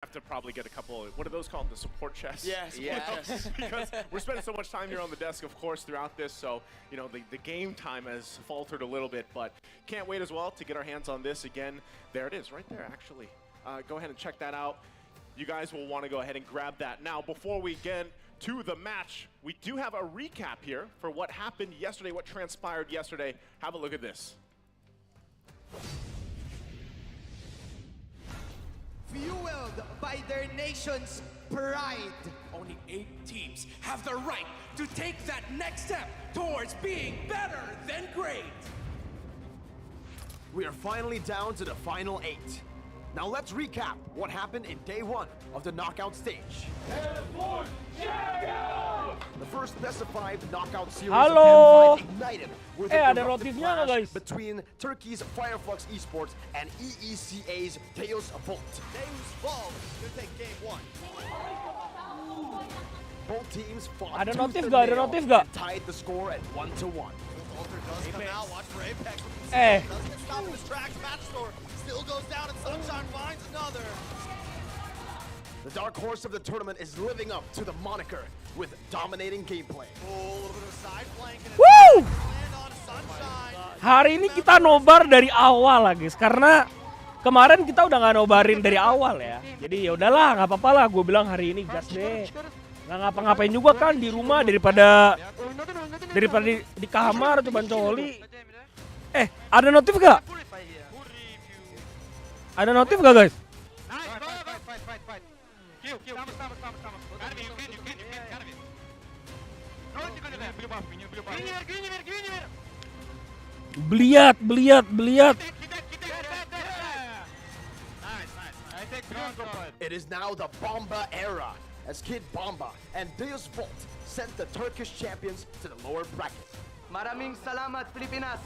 have to probably get a couple of, what are those called? The support chests? Yes. Because we're spending so much time here on the desk, of course, throughout this. So, you know, the game time has faltered a little bit, but can't wait as well to get our hands on this again. There it is, right there, actually. Go ahead and check that out. You guys will want to go ahead and grab that. Now, before we get to the match, we do have a recap here for what happened yesterday, what transpired yesterday. Have a look at this. Fueled by their nation's pride. Only 8 teams have the right to take that next step towards being better than great. We are finally down to the final 8. Now let's recap what happened in day 1 of the knockout stage. The first specified knockout series Halo. of M5 ignited with Ada a notifnya nggak, clash guys? between Turkey's Fireflux Esports and EECA's Deus Volt. Deus Volt will take game 1. Both teams fought Ada tooth notif and nggak? Ada nail notif nggak? and tied the score at 1-1. Walter does come out. Watch for Apex. Doesn't get stopped in his tracks. Match score still goes down, and Sunshine finds another. The dark horse of the tournament is living up to the moniker with dominating gameplay. Oh, a little bit of a side flank and Woo! land on Sunshine. Hari ini kita nobar dari awal lah guys, karena kemarin kita udah nggak nobarin dari awal ya. Jadi ya udahlah, nggak apa-apa lah. Gue bilang hari ini gas deh. Nggak ngapa-ngapain juga kan di rumah daripada di kamar cuman coli. Ada notif gak? Ada notif gak guys? Beliat. It is now the Bomba era, as Kid Bomba and Deus Volt sent the Turkish champions to the lower bracket. Maraming salamat, Filipinas.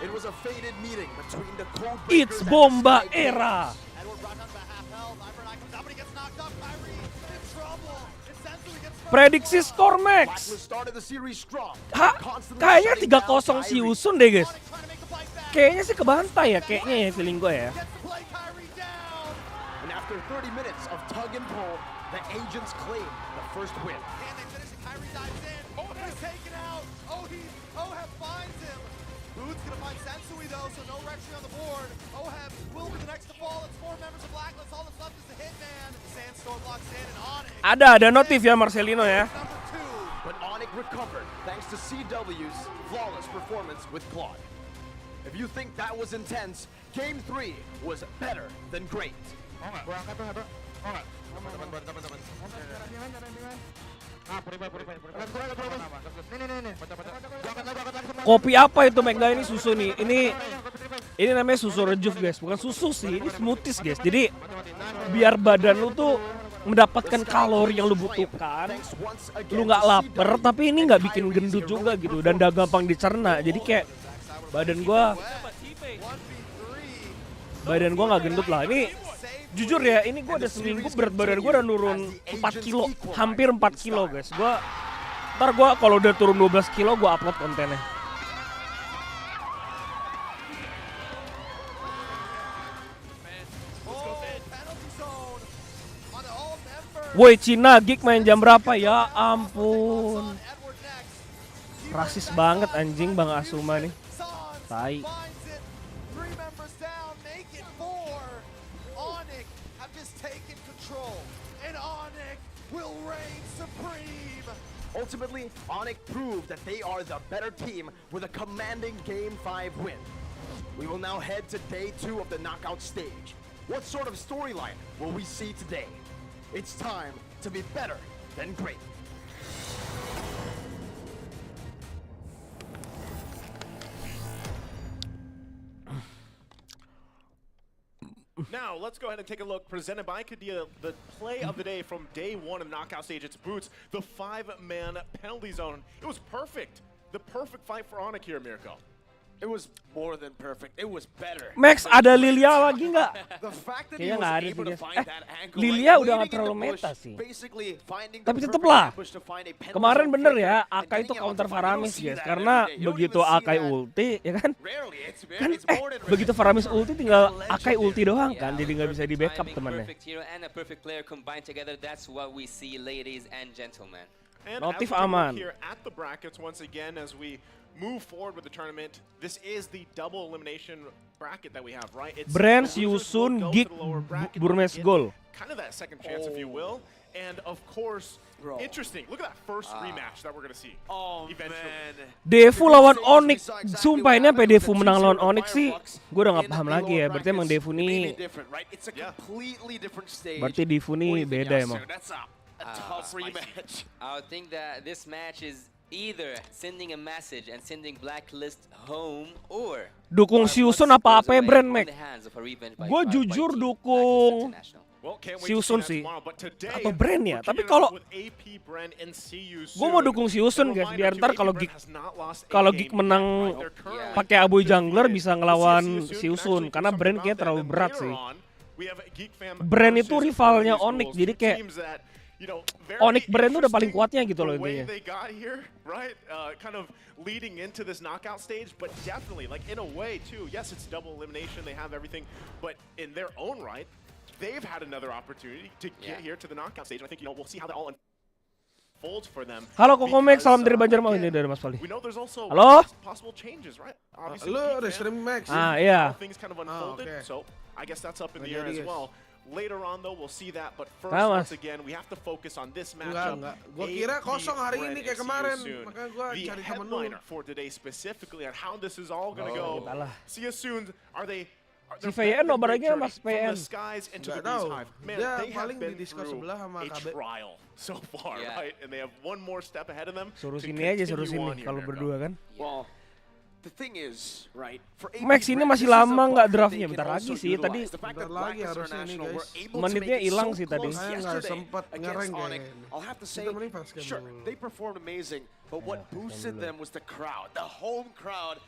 It was a fated meeting between the code It's breakers and Bomba the Sky era. Edward brought down to half health. Ivernight comes out, but he gets knocked up. Kyrie in trouble. It's Sensu, he gets Prediksi Stormax. Blacklist started the series strong. Hah? Constantly Kayaknya shutting 3-0 down si Kyrie. Usun deh guys. Onyx trying to make the fight back. Kayaknya sih kebantai ya, kayaknya ya feeling gue ya. Gets to play Kyrie down. And after 30 minutes of tug and pull, the agents claim the first win. Can they finish it? Kyrie dives in. Oh, he's taken out. Oheb finds him. Booth's gonna find Sensui though, so no Restream on the board. Oheb will be the next to fall. It's 4 members of Blacklist. All that's left is the Hitman. Sandstorm locks in and Onyx. Ada notif ya Marcelino ya. Number 2. But Onyx recovered thanks to CW's flawless performance with Claude. If you think that was intense, Game 3 was better than great. Kopi apa itu Megda? Ini susu nih. Ini namanya susu rejuve guys, bukan susu sih. Ini smoothies guys. Jadi biar badan lu tuh mendapatkan kalori yang lu butuhkan. Lu nggak lapar, tapi ini nggak bikin gendut juga gitu dan udah gampang dicerna. Jadi kayak badan gua nggak gendut lah. Ini jujur ya, ini gua udah seminggu berat badan gua udah nurun 4 kilo, hampir 4 kilo guys. Ntar gua kalau udah turun 12 kilo gua upload kontennya. Woi Cina gig main jam berapa? Ya ampun. Rasis banget anjing Bang Asuma nih. Tai. Ultimately, Onyx proved that they are the better team with a commanding Game 5 win. We will now head to Day 2 of the knockout stage. What sort of storyline will we see today? It's time to be better than great. Now, let's go ahead and take a look. Presented by Kadia, the play of the day from day 1 of the knockout stage. It's Boots, the 5-man penalty zone. It was perfect. The perfect fight for Onyx here, Mirko. It was more than perfect. It was better. Max, ada Lilia lagi nggak? The fact that he Kayaknya was nggak ada able sih, to guys. find that angle, Lilia like, udah nggak waiting in terlalu the bush, meta sih. basically finding the Tapi perfect tetep lah. ambush to find a pen Kemarin zone bener flicker ya, and Akai itu getting out counter to find. You don't Faramis see guys, that karena every day. You don't begitu even see Akai that. ulti, ya kan? Rarely, it's Kan more than begitu rare. Faramis ulti tinggal Akai ulti doang Yeah, kan, jadi nggak bisa di backup timing, temannya. Perfect hero and a perfect player combined together. That's what we see, ladies and gentlemen. And Notif as we take a look aman. here at the brackets once again as we move forward with the tournament, this is the double elimination bracket that we have, right? It's Bren, the losers Siusun, will go Geek, to the lower bracket, Burmes get Gol. kind of that second chance, if you will. And of course, interesting. Look at that first rematch that we're gonna see. Oh eventually. man. Defu lawan Onyx, sumpah ini sampai Defu menang lawan Onyx sih, gue udah nggak paham lagi ya. Berarti emang Defu nih, berarti Defu nih beda emang. That's a tough rematch. I would think that this match is either sending a message and sending Blacklist home or Dukung Siusun apa-apa ya Bren, Mac. Gue Gue jujur dukung Well, can't wait to see Siusun that sih. tomorrow, but today, Atau Bren ya. we're Tapi kicking it kalau off with AP, Bren, and Siusun. gue mau dukung Siusun And guys, reminder biar too, ntar AP kalau Bren Geek has not lost a kalau game Geek yet, menang right? They're currently pakai abu jungler undefeated. bisa ngelawan We'll see Siusun can karena actually do Bren something kayak about terlalu that. berat And sih. later on, we have Geek Fam Bren itu versus rivalnya These Onyx, Schools, jadi two kayak teams that, you know, very Onyx Bren tuh udah paling interesting kuatnya gitu loh the way intinya. they got here, right? Kind of leading into this knockout stage, but definitely, like in a way too. Yes, it's double elimination. They have everything, but in their own right, they've had another opportunity to get here to the knockout stage. I think we'll see how that all unfolds for them. Halo Kokomek, Because, salam dari Banjarmasin ini again, dari Mas Fali. we know there's also Halo? possible changes, right? Obviously, Halo, Geek Fam, Restream Max. Ah how iya. things kind of unfolded. okay. So I guess that's up in the Nggak air jadi, as guys. well. Later on, though, we'll see that. But first, Ah, Mas. once again, we have to focus on this Enggak, matchup. enggak. Gua kira AP, kosong hari Bren, ini and kayak kemarin. Siusun. Makanya gua The cari temen dulu. headliner for today specifically on how this is all going to go. kita lah. Siusun, are they? Si VN nobar lagi ya, Mas VN. From the skies into the Nggak tahu. beehive. Man, Dia they have paling di been Discord through sebelah sama a KB. trial so far, Yeah. right? And they have one more step ahead of them. Suruh to sini aja, suruh continue sini on here, kalau Mirko. berdua kan. Well, the thing is, right? For AP Max ini Bren, masih this is a lama nggak buff that draftnya, they bentar can lagi also sih, tadi utilize. The fact bentar that lagi Blacklist harusnya ini, International guys. were able to Menitnya make it hilang so sih tadi. close Saya nggak yesterday sempet against ngereng, Onyx. kayaknya. I'll have to say, Kita mending fast game sure, dulu. they performed amazing, but what boosted them was the crowd, the home crowd.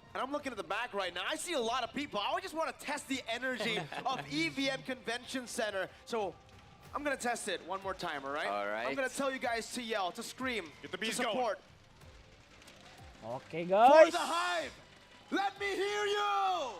And I'm looking at the back right now. I see a lot of people. I just want to test the energy of EVM Convention Center. So I'm going to test it one more time, all right? All right. I'm going to tell you guys to yell, to scream, Get the to bees going. support. Oke For guys. the Hive, let me hear you!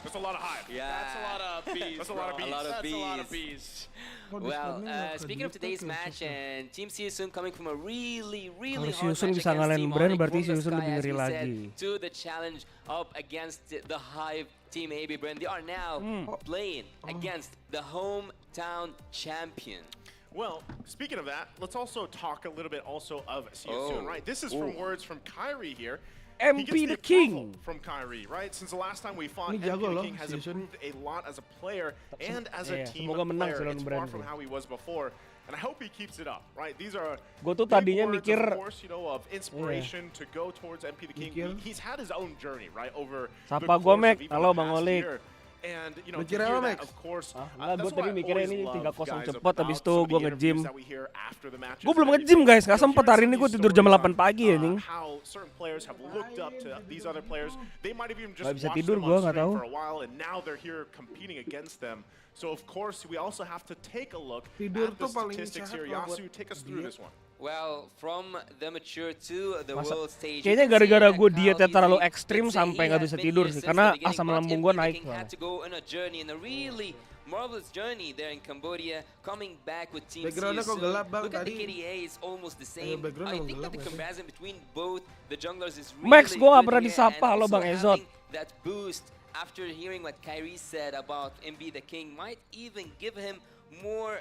That's a lot of hype. Yeah. That's a lot of bees, That's a lot of bro. bees. A lot of That's a lot of bees. bees. Well, speaking of today's match and Team Siusun coming from a really Kalau hard Siusun match bisa against ngalahin Team Bren, Onyx berarti from the Siusun sky, lebih as ngeri we said, lagi. to the challenge up against the Hive Team AB Bren. They are now playing against the hometown champion. Well, speaking of that, let's also talk a little bit also of Siusun, right? This is from words from Kyrie here. He MP gets the King. approval from Kyrie, right? Since the last time we fought, Ini MP jago the loh, King has Siusun. improved a lot as a player and as a Iya, team semoga menang player. sih lawan It's Bren far from sih. how he was before. And I hope he keeps it up, right? These are Gue tuh big tadinya words, mikir, of course, you know, of inspiration to go towards MP the King. Mikir. He's had his own journey, right, over Sapa the gua, course Mek. of even Halo, the Bang past Olik. year. And you know, to Mikir hear apa, that, Max? of course, enggak, gue that's what tadi I mikirnya always ini love, 3-0 guys, cepet, about habis itu some of gue the nge-gym. interviews that we hear after the matches Gue belum that nge-gym guys, you gak know, sempet hearing hari some ini of gue these tidur jam stories 8 on, pagi anjing. how certain players have looked up to these other players. They might have even just Nggak bisa watched tidur them gua, on nggak stream tahu. for a while, and now they're here competing against them. So of course, we also have to take a look Tidur at the tuh paling statistics sehat here. kalau buat Yasu, take us through diet. this one. Well, from the mature to the Masa- world stage. kayaknya you can gara-gara see gue that dietnya Kyle terlalu Easy, ekstrim let's say sampai he nggak has bisa been tidur here sih, since karena the beginning, asam but lambung MP gue the naik King soalnya. had to go on a journey, in a really marvelous journey there in Cambodia, coming back with Team Backgroundnya kok Siusun. gelap, Bang, Look at the tadi. KDA, it's almost the same. background I emang think gelap that the nggak sih? comparison between both the junglers is really Max, gua nggak good pernah here, disapa. and Halo, also Bang Ezot. having that boost after hearing what Kyrie said about MB the King might even give him more,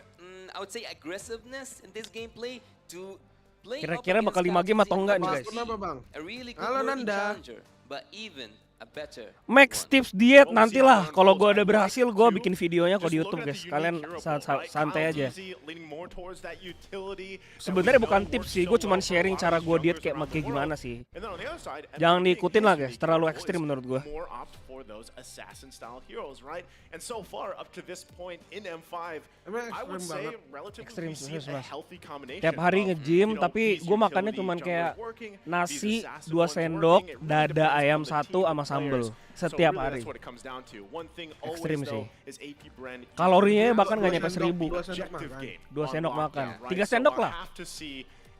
I would say, aggressiveness in this gameplay to play up Kira-kira bakal against 5 game atau Captain enggak nih Zing. guys? Kenapa, Bang? A really good Halo, worthy Nanda. challenger, but even a better Max one. tips diet Well, nantilah. we'll see how it Kalau gue unfolds. udah I'd berhasil, like gue to bikin videonya kok just di look YouTube at guys. the Kalian unique hero santai pool, right? aja. Kyle Easy leaning more towards that utility that Sebenarnya we bukan know tips works sih, so gue cuman well for a sharing lot of cara these gue diet junglers kayak around the kayak gimana world. sih. And then on the other side, Jangan MP the King, diikutin lah his guys, unique terlalu hero pool ekstrim is menurut gue. more opt for for those assassin-style heroes, right? And so far, up to this point in M5, Emang I would ekstrim say banget. relatively Ekstrim, we see serius, a Mas. healthy combination. Tiap hari of, nge-gym, you know, tapi these gue makannya utility cuman kayak junglers working, nasi, these assassin 2 ones sendok, working. It really dada depends ayam on the 1 team, sama the sambel. players. So Setiap really hari. that's what it comes down to. One thing Ekstrim always sih. though is AP Bren. Kalorinya bahkan Dua nggak nyampe sendok, 1000. dua sendok Objective makan. game 2 on sendok makan. lockdown, 3 right? sendok So lah. I have to see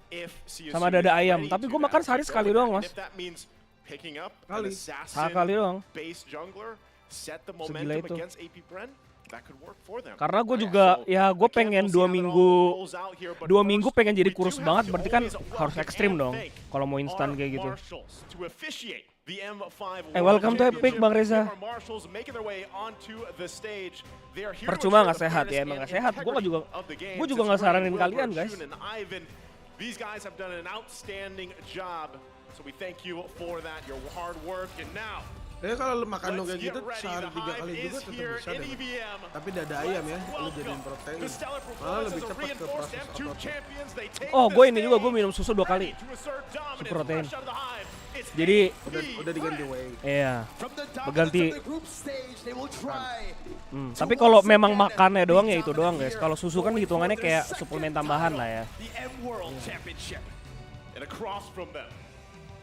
if CSU Sama is dada ayam. ready Tapi to gue makan that, sehari to sekali go with doang, that. Mas. And if that means picking up an Kali. Sekali doang. assassin-based jungler, set the Segila momentum itu. against AP Bren, that could work for them. Karena gue Yeah, juga, so ya gue again, pengen we'll 2 see how it minggu, all rolls out here, but 2 minggu first, pengen jadi we do kurus have banget, to berarti kan always harus welcome ekstrim and dong. thank Kalau mau instan our kayak gitu. marshals to officiate the M5 welcome to Epic, Championship. Bang Reza. We have our marshals making their way onto the stage. They are here to Percuma ensure nggak the sehat ya, fairness emang nggak and sehat. Gue juga, integrity of the game. gue juga Since nggak Ray, saranin Wilbur, kalian guys. Shun, and Ivan, these guys have done an outstanding job. So we thank you for that, your hard work. And now, Ya kalau lu makan let's kayak get gitu ready. sehari The 3 Hive kali juga is tetap here bisa in deh. EVM. Tapi dada ayam ya, Let's lu jadiin welcome protein. the stellar Malah performance lebih as a cepat ke reinforced proses M2 ototnya. champions. They take Oh, the gue ini juga, gue stage, minum susu 2 kali. ready to assert dominance protein. fresh out of the Hive. It's Jadi, Udah diganti whey. iya. From the Berganti. dominance of the group stage, they will try. Tapi kalau memang makannya doang ya itu doang guys. Kalau susu kan hitungannya kayak suplemen tambahan lah ya. The M World Championship. And across from them,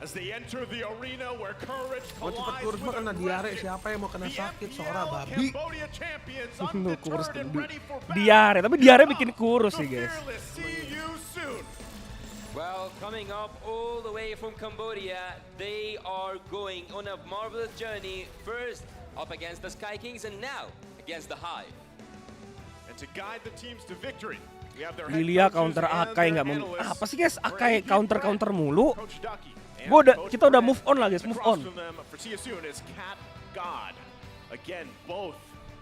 as they enter the arena where courage Mau cepet collides kurus mah with kena diare, aggression. siapa yang mau kena The sakit, MPL Sora babi. Cambodia champions, Kurus undeterred and ready for battle. diare, tapi diare bikin kurus The sih guys. fearless, see you soon. Well, coming up all the way from Cambodia, they are going on a marvelous journey. First up against the Sky Kings and now against the Hive. And to guide the teams to victory, we have their head Lilia coaches counter and Akai their nggak analysts. apa sih guys? For Akai AP counter Bren, mulu. Coach Ducky and Coach Kita udah Bren. move on lah guys, move Across on. from them for CSU is Cat God. Again, both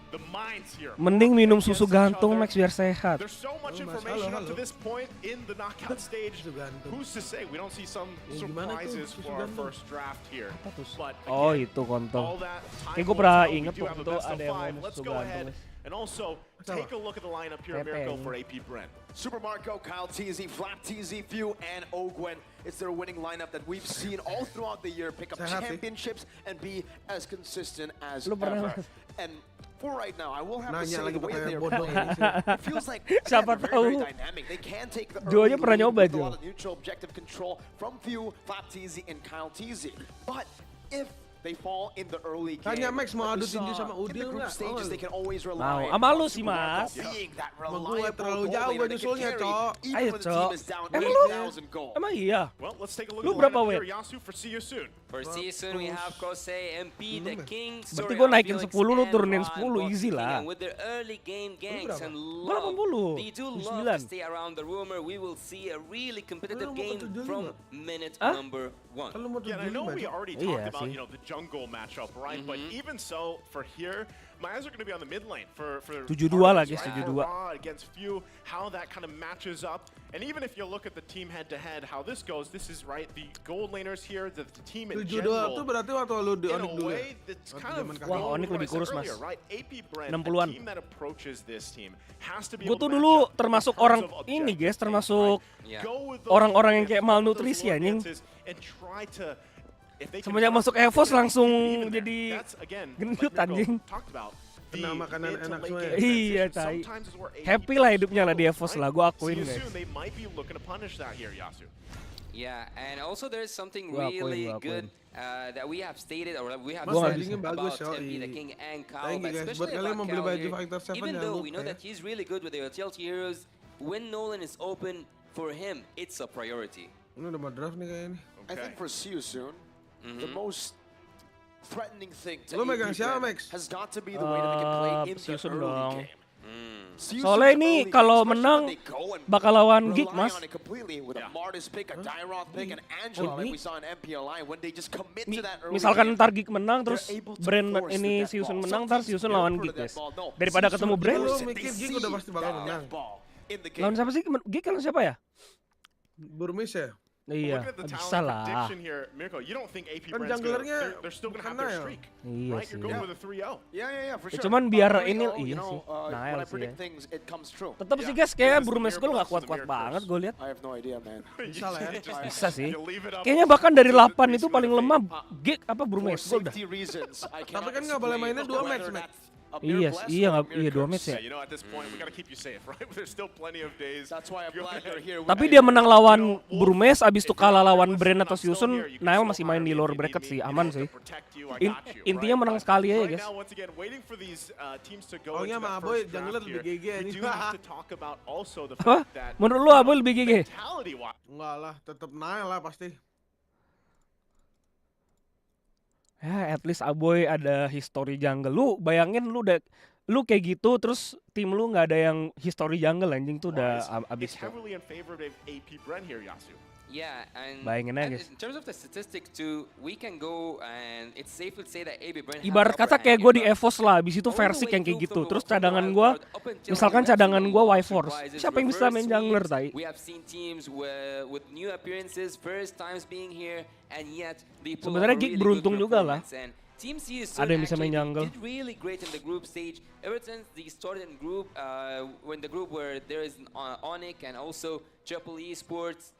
the minds here. Mending minum against susu each gantung other. Max biar sehat. There's so much Halo, Mas. information Halo, up to halo. this point in the knockout stage. Susu gantung. Who's to say? We don't see some Ya, gimana tuh surprises susu for our gantung? first draft here. But Oh again, itu all kontol. that time Kayak gue will pernah tell. We inget do have a waktu best of ada yang five. ngomong Let's susu go ahead gantung. and also take a look at the lineup here, Pepe. Mirko, for AP Bren. Super Marco, Kyle TZ, Flap TZ, Few, and Ogwen. It's their winning lineup that we've seen all throughout the year pick up Sehat sih. championships and be as consistent as Lu pernah- ever. And for right now, I will have to Nanya say lagi the way pakai they're bodoh playing, ini sih. it feels like again, Siapa they're very, very tahu. dynamic. They can take the Jo aja early pernah lead nyoba, with a Jo. lot of neutral objective control from Few, Flap TZ, and Kyle TZ. But if they fall in the early game, Tanya Max, mau like we adu tinju saw sama in Udil the group nggak? stages, Mau they lu? can always rely Mau. on Sama lu sih, Super Marco Mas. being that Sama gue reliable terlalu goal jauh laner gue that can nyusulnya, carry Cok. even Ayo, when the Cok. team is down Emang lu? 8,000 gold. Emang iya? Well, let's take a look Lu at the berapa lineup weight? here. Yasu for See You Soon. For season, we have Kose, MP, the Belum ya? King, Berarti Surya, gua naikin Felix, 10, lu and turunin Ron 10, easy Boxing. lah. And with their early game ganks berapa? and Gua love, 80, they do lu love 9. to stay around the rumor. We will see a really competitive Lu mau game ke 75? from minute Hah? number 1. Kalau mau Yeah, and I know we 75, Cok. already Yeah, talked about see. the jungle matchup, right? But even so, for here, my eyes are going to be on the mid lane for 72 lah, Artemis, guys, right? 72. For Raw against Few, how that kind of matches up. And even if you look at the team head to head, how this goes, this is right. The gold laners here, the team in 72 general. tuh berarti waktu lu di In Onyx a dulu ya? way, that's Waktu kind of zaman going kakak. Wah, Onyx with what I lebih said kurus, Mas. earlier, right? AP Bren, 60-an. a team that approaches this team has to be Gue able tuh to dulu match up termasuk in terms orang of ini objective guys, games, termasuk right? Yeah. Go with those orang-orang yang objectives, kayak go with those malnutrisi, low anjing. chances, and try to, if they can Semenjak work masuk together, EVOS langsung even there. jadi That's, again, gendut, like Mirko anjing. talked about, Kena the makanan mid to enak late semua game ya. Iya, transition tai. sometimes is where AP Happy lah hidupnya lah di EVOS right? lah, gue akuin See you guys. soon, they might be looking to punish that here, Yasu. Yeah, and also there's something Gua akuin, really gua good that we have stated or that we have Mas, said bandingnya bagus, about yoi. MP, the King, and Kyle. Thank you, But guys. especially Buat kalian about mau beli Kyle baju here, Fighter 7, even jangan though lupa we know ya. that he's really good with the utility heroes, when Nolan is open, for him, it's a priority. Ini udah mau draft nih kayaknya. I think for See You Soon, the most threatening thing to Lu megang AP siapa, Bren Max? has got to be the way that they can play in the Season early dong. game. See You Soalnya Soon's ini early game, kalau especially menang when they go and bakal lawan rely Geek, Mas. on it completely with a Yeah. Martis pick, a Dyroth pick, and Angela like we saw in MPLI when they just commit to that early Misalkan game. ntar Geek menang, terus They're able to Bren force ini that Season ball. menang, Some ntar teams Season built lawan for Geek that guys. ball. No, Daripada See You ketemu Soon Bren, force Lu it. mikir They Geek see udah pasti bakal that menang. ball in the game. lawan siapa sih? Geek lawan siapa ya? Burmis ya? Iya, Looking at the bisa talent lah. prediction here, Mirko, you don't think AP Kan Bren's junglernya they're still gonna have their bukan streak, Iya right? You're sih. going with a 3-0. Yeah, for Ya, sure. cuman biar 3-0, ini you iya know, sih. when Nael I sih predict ya. things, it comes true. Tetap Yeah. sih guys, kayak It was the Burmeskul miracles nggak to the kuat-kuat miracles. banget gue lihat. I have no idea, man. Bisa lah ya. Bisa sih. You leave it up Kayaknya bahkan dari to the 8 itu Beast paling with a lemah fade. gig apa For Burmeskul dah. safety reasons, I Tapi cannot kan nggak boleh explain mainnya 2 match, whether Matt. that's a Iya, mere bless iya or a nggak, mere iya 2 curse. match ya. Yeah, you know, at this point, we gotta keep you safe, right? There's still plenty of days. That's why I'm glad you're here. Tapi dia menang lawan Burmes, abis itu kalah lawan Bren atau Siusun, Nael masih main di lower bracket sih, aman sih. Intinya menang sekali aja guys. Pokoknya sama Aboy jungler lebih GG ini. Apa? Menurut lu Aboy lebih GG? Enggak lah, tetap Nael lah pasti. Ya, at least Aboy ada history jungle. Lu bayangin lu kayak gitu terus tim lu nggak ada yang history jungle anjing tuh udah abis tuh. Yeah, and, Bayangin aja, and guys. in terms of the statistics too, we can go and it's safe to say that AB Bren has Ibarat the upper kata hand kayak here, gue di but EVOS lah, abis itu all the versi way yang kayak through gitu. from Terus the cadangan wild gue, card up until misalkan now, we have cadangan seen gue a lot of Y-Force. surprises, Siapa yang bisa reverse main jungler sweeps. tai? We have seen teams with new appearances, first times being here, and yet they pull Sebenarnya off a Geek really beruntung good juga lah. performance. And Team CS Ada yang bisa main actually jungle. did really great in the group stage. Ever since they started in group, when the group where there is Onyx and also Triple Esports,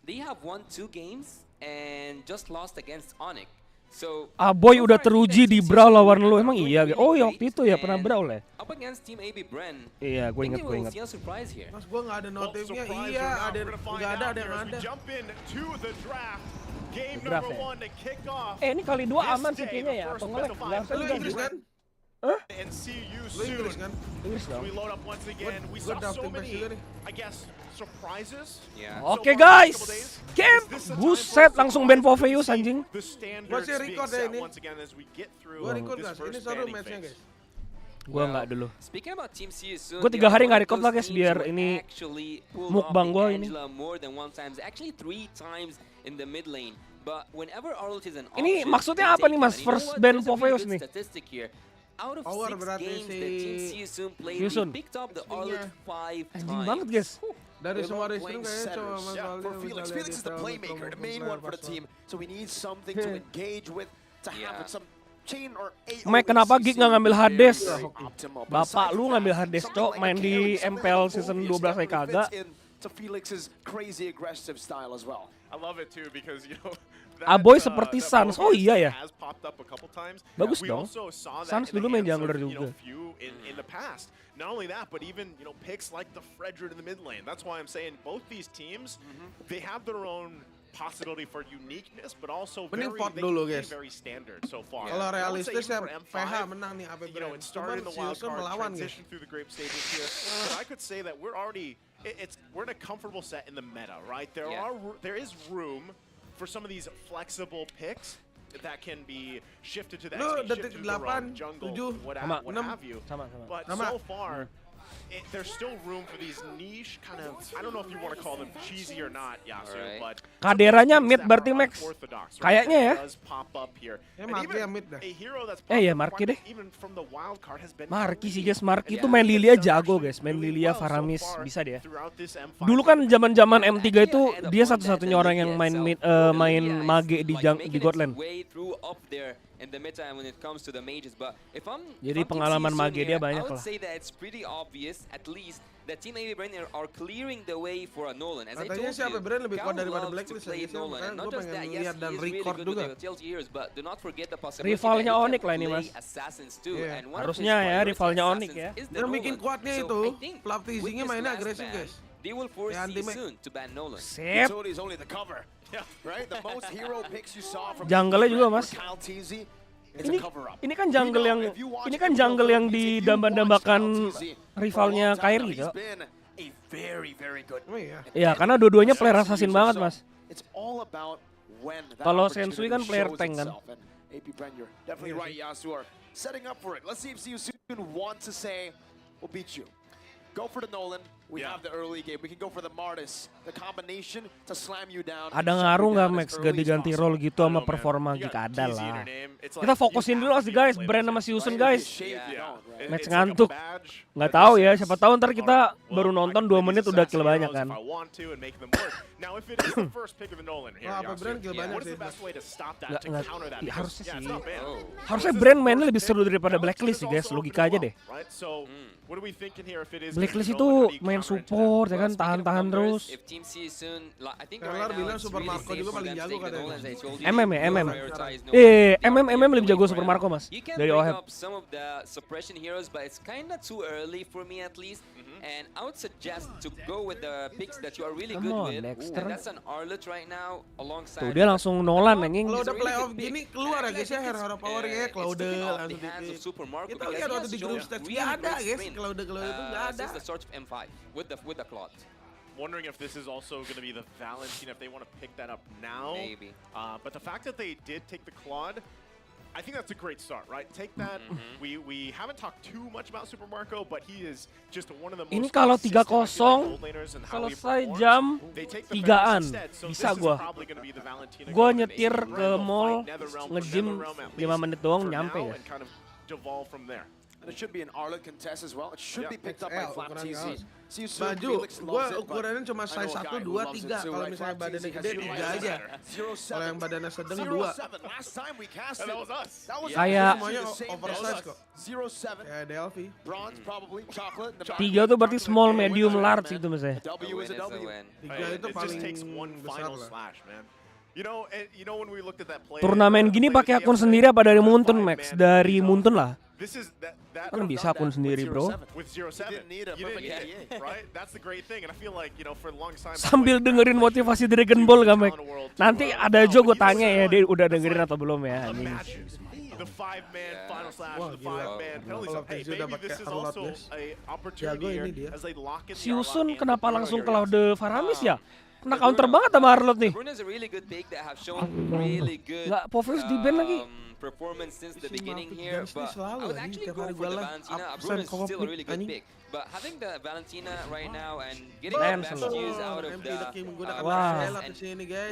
they have won 2 games and just lost against Onyx. So Aboy so udah far, I think teruji that di Team brawl CS lawan lu, are emang doing iya? really Oh ya great, waktu itu ya pernah and brawl ya? Up against Team AB Bren, Iya, gue I think ingat, we gue will ingat. see a surprise here. Mas gua nggak ada notifnya. Iya, ada nggak ada yang ada. Draft ya? Ini kali 2 aman sih kayaknya ya, atau ngelek? Langsung Lu juga Inggris kan? Hah? Lu Inggris kan? Inggris dong. Gua drafting patch juga nih. Yeah. Oke guys, game, buset langsung ban Poveus anjing. Gua sih record ya ini. Gua record guys, ini seru matchnya guys. Gua nggak dulu. Speaking about Team CS, Gua 3 hari nggak record lah guys, biar ini mukbang gua ini. More than 1 times, actually 3 times in the mid lane. But whenever Arlt is an Ini option, maksudnya they apa take nih, it. Mas? And you know First what? ban There's a really Poveus good nih. statistic here. Out of Power 6 berarti games si that Team CS played, Yusun. they picked up the Arlt 5 times. Anjing banget guys. Dari They're semua not Restream playing kayaknya cuma centers. Mas Yeah, Aldi for yang Felix. bisa Felix lihat is the dia playmaker, the main one for the team. So we need something to engage with, to have some chain or AOE. Mike, kenapa Geek nggak ngambil Hades? Very optimal. But Bapak aside lu from ngambil that, Hades, something Cok, like main a di carry, something MPL like season Phoveus 12 definitely kagak. fits in to Felix's crazy aggressive style as well. I love it too because you know Aboy seperti Sans. Oh iya ya. Bagus We dong. also saw that Sans in the dulu main hands of, jungler you know, juga. few in the past. Not only that, but even you know picks like the Fredrid in the mid lane. That's why I'm saying both these teams they have their own possibility for uniqueness, but also Mending very, vote they dulu, can be guys. very standard so far. Kalau I would say realistis ya even for PH M5, menang nih AP you know, Bren. it started in the Cuman wild Siusun card, melawan guys. transition through the group stages here. But I could say that we're already, we're in a comfortable set in the meta, right? There is room for some of these flexible picks that can be shifted to the Lu XP, detik shifted to the roam, 8, jungle, 7, what 6, have you. Sama. But Sama. so far, there's still room for these niche kind of, I don't know if you want to call them cheesy or not, Yasu, Alright. but Kaderanya some of these mid things berarti, that are Max. unorthodox, right, Kayaknya ya. that does pop up here. Ya, And Marky even yang mid dah. a hero that's Eh, ya, popped up Marky deh. even from the wild card has been Marky sih guys, elite. Marky And itu yeah, main he has Lilia done jago actually guys, main really Lilia, well so Faramis, far bisa dia. throughout this M5 Dulu kan zaman-zaman Yeah, M3 actually, itu I had a dia point satu-satunya that orang yang Lilia main itself, main Lilia is mage di like di making God its Lane. way through up there in the meta when it comes to the mages. But if I'm Jadi if I'm Team pengalaman CS mage dia here, banyak I would lah. say that it's pretty obvious at least that Team AB Bren are clearing the way for a Nolan. As I Katanya told si AP you, Bren lebih kuat Cal daripada loves to Blacklist play ya, guys, ya. Nolan. And Makanya not gua just pengen that, yes, lihat dan he is really record good juga. with the TLT heroes, but do not forget the possibility Rivalnya that he Onyx can lah ini, play Mas. assassins too. Iya. And one of his Harusnya ya, priority rivalnya Onyx assassins ya. is the Yang bikin Nolan. kuatnya So itu, I think plat with teasingnya this mainnya last agresif ban, guys. they will foresee Antimage. soon to ban Nolan. Sip. Utility is only the cover. Right? The most hero picks you saw from Jungle-nya juga, for Mas. Kyle Teasy, it's Ini a cover up. ini kan jungle yang didambah-dambakan rivalnya Kairi, Cok. Oh Iya, karena dua-duanya player assassin banget, Mas. Kalau Sensui kan player tank kan. AP Bren, you're definitely right, Yasu are setting up for it. Let's see if Siusun wants to say, we'll beat you. Go for the Nolan. We have the early game. We can go for the Martis, the combination to slam you down. Ada ngaruh nggak Max ganti-ganti role gitu sama performa Gika? Ada lah. Kita fokusin dulu sih guys, Bren sama si Usun guys. Max ngantuk. Nggak tahu ya, siapa tahu ntar kita baru nonton 2 menit udah kill banyak kan. Apa Bren kill banyak sih? Harusnya sih. Harusnya Bren mainnya lebih seru daripada Blacklist sih guys, logika aja deh. Blacklist itu main support ya kan, tahan-tahan terus. Kelar bilang Super Marco juga paling jago katanya. MM ya, MM. MM lebih jago Super Marco mas dari OHEB. And I would suggest to go with the picks that you are really Come good on, with. Dexter. That's an Arlet right now alongside. Tuh dia langsung Nolan anjing. Kalau udah playoff gini keluar ya guys ya, hero power ya, Cloud langsung titik. Kita lihat waktu di group stage nggak ada guys, Cloud itu nggak ada. The sort of M5 with the Cloud. Wondering if this is also going to be the Valentina, if they want to pick that up now. Maybe. But the fact that they did take the Claude, I think that's a great start, right? Take that. We haven't talked too much about Super Marco, but he is just one of the most. Ini kalau 3-0 selesai jam 3-an bisa gua. Gua nyetir ke mall nge-gym 5 menit doang nyampe ya. And it should be an Arlet contest as well. It should be picked up by Flap TZ. Baju, gua ukurannya cuma size 1, 2, 3. Kalau misalnya badannya gede 3 aja. Kalau yang badannya sedang 2. Kayak semuanya oversize kok. Kayak Delphi. 3 tuh berarti small, medium, large gitu misalnya. 3 itu paling besar lah. Turnamen gini pakai akun sendiri apa dari Muntun Max? Dari Muntun lah. Kan bisa akun sendiri bro. Sambil dengerin motivasi Dragon Ball gak Max? Nanti ada aja gue tanya ya, dia udah dengerin atau belum ya. The 5-man final slash, Wah, the 5-man penalty zone. Hey, maybe this is also a opportunity here as they lock in the Si Usun kenapa langsung ke Cloud Faramis ya? Kena counter banget sama Arlot nih. Nggak Povius di ban lagi. Performance since the beginning here, but I would actually go for the Valentina. Bruno is still a really good pick, but having the Valentina right now and getting the best use out of the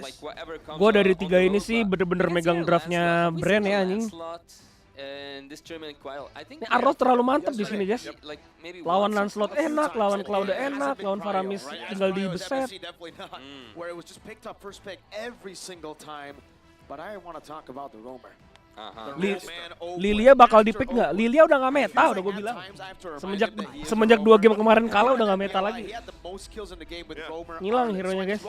like whatever comes. Gua dari 3 ini sih bener-bener megang draftnya Bren ya anjing. Ini Arlos terlalu mantap di sini guys. Lawan Lancelot enak, lawan Cloud enak, lawan Faramis tinggal di beset. Lilia bakal di pick nggak? Lilia udah nggak meta, udah gue bilang. Semenjak 2 game kemarin kalah udah nggak meta lagi. Ngilang hero-nya guys.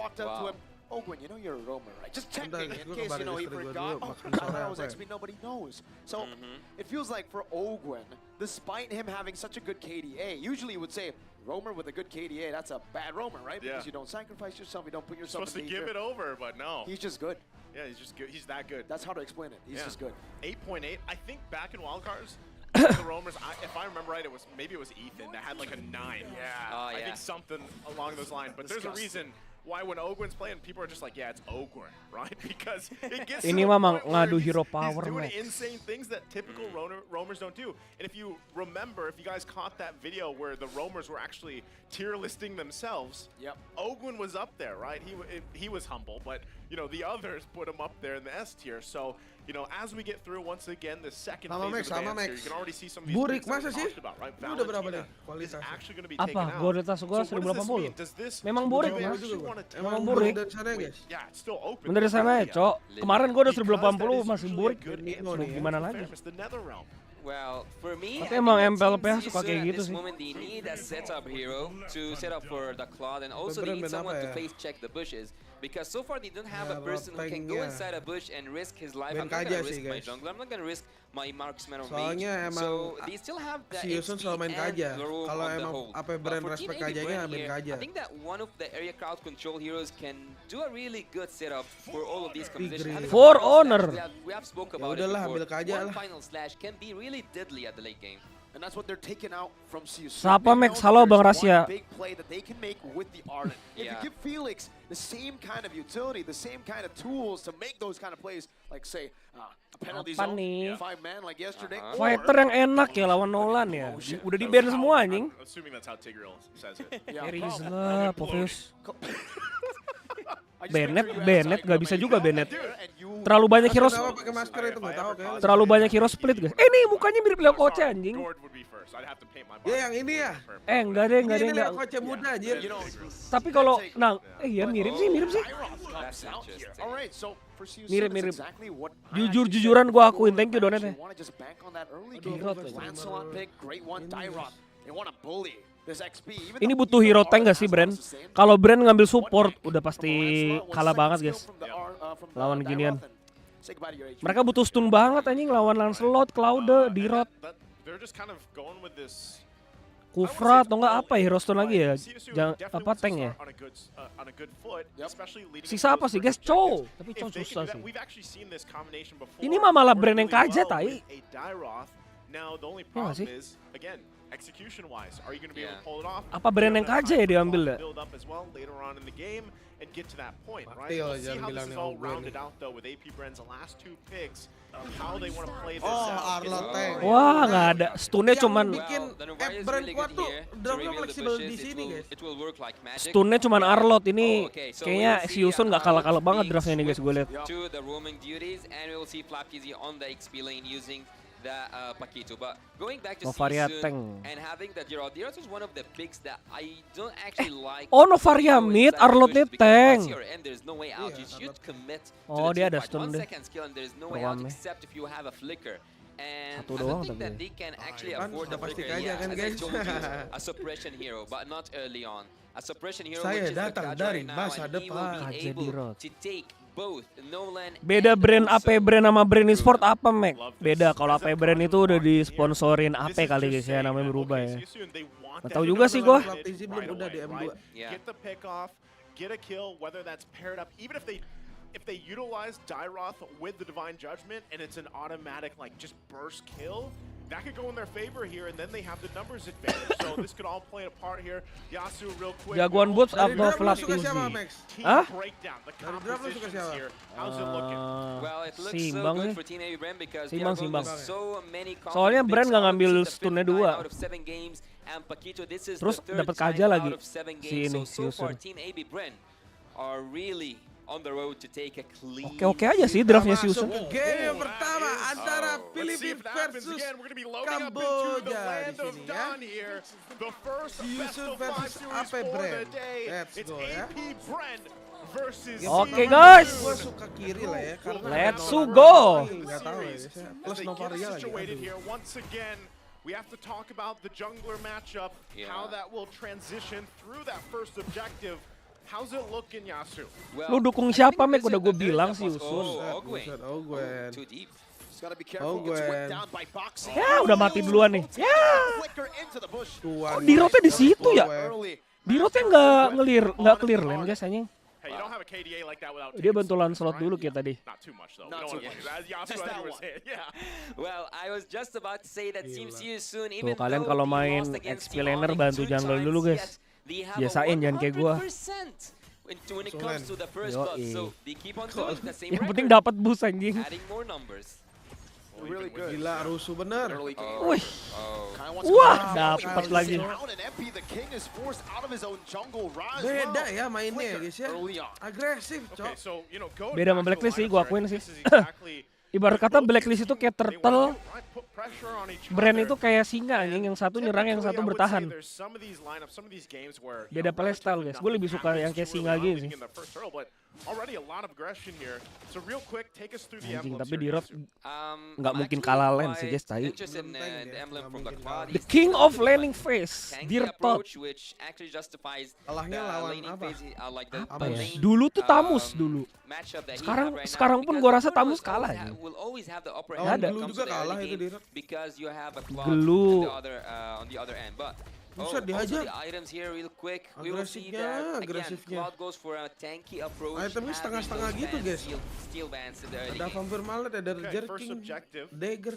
Ogwen, you know you're a roamer, right? Just checking in case, you know, he forgot. Oh, that was XP, nobody knows. So, it feels like for Ogwen, despite him having such a good KDA, usually you would say, roamer with a good KDA, that's a bad roamer, right? Because you don't sacrifice yourself, you don't put yourself in danger. Supposed to give it over, but no. He's just good. Yeah, he's just good. He's that good. That's how to explain it. He's just good. 8.8. I think back in wildcards, the roamers, if I remember right, maybe it was Ethan that had like a 9. I think something along those lines. But there's a reason why when Ogwen's playing, people are just like, yeah, it's Ogwen, right? Because it gets ini mah ngadu hero power, he's doing insane things that typical roamers don't do. And if you remember, if you guys caught that video where the roamers were actually tier listing themselves, Ogwen was up there, right? He was humble, but you know the others put him up there in the S tier. So you know, as we get through once again the second phase of the dance here, you can already see some of these things that we talked about, right? Valentina is actually going to be taken out. Apa? Kualitas gua 1080. Memang burik mas. Memang burik. Yeah, it's still open. Bener sana ya, Cok. Kemarin gua udah 1080 masih burik. Gimana lagi? Well, for me, tapi emang MLB suka kayak gitu sih. Moment they need a setup hero to set up for the Claude, and also they need someone to face check the bushes. Because so far they don't have a person who can go inside a bush and risk his life. I'm not gonna risk my jungle. I'm not gonna risk my marksman or mage. So they still have the HP and the roam on the hold. But for Team Bren here, I think that one of the area crowd control heroes can do a really good setup for all of these compositions. For honor. We have spoke about it before. One final slash can be really deadly at the late game. And that's what they're taking out from CSU. Siapa Max? Halo Bang Rasya. Big play that they can make with the Ardent. If you give Felix the same kind of utility, the same kind of tools to make those kind of plays, like say a penalty Apa zone, nih? 5 man like yesterday. Fighter yang enak ya lawan Nolan ya. Udah di ban semua anjing. Assuming that's how Tigreal says it. Eris lah, Povius. Bennett gak bisa juga Bennett. Terlalu banyak hero pakai masker itu nggak tahu kayak. terlalu banyak hero split guys. Nih mukanya mirip Leo Koce anjing. Ya yang ini ya. Enggak deh. Ini Leo Koce muda anjir. Tapi kalau iya mirip sih. Mirip. Jujur-jujuran gua akuin, thank you donatnya. Ini butuh hero tank gak sih Bren? Kalau Bren ngambil support udah pasti kalah banget guys. Lawan ginian. Mereka butuh stun banget anjing lawan Lancelot, Claude, Dirot. Kufra atau enggak apa ya hero stun lagi ya? Jangan apa tank ya? Sisa apa sih guys? Chow. Tapi Chow susah sih. Ini mah malah Bren yang kaja tai. Ya gak sih? Apa Bren yang kaja ya diambil ya? Arlot tank. Wah nggak ada. Stunnya cuman. Bikin Bren kuat tuh drumnya fleksibel di sini guys. Stunnya cuman Arlot ini kayaknya si Yusun nggak kalah banget draftnya nih guys gue lihat. Novaria tank. Oh Novaria mid, Arlotnya tank. Oh dia ada stun deh. Satu doang tapi. Udah pasti aja kan guys. Saya datang dari masa depan. Kaja Dirot. Beda brand AP brand sama brand e-sport apa Mac? Beda kalau AP brand itu udah disponsorin AP kali guys ya namanya berubah ya. Nggak tahu juga sih gua. Belum udah di M2. If they utilize Dyroth with the Divine Judgment and it's an automatic like just burst kill, that could go in their favor here and then they have the numbers advantage. So this could all play a part here. Yasu real quick. Jagoan boots atau flap Uzi? Hah? Simbang sih. Simbang. Soalnya Bren nggak ngambil stunnya 2. Terus dapat kaja lagi. Si Yusun. Oke aja sih draftnya si Yusun. Game yang pertama antara Filipina versus Kamboja di sini ya. Yusun versus AP Bren. Let's go ya. Oke guys. Gue suka kiri lah ya. Let's go. Gak tahu ya. Plus Novaria lagi. We have to talk about the jungler matchup, how that will transition through that first objective. How's it looking, Yasu? Lu dukung siapa, Mek? Udah gue bilang sih Yusun. Ya, udah mati duluan nih. Ya. Oh, Dirotnya di situ ya? Dirotnya nggak clear lane guys anjing. Dia bantu Lancelot dulu kayak tadi. Tuh kalian kalau main XP laner bantu jungle dulu guys. Biasain jangan kayak gua. Yang penting dapat boost anjing. Gila rusuh bener. Wih. Wah, dapat lagi. Beda ya mainnya guys ya. Agresif, cok. Beda sama Blacklist sih, gua akuin sih. Ibarat kata Blacklist itu kayak turtle, Bren itu kayak singa anjing, yang satu nyerang, yang satu bertahan. Beda playstyle guys, gue lebih suka yang kayak singa gitu sih. Anjing, tapi Dirot nggak mungkin kalah lane sih guys, tai. The King of Laning Phase, Dirtot. Kalahnya lawan apa? Apa ya? Dulu tuh Tamus dulu. Sekarang pun gua rasa Tamus kalah ya. Ada. Dulu juga kalah itu Dirot. Gelu. Bisa dihajar. Agresifnya. Itemnya setengah-setengah gitu guys. Ada Vampire Mallet, ada Jerking, Dagger.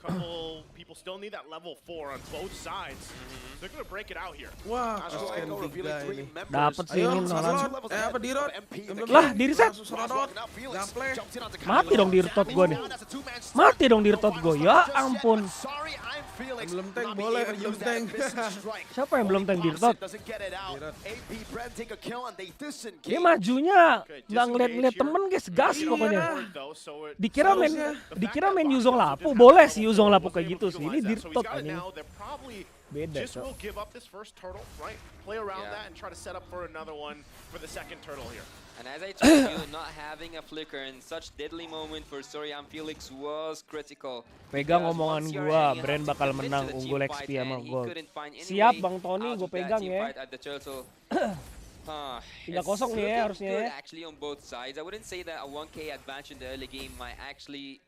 couple people still need that level 4 on both sides. They're gonna break it out here. Wah, Astro kasihan Echo tiga revealing 3 ini. members. Dapat sih Ayo, ini Nolan. Salot. Apa Dirot? Lah, di reset. Gaple. Mati dong di retot gue nih. Mati dong di retot gue. Ya ampun. Belum tank boleh, belum tank. Siapa yang belum tank di retot? Dia majunya nggak ngeliat temen guys, gas pokoknya. Dikira main Yuzong Lapu, boleh sih Yuzong Lapu kayak gitu sih. Ini di retot anjing. Beda just so. will give up this first turtle, right? Play around that and try to set up for another one for the second turtle here. And as I told you, not having a flicker in such deadly moment for Sorian Felix was critical. Pegang omongan gua, Bren bakal menang unggul XP sama gol. Siap Bang Tony, gua pegang ya. 3-0 nih ya harusnya ya. Actually on both sides. I wouldn't say that a 1k advantage in the early game might actually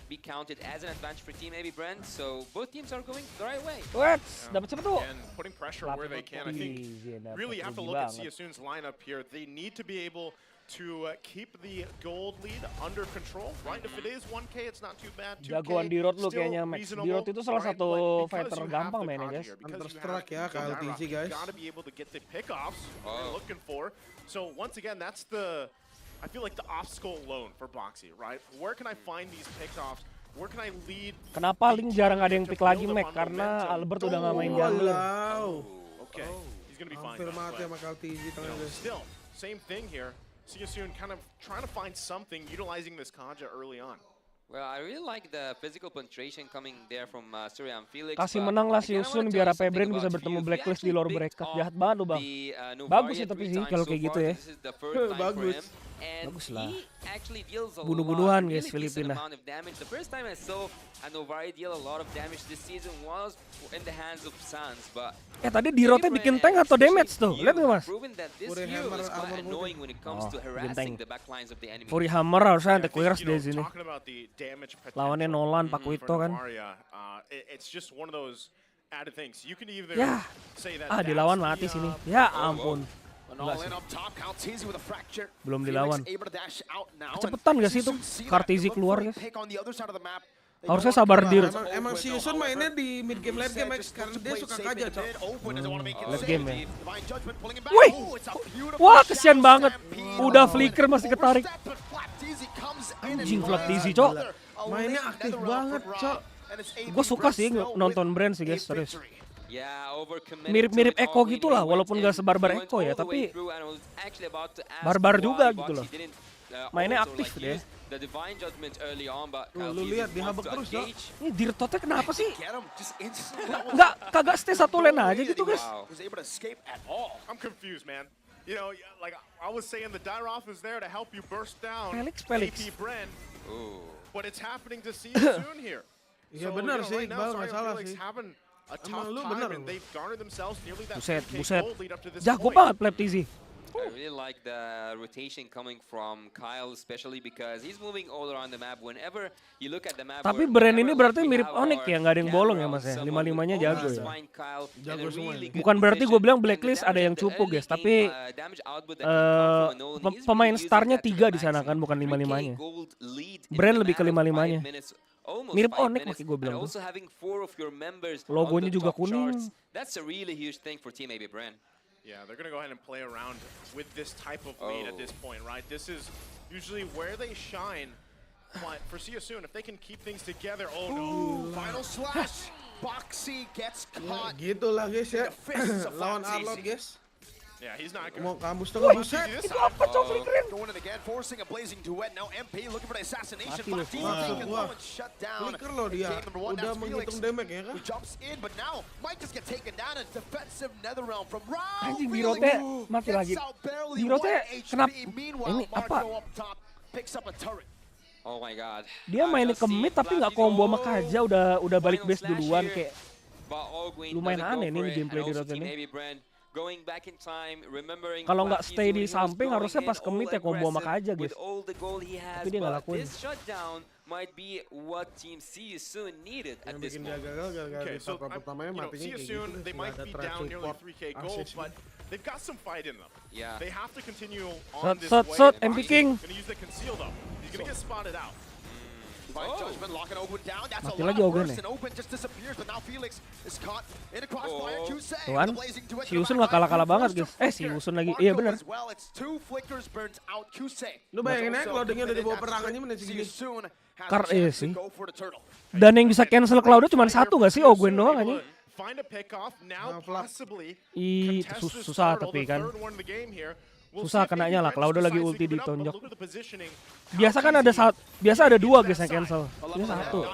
be counted as an advantage for Team AB Bren. So both teams are going the right way. Wait, dapat siapa tuh? And putting pressure where they can. I think really you have to look at SOCIABUZZ's lineup here. They need to be able to keep the gold lead under control, right? If it is 1k, it's not too bad. 2k, Jagoan Dirot lu kayaknya, Max. Dirot itu salah satu fighter gampang mainnya, guys. Counter-Strike ya, KLTG, guys. Gotta be able to get the pickoffs we're looking for. So once again, that's the, I feel like the obstacle alone for Boxy, right? Where can I find these pickoffs? Where can I lead? Kenapa Link jarang ada yang pick lagi, Mac? Karena Albert udah nggak main jungle. Okay, he's gonna be fine. Hampir mati sama KLTG tengah, guys. Still, same thing here. See you soon, kind of trying to find something utilizing this Kaja early on. Well, I really like the physical penetration coming there from Sorian Felix. Kasih menang lah si Usun biar AP Bren bisa bertemu Blacklist di lower bracket. Jahat banget lu, Bang. Bagus sih tapi sih kalau kayak gitu ya. Bagus. Bagus lah. Bunuh-bunuhan guys Filipina. The first time I saw a Novari deal a lot of damage this season was in the hands of Sans, but tadi Dirotnya bikin tank atau damage tuh? Lihat nggak Mas? Fury Hammer harusnya anti-clearance di sini. Lawannya Nolan, Pakuito kan. Ya, dilawan mati sini. Ya ampun. Belum dilawan. Cepetan gak sih itu Kartizi keluar guys? Harusnya sabar Dirot. Emang si Usun mainnya di mid game late game karena dia suka kaja, Cok. Late game ya. Wih! Wah, kesian banget. Udah flicker masih ketarik. Anjing Flaktizi, Cok. Mainnya aktif banget, Cok. Gue suka sih nonton Bren sih guys, serius. Mirip-mirip Eko gitu lah, walaupun gak sebarbar Eko ya, tapi barbar juga gitu loh. Mainnya aktif deh. Lu lihat dihabek terus ya. Ini Dirtotnya kenapa sih? Nggak kagak stay satu lane aja gitu guys. I'm confused, man. You know, like I was saying, the Dyroff is there to help you burst down Felix. AP Bren, but it's happening to see soon here. Iya benar sih, Iqbal nggak salah sih. A tough time and they've garnered themselves nearly that Buset. gold lead up to this Jago point. banget Flaktizi. I really like the rotation coming from Kyle, especially because he's moving all around the map. Whenever you look at the map, tapi Bren ini berarti mirip Onyx ya, nggak ada yang bolong ya Mas ya. 5-5-nya jago ya. Jago semua. Bukan berarti gue bilang Blacklist ada yang cupu guys, tapi pemain starnya 3 di sana kan, bukan 5-5-nya. Bren lebih ke 5-5-nya. Mirip Onyx makanya gue bilang tuh. Logonya juga kuning. That's a really huge thing for Team AB Bren. Yeah, they're going to go ahead and play around with this type of lead at this point, right? This is usually where they shine. But for See You Soon, if they can keep things together, oh no! Final slash! Boxy gets caught. Gitu lah guys ya. Lawan Arlot guys. Yeah, he's not good. Mau kampus tengah buset. Itu apa cok flickerin? Going in again, forcing a blazing duet. Now MP looking for the assassination. Boxy taken low and shut down. Flicker loh dia. Udah menghitung damage ya kan? Who jumps in, but now might just get taken down. A defensive netherrealm from Rao. Anjing Dirotnya mati lagi. Dirotnya kenapa? Ini apa? Picks up a turret. Oh my god. Dia mainnya ke mid tapi nggak combo sama Kaja, udah balik base duluan kayak. Lumayan aneh nih gameplay Dirotnya ini. Kalau nggak stay di samping harusnya pas ke mid ya combo sama Kaja guys. Tapi dia nggak lakuin. Might be what Team See You Soon needed at this moment. Okay, so See You Soon, they might be down nearly 3k gold, but they've got some fight in them. Yeah. They have to continue on this Shot, way. MP King. Gonna use the conceal though. He's gonna get spotted out. Mati lagi Ogen nih. Tuan, si Usun nggak kalah-kalah banget guys. Si Usun lagi, iya benar. Lu bayangin aja kalau dengan udah dibawa perangannya menit segini. Iya sih. Dan yang bisa cancel Cloud cuma satu gak sih? Ogen doang aja. Susah tapi kan. Susah kenanya lah, Cloud lagi ulti ditonjok. Biasa kan ada dua guys yang cancel. Ini satu.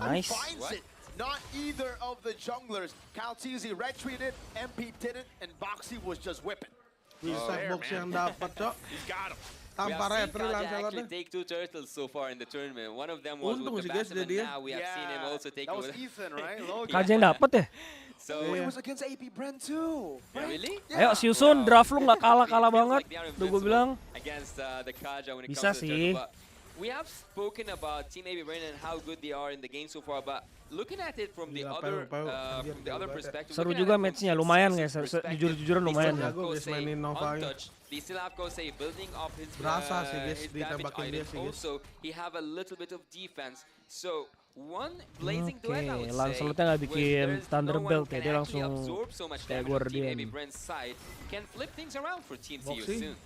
Nice. Not either of the junglers. KOMEN retreated, MP didn't, and Boxy was just whipping. Bisa box yang dapat, Cok. Tanpa retri langsung actually take 2 turtles so far in the tournament. One of them was Untung with sih the guys Batman, dia. now we have seen him also take That was over. Ethan, right? Kaja yang dapet ya? So, It was against AP Bren too. really? Ayo si Usun, draft lu nggak kalah-kalah banget. Like they are Udah gue bilang. against the Kaja when it Bisa comes to the sih. turtle, but we have spoken about Team AB Bren and how good they are in the game so far, but looking at it from the Iya, other perspective, Seru looking juga at it from matchnya, Team lumayan Six's guys. perspective, Jujur-jujuran they lumayan still ya. have Jago guys Kosei mainin Nova. untouched. They still have Kosei building up his Berasa sih guys his damage ditembakin dia items. sih guys. Also, he have a little bit of defense. So one blazing duet, I would say. Lancelotnya nggak bikin with Thunderbolt no one ya, dia can actually langsung absorb so much kayak damage on Team Guardian. AB Bren's side, can flip things around for Team CU Boxy. soon.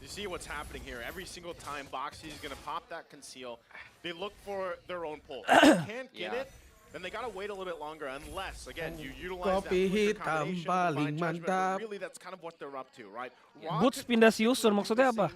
You see what's happening here. Every single time Boxy is going to pop that conceal, they look for their own pull. If they can't get Yeah. it, then they got to wait a little bit longer unless, again, you utilize that Kopi quicker hitam combination, paling divine judgment, mantap. but really that's kind of what they're up to, right? Boots pindah si Usun, maksudnya apa?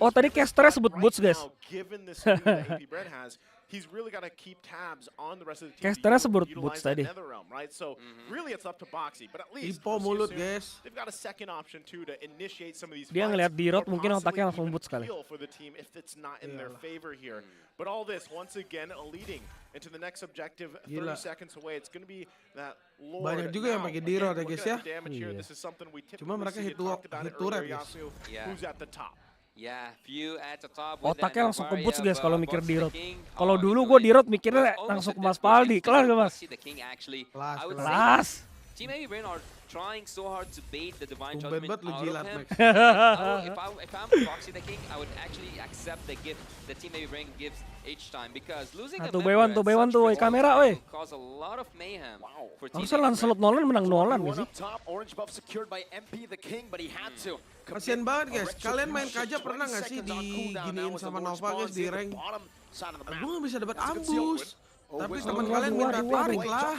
Oh, tadi casternya sebut Boots, guys. Given this view that AP Bren has, he's really got to keep tabs on the rest of the team. Casternya to sebut utilize Boots that tadi. nether realm, right? So really it's up to Boxy, but at least Ipo for mulut CSU, guys. they've got a second option too to initiate some of these Dia fights, ngeliat D-Rod or mungkin possibly otaknya langsung even Boots kali. feel for the team if it's not in their favor here. But all this once again leading into the next objective, 30 Gila. seconds away. It's going to be that Lord. Banyak juga yang Now, pakai again, D-Rod ya, look guys, at ya. the damage here. Iya. This is something we Cuma typically mereka see. hit You talked about it turret, earlier, guys. Yasu. Yeah. Who's at the top? Yeah, few at the top with Otaknya that langsung ke Navaria, Boots guys kalau but mikir Boxy the D-Rod. King, Kalau he's dulu doing gue D-Rod mikirnya almost langsung a ke Mas death wish Paldi. instead Kelar of gak Mas? Boxy the King actually. Kelas, I would kelas. say Kelas. Team AB Bren are trying so hard to bait the divine Tumben judgment banget lu out jilat, of him. Max. If I'm Boxy the King, I would actually accept the gift that Team AB Bren gives each time because losing a Satu member by one, at tuh by one such tuh, risk kamera, will woi. cause a lot of mayhem for Team Harusnya AB Lancelot Bren. Nolan menang Nolan gak One sih? up top, orange buff secured by MP the King, but he had to. Kasian banget guys. Kalian main Kaja pernah nggak sih diginiin sama Nova guys di rank? Gue nggak bisa dapat ambus. Tapi teman kalian minta tarik lah.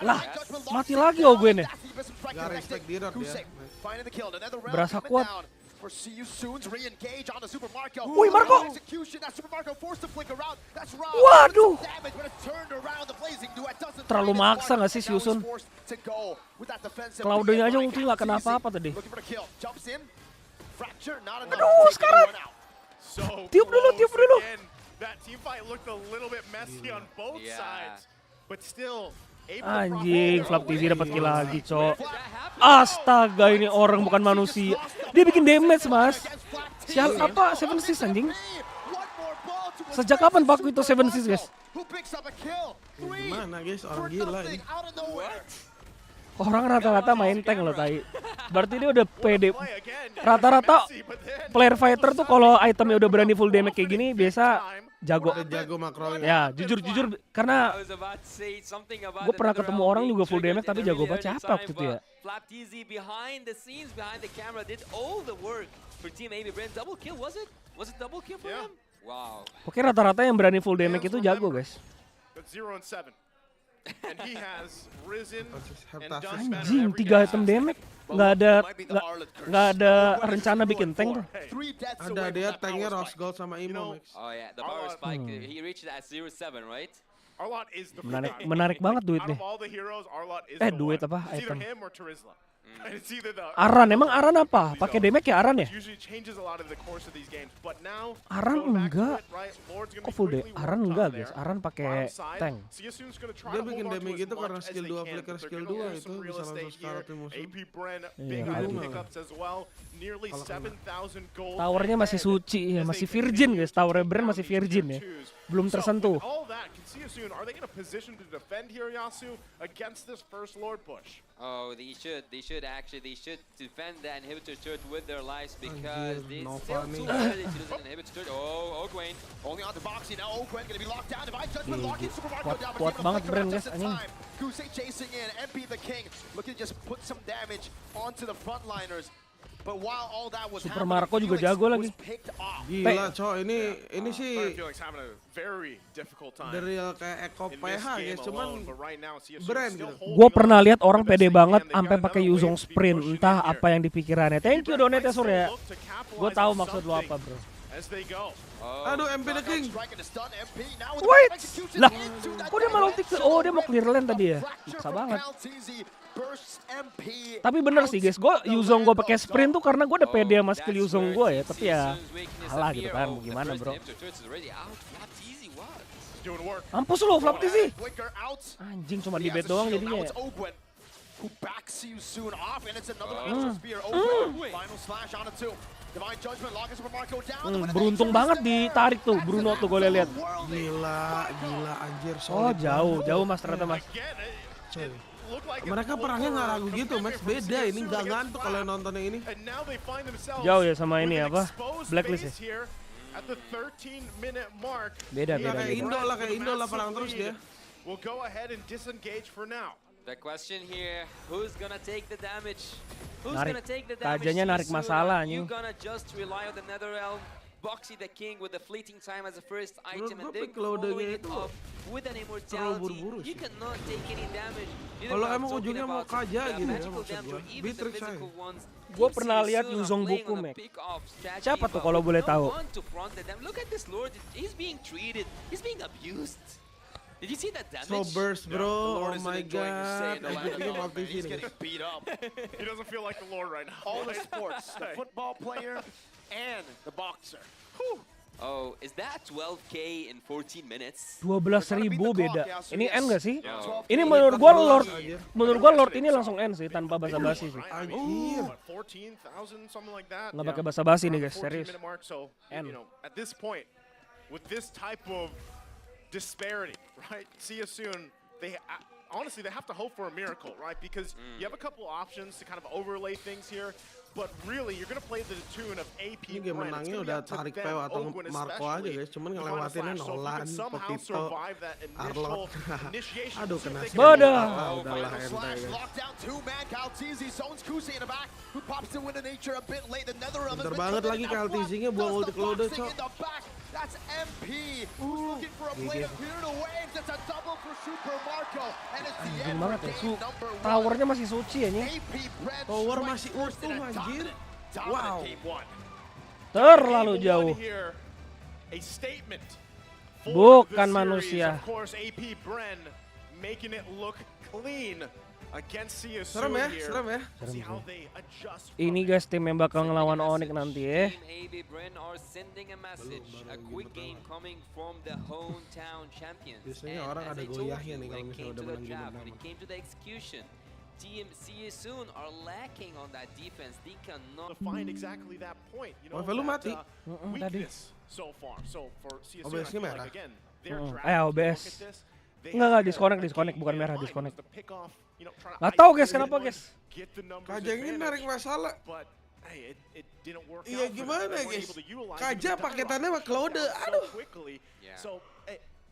Lah, mati lagi Ogen ya. Gak respect D-Rod ya. Berasa kuat. Wih, Marco! Waduh! Terlalu maksa nggak sih si Usun? Cloud-nya aja ulti nggak kena apa-apa tadi. Aduh, sekarang. Tiup dulu, tiup dulu. That team fight looked a little bit messy on both Yeah. sides, but still Anjing, Flap TV dapat kill lagi, cok. Astaga, ini orang bukan manusia. Dia bikin damage, Mas. Sial apa? 7-6 anjing. Sejak kapan Paku itu 7-6, guys? Gimana guys, orang gila ini. Orang rata-rata main tank loh, tai. Berarti dia udah pede. Rata-rata player fighter tuh kalau itemnya udah berani full damage kayak gini, biasa jago. Udah jago makronya. Ya, jujur karena I was about to say something about gue pernah another ketemu round orang being juga full triggered damage tapi in a jago really banget. early Siapa time, waktu itu ya? but Flap TZ behind the scenes, behind the camera, did all the work for Team AB Bren. Double kill, was it? Was it double kill for Yeah. him? Wow. Oke, rata-rata yang berani full damage itu jago, guys. But 0 and 7. And he has risen and Heptasis. done better Anjing, every 3 game. item damage. Nggak ada rencana bikin tank tuh. Ada dia tanknya Rose Gold sama Imo Max. Oh yeah, the power spike, he reached it at 0-7, right? Arlott is the Menarik banget duitnya. Out of all the heroes, Arlott is the Duit one. apa? It's either Item. him or Terizla. It's either the Aran, emang Aran apa? Pakai damage ya Aran ya? usually changes a lot of the course of these games, but now Aran going back to enggak. it, right, Lord's gonna Kok be full quickly Aran worked enggak, on guys. there. Aran pakai Bottom side, tank. CSU's gonna try Dia to bikin hold on to damage as itu karena much as skill they 2 can, flicker but they're skill gonna 2 lose itu some real bisa estate langsung sekarat here. tim musuh. AP Bren, Iya, big aduh. item pickups as well. Nearly 7,000 gold. Towernya masih ahead suci ya, as masih they virgin continue guys. to Towernya take Bren down masih these tier virgin ya. 2s. belum tersentuh. All that, can see you soon. Are they in a position to defend here, Yasu, against this first Lord push? Oh, they should defend the inhibitor turret with their lives because they Nova still too nih. early to use an inhibitor turret. Oh, Ogwayne. Only on the boxy now. Ogwen gonna be locked down. Divine Judgment locking Super Marco down. Kuat banget Bren guys, anjing. Guse chasing in. MP the king looking to just put some damage onto the frontliners. But while all that was Super happening, Marco juga Felix jago was lagi. picked off. Gila coy, ini sih Felix having a very difficult time. the real kayak Eko in PH this game guys, cuman alone, but right now CSU Bren still gitu. holding Gue on pernah lihat the orang best pede they banget can. They sampai got pakai another Yuzong wave to be sprint, pushing entah in here. apa yang dipikirannya. Thank you Bren donate might Surya. still look to capitalize Gue tahu on maksud lo something apa bro. as they go. Aduh MP the King. Wait, lah, kok dia malah ulti? Oh dia mau clear lane tadi ya. Maksa banget. Tapi bener sih guys, gue Yuzong gue pakai sprint tuh karena gue udah pede sama skill Yuzong gue ya. Tapi ya kalah gitu kan, mau gimana bro. Doing work. Mampus lo, Flapti sih. Anjing cuma di bait doang jadinya ya. Who backs you soon off, and it's another extra spear. Final slash on it too. Divine Judgment locking Super Marco down. Beruntung banget ditarik tuh Bruno tuh gue lihat. Gila anjir. Oh solid jauh mas ternyata mas. Again, it looked like Mereka perangnya nggak ragu gitu, Max. Beda ini nggak ngantuk kalau nonton yang ini. And now they find themselves Jauh ya sama ini with an apa? exposed Blacklist base here at the 13-minute mark. Beda. Kayak Indo lah perang terus dia. We'll go ahead and disengage for now. The question here, who's gonna take the damage? Who's Narik. gonna take the damage? Kajanya narik Soon, masalah, you anjing. gonna just rely on the Nether Realm, Boxy the King with the fleeting time as the first item, and gua then pick loadingnya following it itu up with an immortality. buru-buru You sih. cannot take any damage. Kalau emang ujungnya mau kaja the gitu ya magical maksud damage gua. or even the Beatrix aja. physical ones. Gua Team pernah CSU lihat are Yuzong playing buku, on a Mac. pick-off strategy, Siapa tuh but kalau boleh no tahu? one to front them. Look at this Lord, he's being treated, he's being abused. Did you see that damage? So burst bro, oh my god. Ini mau He's sini. getting beat up. He doesn't feel like the Lord right now. All the sports, the football player and the boxer. Oh, is that 12K in 14 minutes? 12.000 beda. Ini N gak sih? Yeah. Ini menurut gua Lord ini langsung N sih tanpa basa-basi sih. Anjir. 14,000, something like that. Nggak pakai basa-basi nih guys, 14 serius. minute mark, so, N. you know, at this point, with this type of disparity, right? See you soon. They honestly, they have to hope for a miracle, right? Because you have a couple options to kind of overlay things here, but really, you're going to play the tune of AP Ini game Bren. It's menangnya gonna be udah up to tarik them, PEW atau Ogwen Marco aja especially, guys, cuman to find a ngelewatinnya flash. So if we Nolan, could somehow Potito, survive that initial Arlot. initiation, Aduh see if kena they skill. can- Badah. Udahlah Final ente slash guys. locked down two-man. Kaltizi zones Kusi in the back, who pops in with a nature a bit late. The Nether Realm has Pinter been banget committed. lagi Now Kaltizinya Flap buang does ulti the Claude, boxing Cok. in the back. That's MP, who's looking for a play to clear the waves. It's a double for Super Marco, and it's the Anjing end banget for ya. game number one. Towernya masih suci ya nih. AP Bren Tower strikes masih first in utuh, a anjir. dominant Wow. game one. Terlalu Game jauh. one here, a statement for Bukan the series. manusia. Of course, AP Bren making it look clean against CSU Serem ya, here. serem ya. See how they adjust Ini guys tim yang bakal ngelawan Onyx nanti ya. Team AB Bren are sending a message, a quick game coming from the hometown champions. Biasanya And orang as ada I told goyahnya you, nih when kalau it misalnya came udah to the menang game draft, when pertama. it came to the execution, Team CSU are lacking on that defense. They cannot. to find exactly that point. You know, Oh, Velu that, mati. Tadi. weakness so far. So for CSU, I OBS-nya feel merah. like again, their Mm, draft, eh, if you OBS. look at this, they Enggak, had disconnect, a disconnect, game bukan in merah, mind, disconnect. was to pick off, you know, trying to Nggak tahu guys, isolate kenapa it, guys? get the numbers Kaja ini advantage, narik masalah. but hey, it didn't work Iya, out for them. gimana, They weren't guys? able to utilize it Kaja because the paketannya Dynamite sama Claude, shut down aduh. so quickly. Yeah. So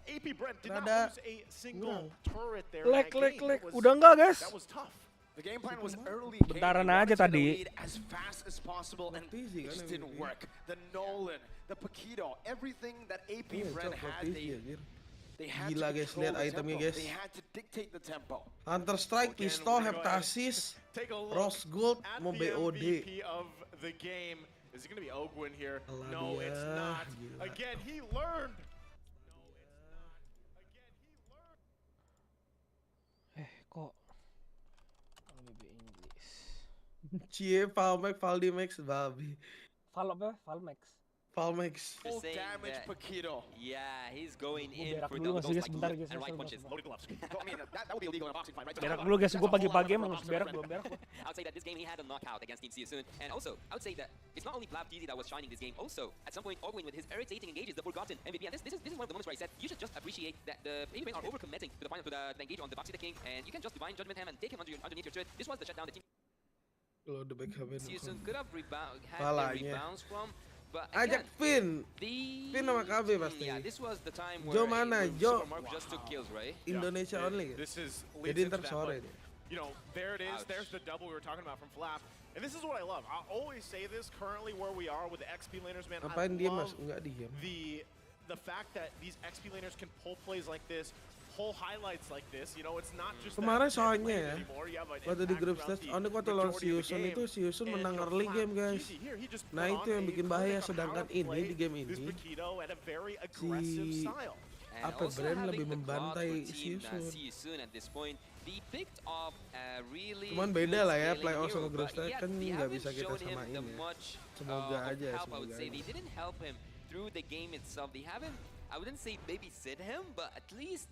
AP Brent did not Rada lose a single turret there. Lek, in that lek, game. lek. It was- Udah enggak guys? That was tough. The game plan was early. Bentaran Kane aja wanted to tadi. lead as fast as possible, and Easy it just kan didn't MVP. work. The Nolan, the Paquito, everything that AP Iya, Bren Cok, had, Easy, anjir. they had Gila, to guys, control lihat the itemnya, tempo. guys. They had to dictate the tempo. Counter Strike, Again, Pistol, we're gonna go ahead. Heptasis, Take a look Rose Gold, at mau the BOD. MVP of the game. Is it going to be Ogwen here? Alah No, dia, it's not. gila. Again, he learned. Kok MLB English. Cie, Valmax, Valdimax, babi. Val apa? Valmax. Palmex. Full saying damage that- Paquito. Yeah, he's going in berak for dulu double nggak sih, goals guys? like Bentar, left guys, and right saya punches. Loaded gloves. I mean, that would be illegal in a boxing fight, right? Berak dulu guys, gue pagi-pagi emang harus berak, belum berak. I would say that this game he had a knockout against Team Siasun, and also I would say that it's not only Blab TZ that was shining this game. Also, at some point, Ogwin with his irritating engages, the forgotten MVP, and this is one of the moments where I said you should just appreciate that the Bren are overcommitting to the final to the engage on the Boxy the King, and you can just divine judgment him and take him underneath your turret. This was the shutdown the Team Kalau udah back habis. Siasun could have had Palanya. the rebounds from, but Ajak again, Finn. Finn sama KB pasti. yeah, this was the time where Jo mana? Jo. Supermark just took kills, right? Indonesia Yeah, only. This is Jadi leads into ntar that, sore but, dia. you know, there it is. Ouch. There's the double we were talking about from Flap. And this is what I love. I always say this currently where we are with the XP laners, man. Ngapain I dia love mas? Enggak diem. the fact that these XP laners can pull plays like this, pull highlights like this. You know, it's not just Kemarin that soalnya ya, anymore. You have an waktu di impact group throughout stage, the waktu lawan majority of the Siusun game. itu Siusun And, menang you know, early Flap, game guys. easy. Here, he just Nah put itu on yang a bikin clinic bahaya, on how sedangkan to ini play di game this ini Paquito at a very aggressive si style. And apa also Bren having lebih the cloud membantai for Team Siusun. Siasun at this point, they picked up a really Cuman good beda lah ya, scaling playoff hero, sama group but stage yet kan they nggak haven't bisa kita shown him samain the ya. much Semoga of aja, help, I would semoga say. aja. They didn't help him through the game itself. They haven't, I wouldn't say babysit him, but at least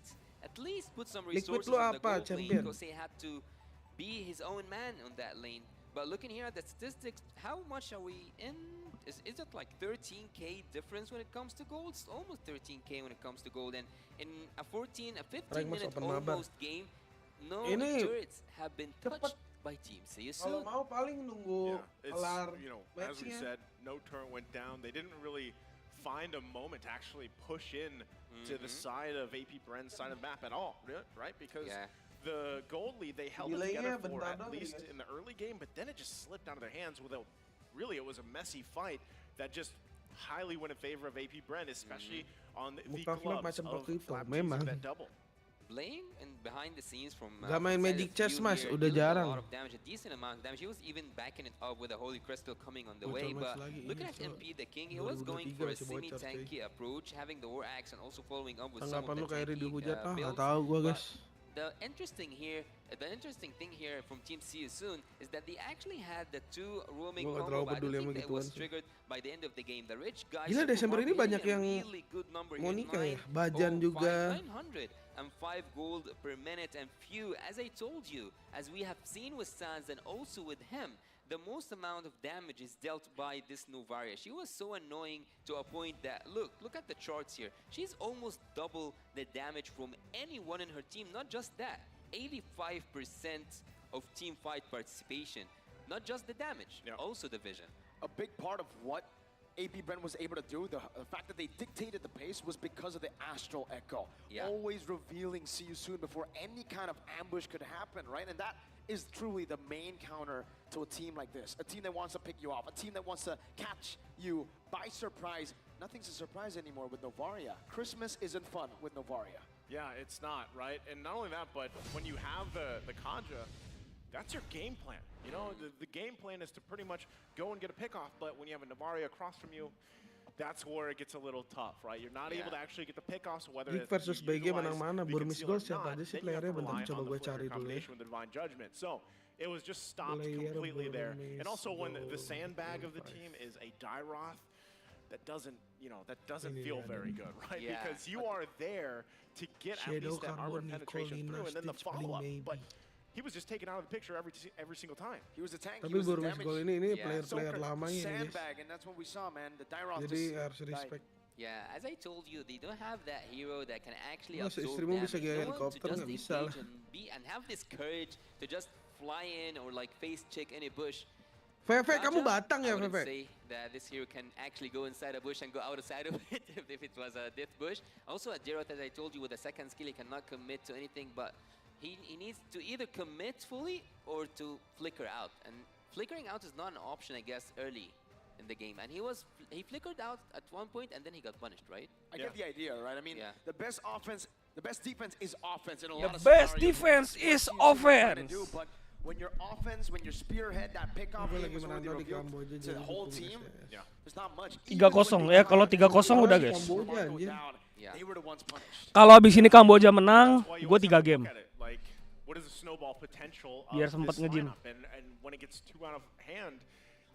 put some Liquid resources lu on the apa, goal lane champion? because he had to be his own man on that lane. But looking here at the statistics, how much are we in? Is it like 13k difference when it comes to gold? It's almost 13k when it comes to gold. And in a 15 Rank mas minute open MABAR. almost game, no Ini turrets have been touched by Team Kalau Siasun. mau paling nunggu Yeah, kelar it's, you know, as we matchnya. said, no turret went down. They didn't really find a moment to actually push in to the side of AP Bren's side of the map at all, right? Because Yeah. the gold lead, they held it Delaynya together for bentar at doang least guys. in the early game, but then it just slipped out of their hands without, really, it was a messy fight that just highly went in favor of AP Bren, especially on the Muka Flap gloves macam of Paquito, Flap memang. that double. Playing and behind the scenes from Gak main from Magic side of Chess, Few Mas, here, udah dealing jarang. a lot of damage, a decent amount of damage. He was even backing it up with a Holy Crystal coming on the Bocor way. match But lagi looking ini, at so MP the King, he was going 2023 for a masih bocor, semi-tanky approach, having the War Axe and also following up with some of Tanggapan the lu kayak tanky dihujat ah, nggak builds. tahu gua But guys. the interesting thing here from Team Siasun is that they actually had the two roaming Gua nggak combo, terlalu but I peduli don't sama think that gituan was sih. triggered by the end of the game. The rich guys Gila, Desember ini hitting banyak a yang really good number mau here, nikah ya. 905, Bajan juga. 905 gold per minute, and Few, as I told you, as we have seen with Sans and also with him, the most amount of damage is dealt by this Novaria. She was so annoying to a point that, look at the charts here. She's almost double the damage from anyone in her team. Not just that, 85% of team fight participation. Not just the damage, also the vision. A big part of what AP Bren was able to do, the fact that they dictated the pace was because of the Astral Echo. Yeah. Always revealing see you soon before any kind of ambush could happen, right? And that is truly the main counter to a team like this. A team that wants to pick you off, a team that wants to catch you by surprise. Nothing's a surprise anymore with Novaria. Christmas isn't fun with Novaria. Yeah, it's not, right? And not only that, but when you have the Kanja, that's your game plan. You know, the game plan is to pretty much go and get a pick off, but when you have a Novaria across from you, that's where it gets a little tough, right? You're not able to actually get the pick offs, whether League it's versus BG menang mana? Burmis Gold siapa aja sih then you have playernya? to Bentar rely coba on the gue flicker cari dulu ya. combination with the Divine Judgment. So it was just stopped Player completely there. And Burmis also when the Gold sandbag of the 25. team is a Dairoth, that doesn't Ini feel dia, very good, right? Yeah. Because you are there to get at Shadow least that armor Carbon, penetration Nicolina, through, and then the Stitch, paling follow-up. maybe. But he was just taken out of the picture every single time. He was the tank, he Tapi was the Burmis damage. Gold ini Yeah. player-player lamanya ini guys. Sandbag, and that's what we saw, man. The Dairoth Jadi just harus died. respect. Yeah, as I told you, they don't have that hero that can actually Masa absorb istrimu bisa damage. gaya No one to helikopter, just nggak bisa engage lah. and have this courage to just fly in or like face check any bush. Veve, kamu Raja, Batang ya I wouldn't Veve? say that this hero can actually go inside a bush and go outside of it if it was a death bush. Also at Jeroth, as I told you, with the second skill, he cannot commit to anything, but he needs to either commit fully or to flicker out. And flickering out is not an option, I guess, early in the game. And he flickered out at one point and then he got punished, right? I get the idea, right? I mean, Yeah. the best defense is offense in a The lot of best scenarios. defense That's what is you try to offense. do, but when your offense, when your spearhead, that pickoff Gue game lagi is already menantau di revealed Kamboja to jadi the whole dukung team, guys ya. there's not much. 3-0 ya, kalau 3-0 udah guys. Kamboja anjir. Yeah. They were the ones punished. Kalau abis ini Kamboja menang, That's why you gue always 3 have to game. look at it, like, what is the snowball potential of Biar sempat this nge-gym. lineup? And when it gets too out of hand,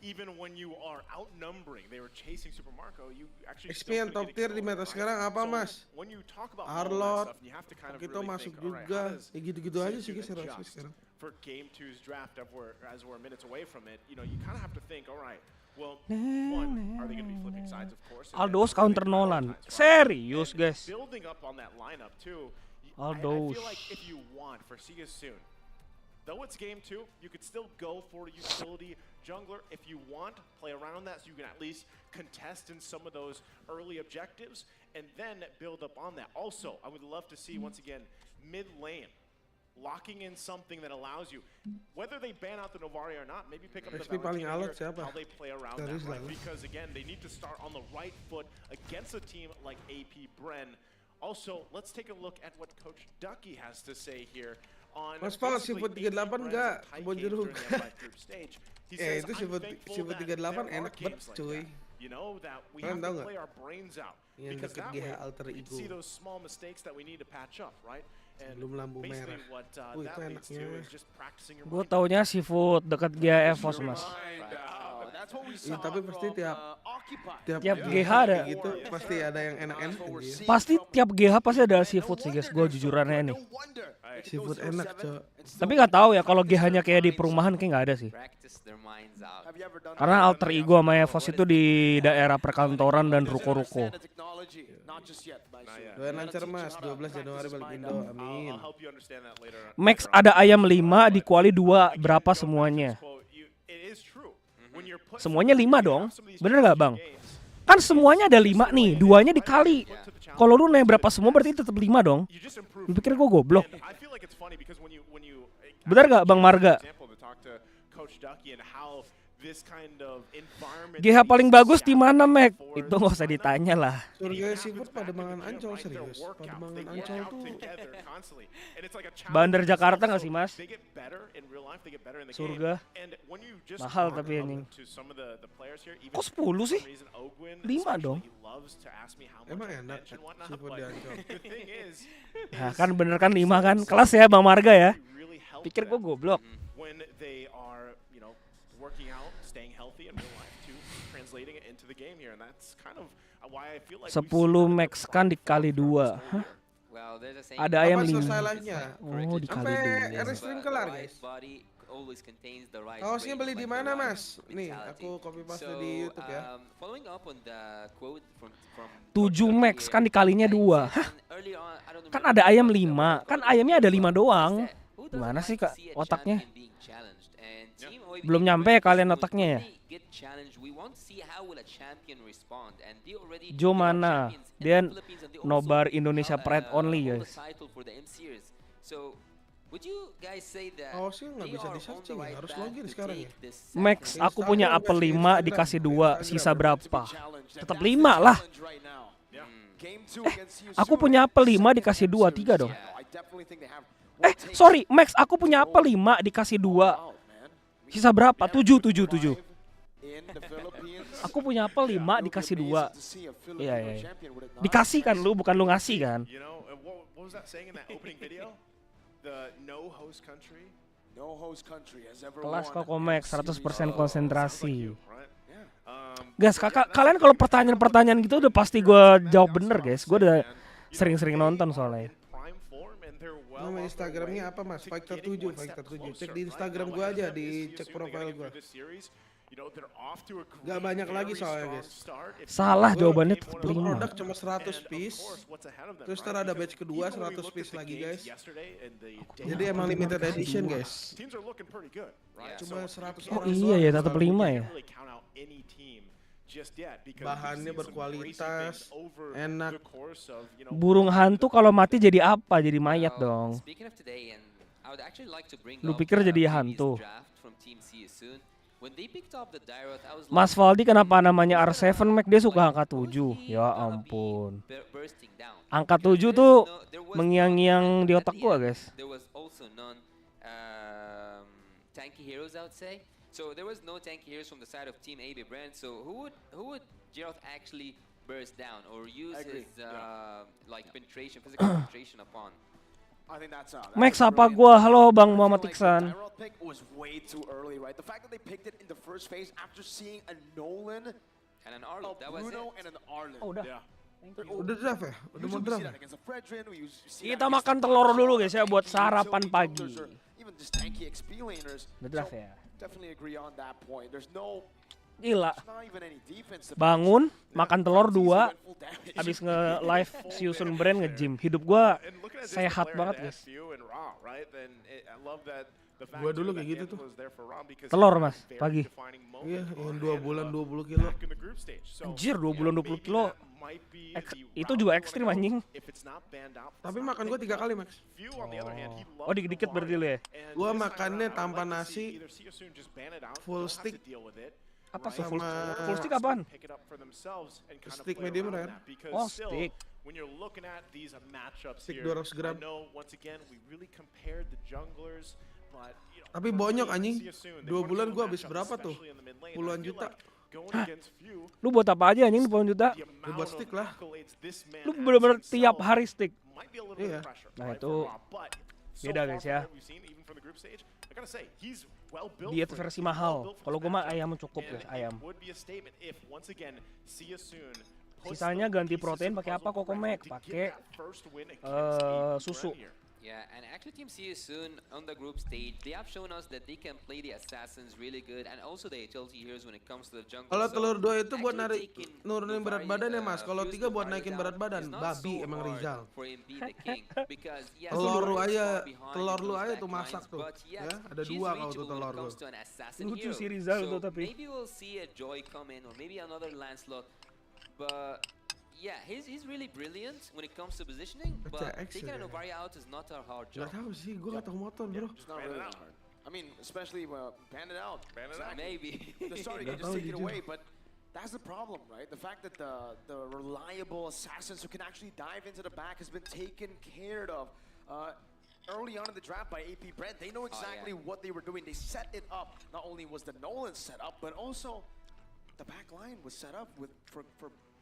even when you are outnumbering, they were chasing Super Marco. You actually XP yang top tier di meta sekarang apa, Mas? When you talk about Arlot, you have to kind of kita really masuk think, all right, juga. how does Ya gitu-gitu aja sih guys Season harusnya adjust sekarang. for Game 2's draft as we're minutes away from it? You know, you kind of have to think, all right, well, one, are they going to be flipping sides, of course? and then Aldos are they counter Nolan. prioritize, right? Serius And guys. building up on that lineup too. I Aldos. feel like if you want for Siga soon, though it's game 2, you could still go for utility jungler if you want, play around that so you can at least contest in some of those early objectives and then build up on that. Also, I would love to see once again mid lane locking in something that allows you, whether they ban out the Novari or not, maybe pick up the XP paling Valentina alot here, siapa? how they play around Dari that, right? selalu. Because again, they need to start on the right foot against a team like AP Bren. Also, let's take a look at what Coach Ducky has to say here on Mas Val, basically siput 38 AP Bren's nggak? tight Kebon games jeruk. during the live group stage. He says, Itu "I'm siput thankful that 38 there are enak banget games like cuy. that. You know, that we Kalian have tahu to nggak? play our brains out. Yang Because deket that GH way, alter we can ego. see those small mistakes that we need to patch up, right? And Sebelum lampu basically merah. what Wih, that itu leads to enaknya. is just practicing your Gue mind. taunya seafood dekat GF Evos mas. Iya, tapi pasti tiap Tiap GH ada. kayak gitu pasti ada yang enak-enak anjir. Pasti tiap GH pasti ada seafood sih guys. Gue jujurannya nih. Seafood enak, Cok. Tapi nggak tahu ya kalau GH-nya kayak di perumahan kayak nggak ada sih. Practice their minds out. Karena alter ego sama Evos itu di daerah perkantoran dan ruko-ruko. Doain lancar Mas, 12 Januari balik Indo, amin. I'll help you understand that later. Max ada ayam 5 di kuali 2 berapa semuanya? It is true. When you're put Semuanya 5 dong. Bener nggak bang? Kan semuanya ada 5 nih, 2-nya dikali. Kalau lu nanya berapa semua berarti tetap 5 dong. you just improve. Lu pikir gue goblok? And I feel like it's funny because when you Bener nggak Bang Marga? example to talk to Coach Ducky and how this kind of environment GH paling bagus di mana, Mac? Itu nggak usah ditanya lah. Surga seafood pada mangan ancol serius. Pada mangan ancol tuh Bandar Jakarta nggak sih, Mas? Surga. Mahal Mahal tapi anjing. Kok Kok 10 sih? 5 dong. Emang enak seafood di ancol. Nah kan bener kan 5 kan? Kelas ya Bang Marga ya. Pikir gue goblok. when they are, working out, staying healthy in real life too, translating it into the game here, and that's kind of why I feel like 10 max kan dikali 2. Hah? Well, there's a saying. Ada ayam Apa 5. selesai live-nya? Oh, dikali Sampai 2. Restream kelar guys. Kaosnya beli di mana Mas? Nih, aku copy paste di YouTube ya. Following up on the quote from 7 max kan dikalinya 2. Hah? Kan ada ayam 5. Kan ayamnya ada 5 doang. Gimana sih Kak otaknya? Belum nyampe ya kalian otaknya ya? Jo mana? Dia nobar Indonesia Pride only guys. Kaosnya nggak bisa di searching ya, harus login sekarang ya. Max, aku punya apel 5 dikasih 2, sisa berapa? Tetap 5 lah. Aku punya apel 5 dikasih 2, 3 dong. Sorry, Max, aku punya apel 5 dikasih 2. Sisa berapa? 7. Aku punya apel 5 dikasih 2. Iya. Dikasih kan lu, bukan lu ngasih kan? What was that saying in that opening video? The no host country. Kelas Kokomek 100% konsentrasi. Guys, kalian kalau pertanyaan-pertanyaan gitu udah pasti gue jawab bener guys. Gue udah sering-sering nonton soalnya. Nama Instagramnya apa Mas? Fighter7. Cek di Instagram gue aja, dicek profile gue. Gak banyak lagi soalnya guys. Salah jawabannya tetap Untuk 5. produk cuma 100 piece. Terus ntar ada batch kedua 100 piece lagi guys. Jadi emang limited edition guys. Cuma 100 Oh orang iya ya, tetap 5 ya. Bahannya berkualitas, enak. Burung hantu kalau mati jadi apa? Jadi mayat dong. Lu pikir jadi hantu? Mas Valdi kenapa namanya R7 Mac? Dia suka angka 7. Ya ampun. Angka 7 tuh mengiang-ngiang di otak gua guys. So there was no tanky heroes from the side of Team AB Bren. So who would Gerald actually burst down or use his like penetration, physical penetration upon? I think that's Max apa gua? Halo Bang Muhammad Iksan. Tyrell pick was way too early, right? The fact that they picked it in the first phase after seeing a Nolan, And an Arlo, that was Bruno, it. and an Arlen. Oh, udah. Udah draft ya? Udah mau draft. Kita makan telur dulu guys ya buat sarapan pagi. Udah draft ya. Gila. Bangun, makan telur 2, abis nge-live Siusun Bren nge-gym. Hidup gua sehat banget guys. Gua dulu kayak gitu tuh. Telur mas, pagi. Iya, yang 2 bulan 20 kilo. Anjir, 2 bulan 20 kilo. Itu juga ekstrim anjing. Tapi makan gua 3 kali Max. Oh dikit-dikit berarti lu ya? Gua makannya tanpa nasi, full stick. Apa tuh full stick apaan? Stick medium rare. Oh stick. Stick 200 gram. Tapi bonyok anjing. 2 bulan gua habis berapa tuh? Puluhan juta. Hah? Lu buat apa aja anjing puluhan juta? Lu buat stick lah. Lu bener-bener tiap hari stick. Iya. Nah itu beda guys ya. Diet versi mahal. Kalau gue mah ayam cukup ya, ayam. Sisanya ganti protein pakai apa kok Komek? Pakai susu. Yeah, and actually Team See You Soon on the group stage, they have shown us that they can play the assassins really good and also the utility heroes when it comes to the jungle. Kalau telur 2 itu buat nurunin berat badan ya Mas. Kalau 3 buat naikin berat badan. Babi emang Rizal. Telur lu aja tuh masak tuh. Ya, ada 2 kalau tuh telur lu. Lucu si Rizal tuh tapi. Maybe we'll see a Joy come in or maybe another Lancelot. But yeah, he's really brilliant when it comes to positioning, but taking an Ovaria out is not a hard job. Gak tau sih, gue gak tau motor bro. It's not really hard. I mean, especially ban it out. Maybe. The starting can just take it away, but that's the problem, right? The fact that the reliable assassins who can actually dive into the back has been taken care of. Early on in the draft by AP Bren, they know exactly what they were doing. They set it up. Not only was the Nolan set up, but also the back line was set up for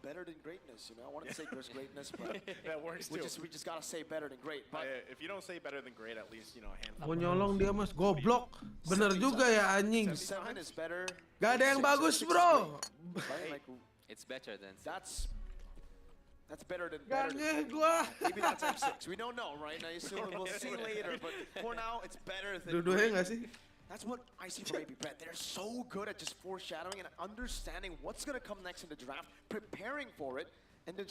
better than greatness, you know. I wanted to say there's greatness, but that works too. We just gotta say better than great. But if you don't say better than great, at least you know a handful. Gua nyolong dia Mas, goblok. Bener juga ya anjing. 7 is better. Gak ada yang bagus bro. It's better than. That's better than. Gak gua. Maybe that's M6. We don't know, right? Now we'll see later. But for now, it's better than. Dua-duanya nggak sih? That's what I see from AP Bren. They're so good at just foreshadowing and understanding what's going to come next in the draft, preparing for it, and then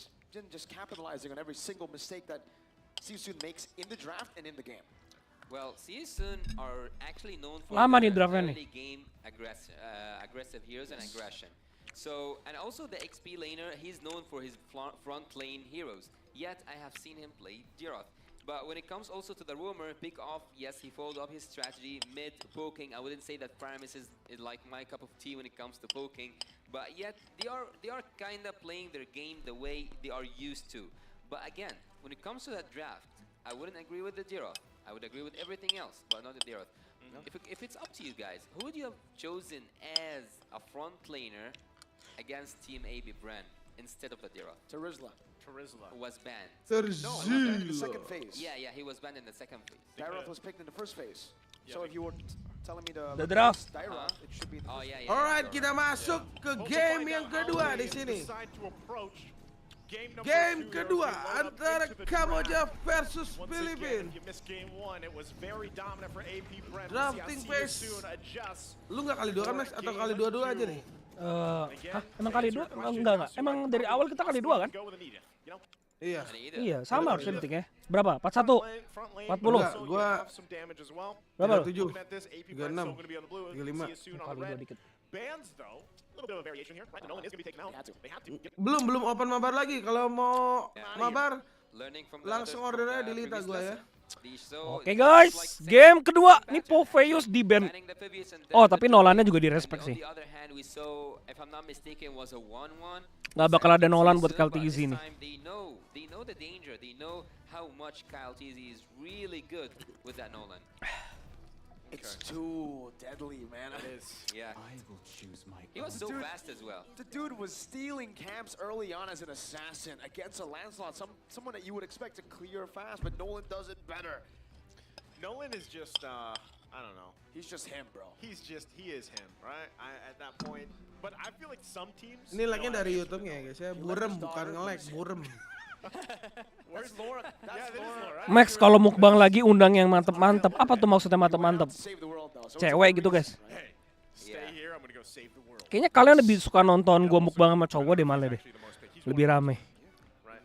just capitalizing on every single mistake that Siusun makes in the draft and in the game. Well, Siusun are actually known for early game aggressive heroes and aggression. So, and also the XP laner, he's known for his front lane heroes. Yet, I have seen him play Jiroth. But when it comes also to the rumor, pick off, yes, he followed up his strategy, mid poking. I wouldn't say that Paramis is like my cup of tea when it comes to poking, but yet they are kind of playing their game the way they are used to. But again, when it comes to that draft, I wouldn't agree with the Jiroth. I would agree with everything else, but not the Jiroth. If it's up to you guys, who would you have chosen as a front laner against Team AB Bren instead of the Jiroth? Terizla was banned. No, in the second phase. Yeah, he was banned in the second phase. Tyroth was picked in the first phase. So if you were telling me the draft, Tyroth, it should be in the first phase. Alright, kita masuk ke game yang kedua di sini. Game kedua antara Kamboja versus Filipina. Drafting phase. Lu nggak kali 2 kan Max? Atau kali 2 aja nih? Emang kali 2? Enggak. Emang dari awal kita kali 2 kan? Iya. Iya, sama harusnya penting ya. Berapa? 41? 40? Gua berapa? 37, 36, 35. Kali 2 dikit. Belum open mabar lagi. Kalau mau mabar langsung ordernya di Lita gua ya. Oke guys, game kedua. Ini Poveus di ban. Oh, tapi Nolannya juga direspek sih. Gak bakal ada Nolan buat KLTZ ini. It's too deadly, man. It is. Yeah. He was so fast as well. The dude was stealing camps early on as an assassin against a Lancelot, someone that you would expect to clear fast, but Nolan does it better. Nolan is just, I don't know. He's just him, bro. He is him, right? At that point. But I feel like some teams. Ini lagnya dari YouTube-nya ya guys ya. Burem bukan nge-lag, burem. Where's Laura? That's Laura. Max kalau mukbang lagi undang yang mantep-mantep. Apa tuh maksudnya mantep-mantep? Save the world, though. So Cewek gitu guys. Hey, stay here. I'm gonna go save the world. Kayaknya kalian lebih suka nonton gua mukbang sama cowok deh malah deh. Lebih rame.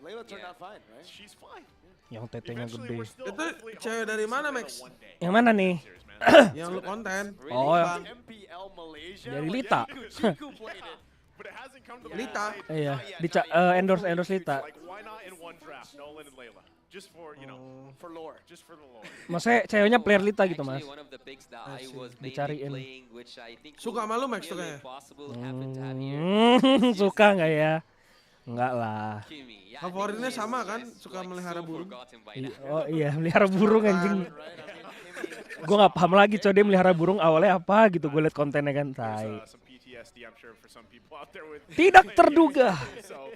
Layla turned out fine, right? She's fine. Yang tetenya gede. Itu cewek dari mana, Max? Yang mana nih? Yang lu konten. Oh, MPL Malaysia. dari Lita. Chiku played it. But it hasn't come to the Lita. Iya, endorse Lita. Like why not in one draft, Nolan and Layla? Just for, you know, For lore. just for the lore. Maksudnya ceweknya player Lita gitu, Mas. Actually, one of the picks that I was Dicariin. mainly playing, which I think Suka sama lu, Max, tuh kayaknya? possible happened to have here. Suka nggak ya? Enggak lah. Kimi. Yeah, Favoritnya sama kan? Suka melihara burung. Oh iya, melihara burung anjing. Gue nggak paham lagi coy dia melihara burung awalnya apa gitu. Gue liat kontennya kan, tai. Some PTSD, I'm sure, for some people out there with. Tidak terduga. So,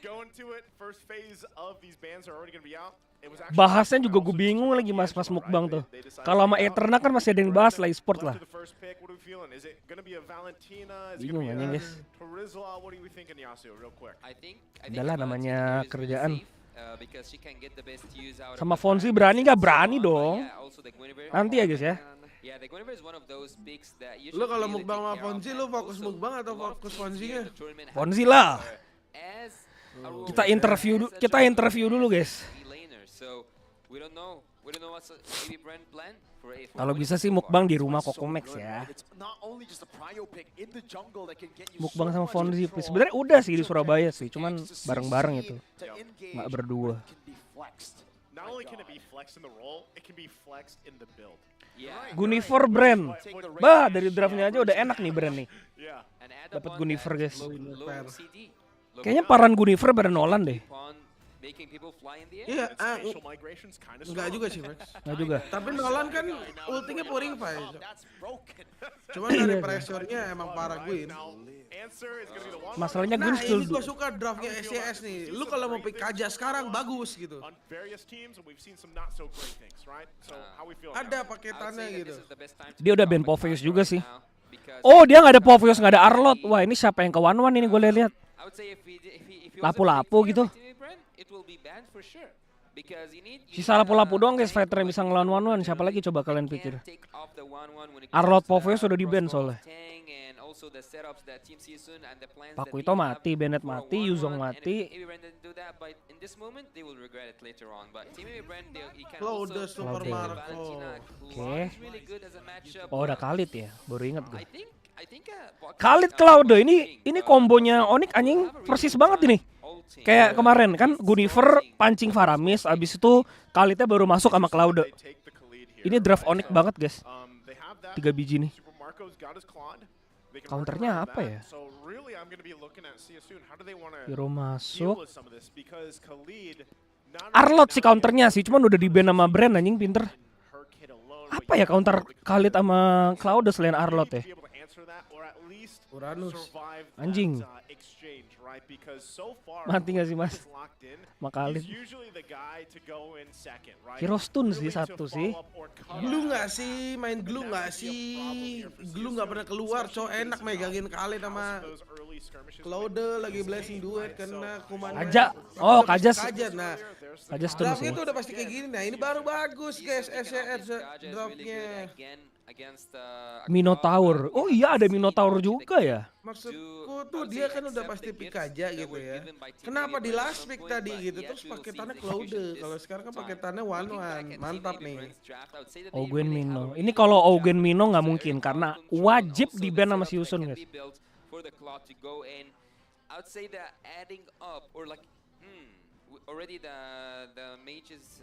going to it, first phase of these bands are already going to be out. It was actually Bahasnya juga gue bingung lagi mas pas mukbang tuh. Kalau sama Eterna kan masih ada yang bahas lah e-sport lah. To the first pick, what are we feeling? Is it going to be a Valentina? Is it Bingung going to anjing be guys. a Turizla? What are we thinking, Yasuo, real quick? I think Udahlah, Valentina namanya is really kerjaan. safe, because she can get the best use out of Sama the Fonzi time. berani nggak? Berani But dong. yeah, also the Guinevere. Nanti ya guys ya. Yeah, the Guinevere is one of those picks that you Lu should kalau really mukbang take sama care of, Fonzi, and lu fokus also mukbang atau a lot of fokus teams Fonzinya? here in the tournament have Fonzi been lah. as a role Kita interview as dulu, a kita champion interview dulu guys. laner. So we don't know what's maybe Bren plan for a. Kalau bisa sih mukbang di rumah KOKOMEX ya. It's not only just a prio pick in the jungle that can get you Mukbang so sama much Fonzi. control. Sebenarnya udah sih di Surabaya sih, cuman bareng-bareng itu. To engage Nggak berdua. can be flexed. Not only can it be flexed in the role, it can be flexed in the build. Yeah. Gunifer Bren. Bah, dari draftnya aja udah enak nih Bren nih. Yeah. And add Dapat upon Guinevere, that guys. low CD. Low Kayaknya CD paran Gunifer pada Nolan deh. upon making people fly in the air. Iya, And spatial migration's kind of enggak juga sih, Max. Nggak juga. Tapi Nolan kan ultinya pouring fire. That's broken. Cuman dari pressure-nya emang parah gue. Now, answer is going to be the one Masalahnya Nah, gue ini gue suka draftnya SCS nih. Lu kalau mau pick Kaja sekarang bagus gitu. on various teams, and we've seen some not so great things, right? So how we feel? Ada I would paketannya say that gitu. this is the best time to Dia udah pick ban up a Poveus Kaja juga right sih. now, because Oh, dia nggak ada Poveus, nggak ada Arlot. Wah, ini siapa yang ke one-one ini gue lihat. I would say if he Lapu-lapu gitu. it will be banned for sure. Because you need Sisa lapu-lapu doang guys, fighter yang bisa ngelawan one-one. Siapa lagi coba kalian pikir? Arlot Poveus sudah di-ban soalnya. Pakuito mati, Bennett mati, Yuzong mati. Cloud Super Marco. Oke. Oh, udah Khalid ya, baru ingat gue. Khalid Cloud ini kombonya Onyx anjing persis banget ini. Kayak kemarin kan Gunifer pancing Faramis, abis itu Khalidnya baru masuk sama Cloud. They take the lead here. Ini draft Onyx banget guys. They have that. 3 biji nih. Super Marco's got his Claude. They can Counternya work around apa that. ya? So really, I'm going to be looking at see soon. How do they want to Hero deal masuk. with some of this? Because Khalid not Arlot only sih now counternya sih, cuman udah di-ban sama Bren anjing pinter. her kid alone, Apa ya counter Khalid sama Cloud selain Arlot ya? be able to answer that or at least Uranus. survive Anjing. that, exchange, right? Because so far, Mati nggak sih, Mas? is locked in. Sama Khalid. He's usually the guy to go in second, right? Hero stun sih Really to satu sih. follow up or cover Glue that. nggak sih? Main glue nggak sih? Glue nggak pernah keluar, cowok enak megangin Khalid sama Those early skirmishes. Claude lagi blessing duet kena kuman. Kaja. Oh, Kaja. Kaja. Nah, Kaja stun draftnya sih. tuh udah pasti kayak gini. Nah, ini baru bagus guys SCS draftnya. Minotaur. Oh iya ada Minotaur juga ya. Maksudku tuh dia kan udah pasti pick aja gitu ya. Kenapa di last pick tadi gitu terus paketannya Claude. Kalau sekarang kan paketannya one-one. Mantap nih. Ogen Mino. Ini kalau Ogen Mino nggak mungkin karena wajib di-ban sama si Yusun guys. Already the mages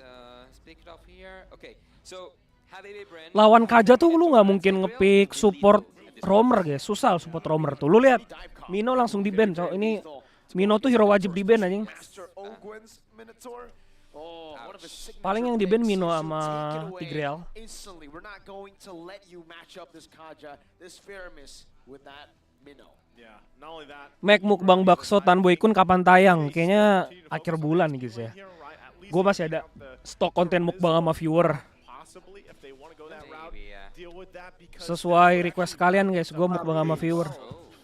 split off here. Okay, so have a Bren. Lawan Kaja tuh lu nggak mungkin ngepick support roamer guys. Susah support roamer tuh. Lu lihat Mino langsung di-ban. So ini Mino tuh hero wajib di-ban anjing. Master Ogwen's Minotaur. Oh, one of his signature Paling yang di-ban picks Mino is sama taken away Tigreal. instantly. We're not going to let you match up this Kaja, this Faramis with that Mino. Yeah, not only that. Mac mukbang bakso Tanboy Kun kapan tayang? Kayaknya akhir bulan nih guys ya. Gue masih ada stok konten mukbang sama viewer. Possibly if they want to go that route, Maybe, yeah. deal with that because Sesuai request kalian guys, gue mukbang sama viewer.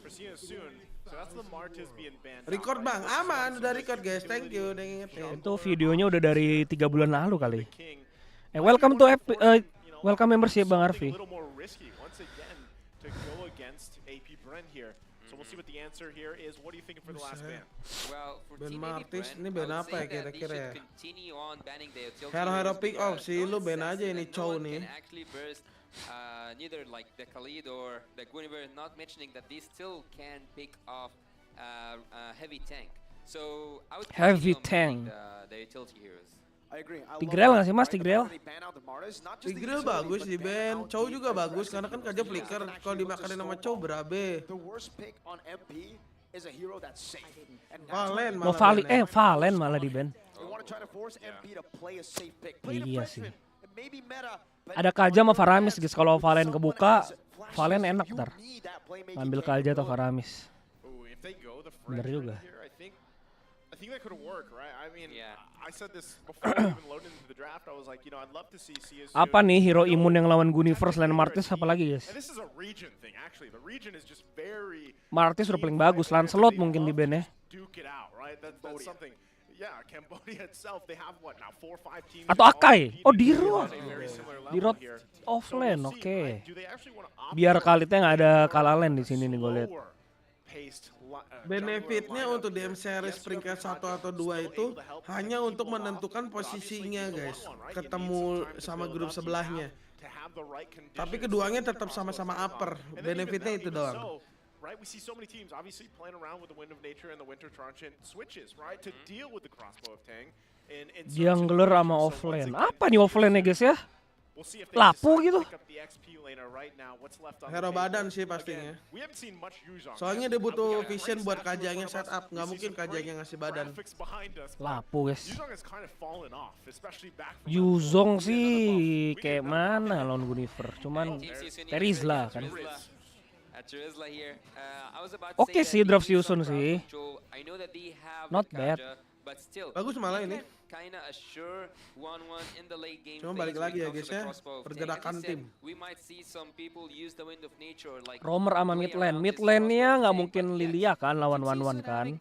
Christina soon. So that's the Martis being banned. Record bang, aman udah record guys, thank you udah ngingetin. Itu videonya udah dari 3 bulan lalu kali. King. Welcome to welcome membership Bang Arfi. A little more risky once again to go against AP Bren here. So we'll see what the answer here is. What are you thinking for the last ban? Well, for Ben Team Martis Bren, ini I ban would apa say ya that they kira-kira ya? should continue on banning the utility Hero-hero heroes pick off because sih, lu it ban says aja that ini no Chow one nih. can actually burst neither like the Khalid or the Guinevere, not mentioning that they still can pick off heavy tank. So I would Heavy continue on banning tank. the utility heroes. I agree. I Tigreal love nggak sih mas that, right? Tigreal? The fact that they ban out the Martis, not just the Tigreal utility, bagus but di ban ban, out Chow the juga bagus karena kan aggressive Kaja heroes. flicker Yeah. kalau dimakanin sama Chow berabe. The worst pick on MP is a hero that's safe. And that's Valen what Mau malah Valen, ban ya. Valen malah di ban. they want to try to force MP to play a safe pick. Play the Iya sih. freshman. It may be meta, but Ada Kaja sama Faramis guys, kalau with Valen someone kebuka, as flashy Valen as enak you ntar. need that playmaking Ngambil Kaja atau capability. Faramis. Ooh, if they go the Bener French juga. here, I think that could work, right? I mean, Yeah. I said this before we even loaded into the draft. I was like, I'd love to see CSU. Apa nih hero imun yang lawan Guinevere selain Martis apa lagi guys? And this is a region thing, actually. The region is just very Martis udah paling bagus, Lancelot mungkin di ban ya. duke it out, right? That's something. Yeah, Cambodia itself, they have what now 4 or 5 teams. Atau Akai. Oh, Diro. Diro Diro offlane, oke. Biar Khalidnya nggak ada kalalen di sini nih gue lihat. Benefitnya untuk DM series peringkat 1 atau 2 itu hanya untuk menentukan posisinya guys, ketemu sama grup sebelahnya. Tapi keduanya tetap sama-sama upper, benefitnya itu doang. Right, we see so many teams obviously playing around with the Wind of Nature and the Winter Transient switches, right, to deal with the crossbow of Tang. Jungler sama offlane. Apa nih offlane nya guys ya? Lapu gitu. Hero badan sih pastinya. Soalnya dia butuh vision buat Kajanya setup, nggak mungkin Kajanya ngasih badan. Lapu guys. Yuzong sih kayak mana lawan Guinevere, cuman Teris lah kan. Oke sih draft Yusun sih. Not bad. Bagus malah ini. Cuma balik lagi ya guys ya, pergerakan tim. Romer sama mid lane. Mid lane-nya nggak mungkin Lilia kan lawan 1-1 kan.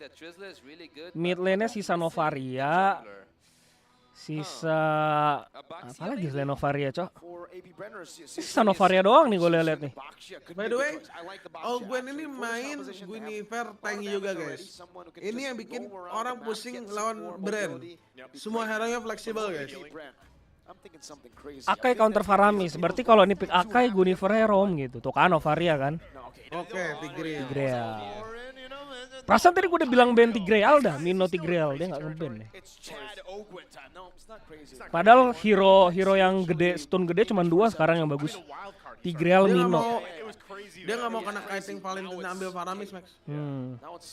Mid lane-nya sisa Novaria. Sisa apa lagi selain Novaria, Cok? Sisa Novaria doang nih gue lihat nih. By the way, Gwen ini main Guinevere tank juga guys. Ini yang bikin orang pusing lawan Bren. Semua hero-nya fleksibel guys. Akai counter Faramis. Berarti kalau ini pick Akai, Guinevere Rom gitu. Tuh kan Novaria kan. Oke, Tigreal. Perasaan tadi gue udah bilang ban Tigreal dah, Mino Tigreal, dia nggak nge-ban nih. Padahal hero yang gede, stun gede cuma 2 sekarang yang bagus. Tigreal, Mino. Dia nggak mau kena kiting Valen dan ambil Faramis Max.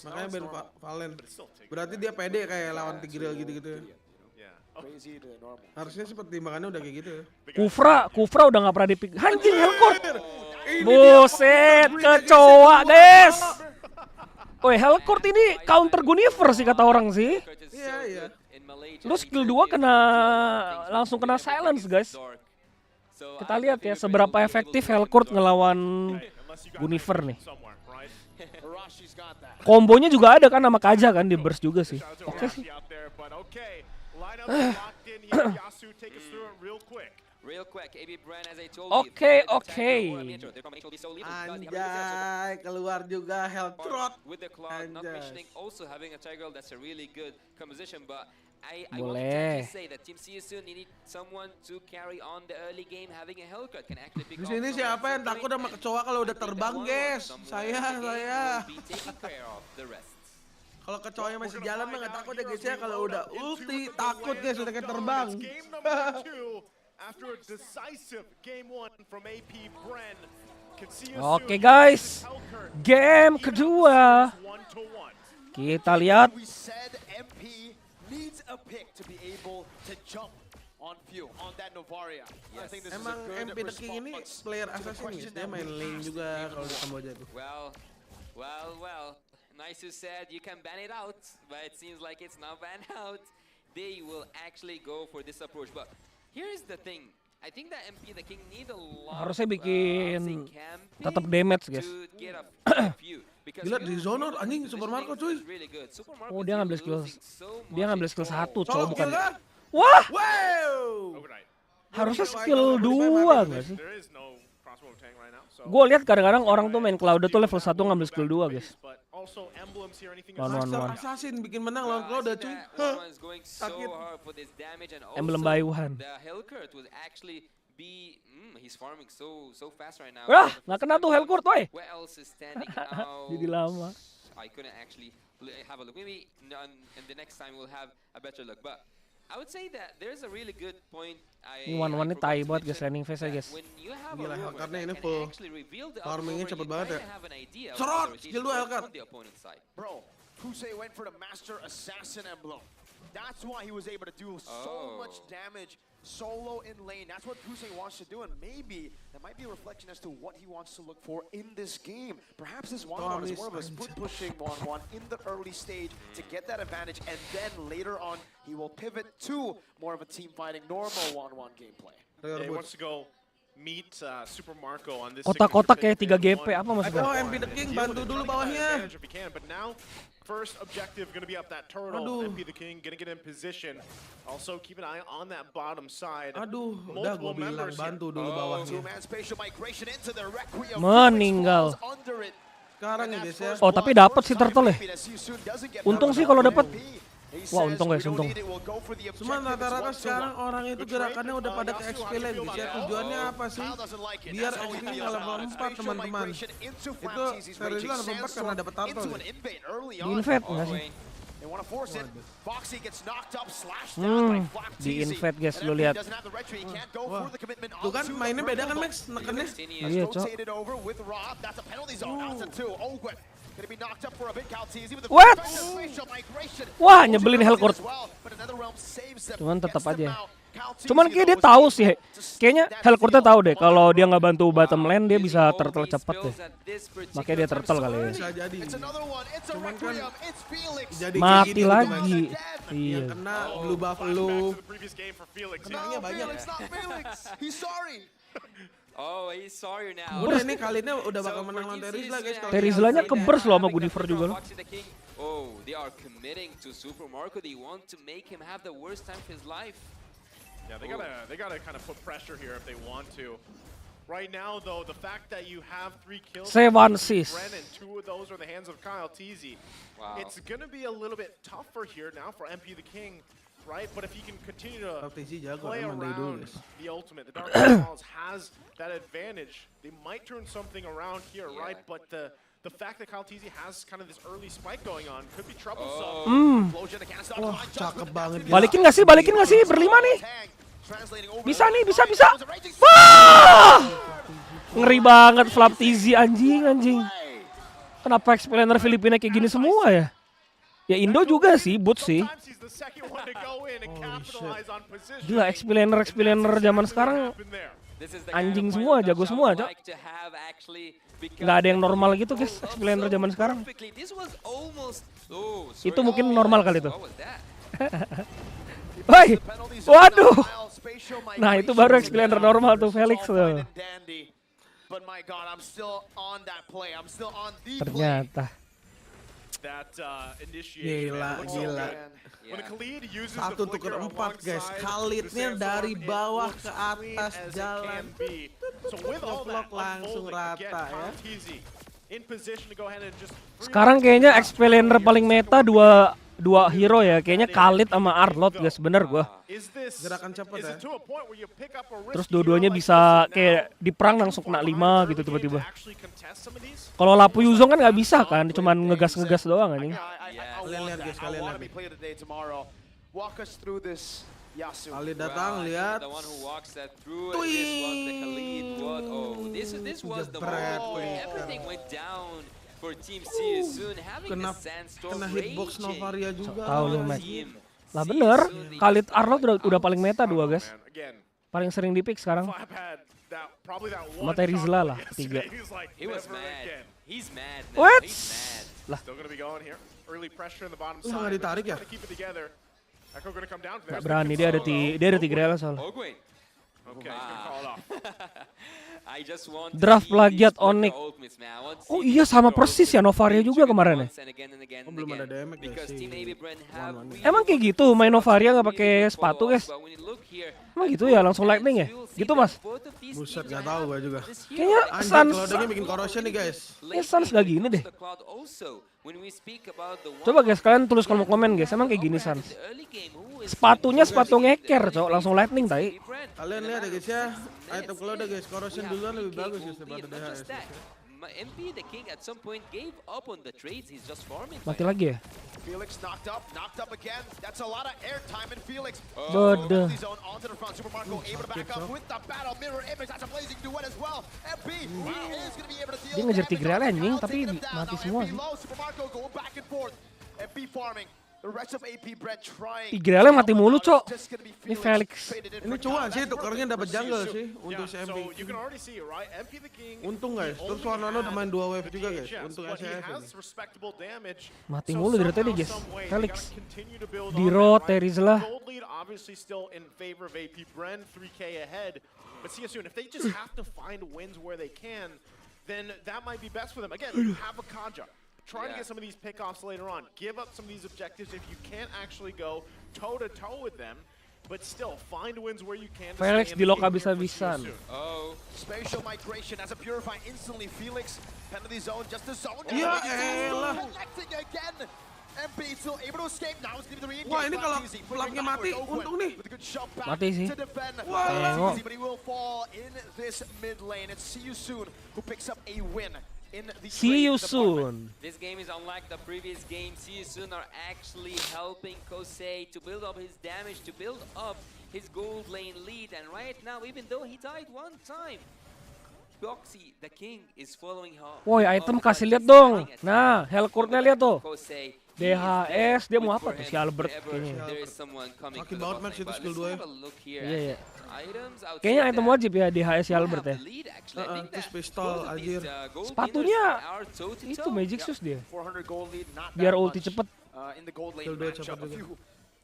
Makanya ban Valen. Berarti dia pede kayak lawan Tigreal gitu-gitu. Harusnya sih pertimbangannya udah kayak gitu. Kufra udah nggak pernah dipik. Anjing Hellcourt. Buset, kecoa guys. Woi, Hellcourt ini counter Guinevere sih kata orang sih. Iya. Lu skill 2 langsung kena silence guys. Kita lihat ya seberapa efektif Hellcourt ngelawan Guinevere nih. Kombonya juga ada kan sama Kaja kan di burst juga sih. Oke sih. Oke. Anjay, keluar juga Helltrot. Boleh. Di sini siapa yang takut sama kecoa kalau udah terbang, guys? Saya. Kalau kecoanya masih jalan mah nggak takut ya guys ya. Kalau udah ulti takut guys udah kayak terbang. Oke guys, game kedua. Kita lihat needs a pick to be able to jump on view on that Novaria. I think this Emang is a good MP The King ini response player to the assassin question guys, dia that main we lane asked juga in kalau di war. Kamboja tuh. Well. Nice you said you can ban it out, but it seems like it's not banned out. They will actually go for this approach. But here's the thing. I think that MP The King need a lot Harusnya of, bikin camping tetap damage guys. to get a few. Because Gila di you- zone your anjing Super Marco cuy. is really good. Super Marco, Oh dia you're ngambil skill, losing so dia much ngambil in skill total. 1 Solo cowok bukan. kill kan? Wah, Wow. Overnight. harusnya Body skill fight, body 2 fight, nggak sih? There is no crossbow tank right now. So Gue lihat kadang-kadang orang tuh main Cloud tuh level 1 ngambil skill 2 guys. but also emblems here, anything One, one, Master one. Assassin bikin menang lawan Well, I Cloud see cuy. that Hah. One is going so Sakit. hard for this damage, and Emblem also bayuhan. the Hellcurt will actually be. He's farming so fast right now. Wah, nggak kena tuh Hellcourt, woy. Where else is standing out? Jadi lama. I couldn't actually have a look. Maybe in the next time we'll have a better look. But I would say that there's a really good point. Ini one-one-nya tai banget guys, landing phase ya guys. When you have Gila, a rumor Hellcurt-nya that ini can full. actually reveal the Farmingnya rumor, cepet you banget ya. kinda have an idea of Serot, what the skill rotation dua is Hellcurt. on the opponent's side. Bro, Kusei went for the Master Assassin emblem. That's why he was able to do so much damage solo in lane. That's what Kusei wants to do, and maybe that might be a reflection as to what he wants to look for in this game. Perhaps this 1-1 is more of a split pushing 1-1 in the early stage to get that advantage, and then later on he will pivot to more of a team fighting normal 1-1 gameplay. Yeah, he wants to go meet Super Marco on this. Kotak-kotak kayak 3 GP apa maksudnya? Oh, MP The King bantu dulu bawahnya. If he can, but now first objective going to be up that turtle. Aduh. MP The King going to get in position. Also keep an eye on that bottom side. Aduh, udah gue Multiple bilang members here. bantu dulu bawahnya. Two-man spatial migration into the Requiem. Meninggal. Felix falls under it. Sekarang ya guys ya. Oh tapi dapat si turtle ya. Untung sih kalau dapat. Wah, untung guys, untung. Cuman rata-rata sekarang orang itu gerakannya udah pada ke XP lane guys ya. Tujuannya apa sih? Biar XP ke level 4 teman-teman. Itu serius lah level 4 karena dapat turtle. Di invade nggak sih? Di invade guys, lu lihat. Wah, tuh kan mainnya beda kan Max, nekennya. Iya cok. What? Wah, nyebelin Hellcourt. Cuman tetap aja. Cuman kayak dia tahu sih. Kayaknya Hellcourt-nya tahu deh kalau dia nggak bantu bottom lane dia bisa turtle cepet deh. Makanya dia turtle kali ya. Bisa jadi. Cuman kan jadi Mati kayak gini lagi. gitu, Max. Iya. Yang kena blue buff lu. Kenanya banyak. Oh, he's sorry now. Udah ini kali ini udah bakal menang lawan Terizla guys. kalau Terizlanya kebers loh sama Gudiver juga loh. Oh, they are committing to Super Marco. They want to make him have the worst time of his life. Yeah, they gotta kind of put pressure here if they want to. Right now, though, the fact that you have 3 kills, 7 assists. Bren, and 2 of those are the hands of Kyle TZ. Wow. It's gonna be a little bit tougher here now for MP The King, right? But if he can continue to TZ jago play emang dari dulu around guys. the ultimate, the Dark Balls has that advantage. They might turn something around here, Yeah. right? But the fact that Kyle TZ has kind of this early spike going on could be troublesome. Wah, cakep banget guys. Balikin nggak sih? Berlima nih. Bisa nih, bisa. Wah! Ngeri banget Flap TZ anjing. Kenapa explainer Filipina kayak gini semua ya? Ya Indo juga sih, boot sih. Sometimes he's the second one to go in and capitalize on position. Gila explainer zaman sekarang anjing semua, jago semua, Cok. Nggak ada yang normal gitu guys, explainer zaman sekarang. Itu mungkin normal kali tuh. Woi, waduh. Nah itu baru explainer normal tuh Felix tuh. Ternyata. Gila. Satu tuker 4 guys. Khalidnya dari bawah ke atas jalan. Ngeblok langsung rata ya. Sekarang kayaknya explainer paling meta dua hero ya. Kayaknya Khalid sama Arlot guys, bener gua. Gerakan cepet ya. Terus dua-duanya bisa kayak di perang langsung kena 5 gitu tiba-tiba. Kalau Lapu Yuzong kan nggak bisa kan, cuman ngegas-ngegas doang anjing. Kalian lihat guys, kalian lihat. Khalid datang, lihat. Kena hitbox Novaria juga. Tahu lu Max. Lah bener, Khalid Arnold udah paling meta 2 guys. Man, again, Paling sering di pick sekarang. Flap had probably that Sama one Terizla shot lah, yesterday. 3. He's like, He was never mad. again. He's mad. now. What? He's mad. Lah, Still gonna be going here. Early pressure in the bottom Nggak side. but ditarik just ya? trying to keep it together. Echo gonna come down. nggak There's the berani, dia ada console. Tigreal soalnya. Ogwin. Okay, he's gonna call it off. I just want to Draft see plagiat these Onyx. Flicker ultimates, man. I want to Oh see iya these sama Flicker persis ya ultimates Novaria being juga triggered kemarin ya. once and again and again and belum ada again. damage Because guys Team sih. AB Bren have One-one. really Emang kayak gitu main Novaria nggak pakai really good sepatu guys? follow-ups, but when you look here, Emang gitu ya langsung lightning ya? we will see Gitu that mas? both of these Buset, teams nggak are tahu having gua juga. this hero. Kayaknya Anjing, Suns. Cloudnya bikin corrosion nih guys. Kayaknya Suns nggak gini deh. The Cloud also, when we speak about the Coba guys kalian tulis kolom komen guys, emang kayak gini Suns? the early game, who is Sepatunya sepatu ngeker cok, langsung lightning tai. Kalian lihat ya guys ya, item Cloud guys, corrosion duluan lebih bagus guys daripada Not just DHS. that, MP the King at some point gave up on the trades. He's just farming. Mati lagi ya? Felix knocked up again. That's a lot of airtime in Felix. Beda. Zone onto the front. Super Marco able to back up with the battle mirror image. That's a blazing duet as well. MP is going to be able to deal Dia ngejar damage Tigreal on the anjing, Cal, tapi taking them down. mati Now semua MP sih. low. Super Marco going back and forth. MP farming. The rest of AP Bren trying. Tigrealnya mati mulu cok. Just gonna be Ini Felix. traded in Ini for cuan Cal. sih, That's tukernya perfect dapat for jungle Sisu. sih untuk si Yeah, MP. so you can already see it, right? MP the King. Untung guys, he terus only Wanano has main 2 wave the juga guys. DHS, Untung but he SCF has ini. respectable damage. Mati So mulu dari tadi somehow, guys. some way, they Felix. gotta continue to build Di on road, that, right? Terizla. Gold lead obviously still in favor of AP Bren, 3K ahead. But see you soon. If they just have to find wins where they can, then that might be best for them. Again, you have a Kaja. Try to Yeah. get some of these pickoffs later on. Give up some of these objectives if you can't actually go toe-to-toe with them. But still, find wins where you can. to Felix stay in di the lock game here for habis-habisan. Sisu. Oh, Spatial migration as a purify instantly. Felix penalty zone just the zone. Ya Still elah. connecting again. MP still able to escape. Now it's giving the re-engage. Wah, ini Back kalau to Easy. flagnya Bring it mati, backwards. untung nih. With a good shot back Mati sih. to defend. Wah, tengok. Easy, but he will fall in this mid lane. It's See You Soon who picks up a win in the See you trade department. soon. this game is unlike the previous game. See you soon are actually helping Kosei to build up his damage, to build up his gold lane lead. And right now, even though he died one time, Boxy, the king, is following her. Woi, item kasih lihat dong. Nah, Hellcourt-nya lihat tuh. DHS, dia mau apa tuh si Albert kayaknya. Makin banget match itu skill 2 ya. Iya, iya. Kayaknya item wajib ya DHS si Albert ya. Terus pistol, anjir. Sepatunya itu Magic Shoes dia. 400 gold lead, not Biar that ulti much, cepet. in the gold lane Skill 2 matchup. cepet A juga. few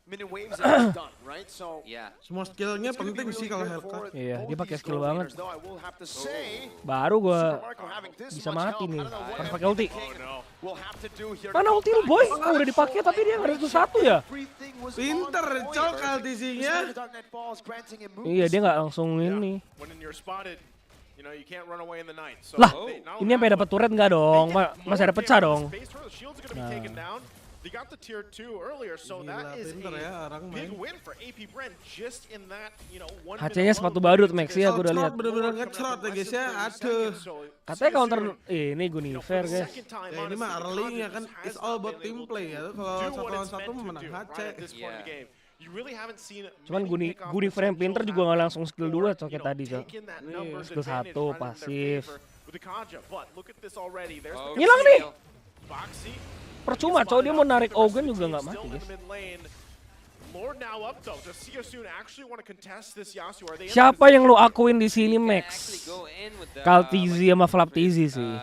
minute waves and it's done, right? So Yeah. Semua skillnya it's gonna be penting really sih kalau good Hellcat. for Iya, dia both pakai these skill gold banget. leaders, though I will have to say, Baru gua Super Marco having this bisa much mati help. nih. I don't know what Harus MP pakai ulti. Oh no. will have to do here. Mana ulti lu boy? Oh, udah dipakai tapi dia nggak ada satu ya. Everything was Pinter, on point. cok LTC-nya. Despite the Dark Knight balls granting him moves. Iya, dia nggak langsung ini. When you're spotted, you know, you can't run away in the night. So Lah, they not ini sampai only dapat turret nggak dong? Masih ada pecah dong. Shield's gonna be taken down. They got the tier 2 earlier, so Gila, that is pinter ya orang a big main. win for AP Bren just in that, you know, 1 HC-nya sepatu badut Maxhill aku udah lihat. Bener-bener ngecrot ya guys ya. Aduh. Katanya counter ini Gunifer guys. Ya ini mah early ya kan, it's all about team play ya. Kalau satu lawan satu menang HC. Cuman Gunifer yang pinter juga nggak langsung skill 2 cok kayak tadi cok. Skill 1 pasif. Ngilang nih. Percuma cowok dia mau narik Ogun juga nggak mati guys. Siapa yang lu akuin di sini Max? Kaltizi sama Flaptizi sih.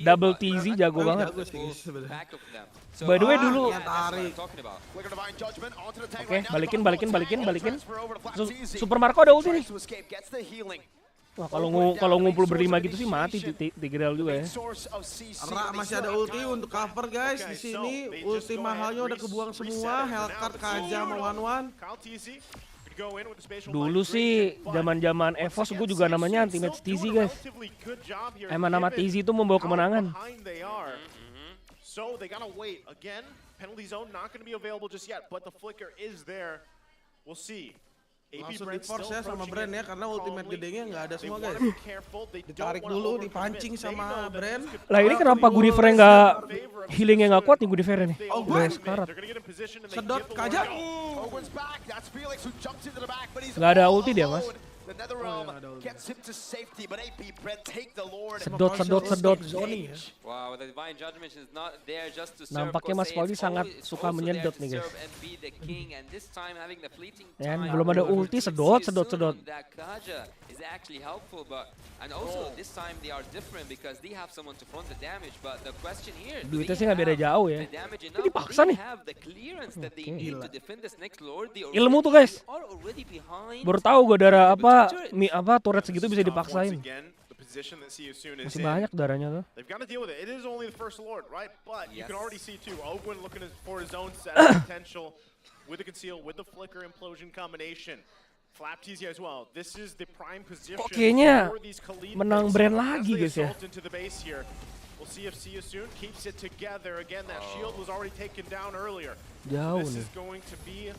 Double TZ jago banget. By the way dulu. Oke, balikin. Super Marco ada ulti nih. Wah, kalau ngumpul berlima gitu sih mati Tigreal juga ya. Ra masih ada ulti untuk cover guys di sini. Ulti mahalnya udah kebuang semua. Hellcat Kaja sama One. Dulu sih zaman-zaman EVOS gue juga namanya Antimage TZ guys. Emang nama TZ itu membawa kemenangan. So they gotta wait again. Penalty zone not going to be available just yet, but the flicker is there. We'll see. Langsung di force ya sama Bren ya karena ultimate gedenya nggak ada semua guys. Ditarik dulu, dipancing sama Bren. Lah ini kenapa Gunifer nggak healingnya nggak kuat nih Gunifer nih? Oh Guys, karat. Sedot Kaja. Nggak ada ulti dia mas. The Netherrealm gets him to safety, but AP Bren take the Lord. Sedot. Wow, the Divine Judgment is not there just to serve. Nampaknya Mas Pauli sangat suka menyedot nih guys. And be the king, and this time having the fleeting Dan time belum ada ulti, sedot. That Kaja is actually helpful, but and also this time they are different because they have someone to front the damage. But the question here, do Duitnya they sih nggak beda have jauh ya. the damage Ini enough? dipaksa Do they nih. have the clearance that they need to defend this next Lord? They Ilmu tuh already guys. are already behind. Baru tahu gue darah apa turret segitu bisa dipaksain. Masih banyak darahnya tuh. They've got to deal with it. It is only the first Lord, right? But you can already see too, Ogwin looking for his own set of potential with the conceal, with the flicker implosion combination. Flap TZ as well. This is the prime position kayaknya for these Khalid menang picks Bren as lagi they guys ya. assault into the base here. We'll see if Soon keeps it together. Again, that shield was already taken down earlier. Jauh This nih. is going to be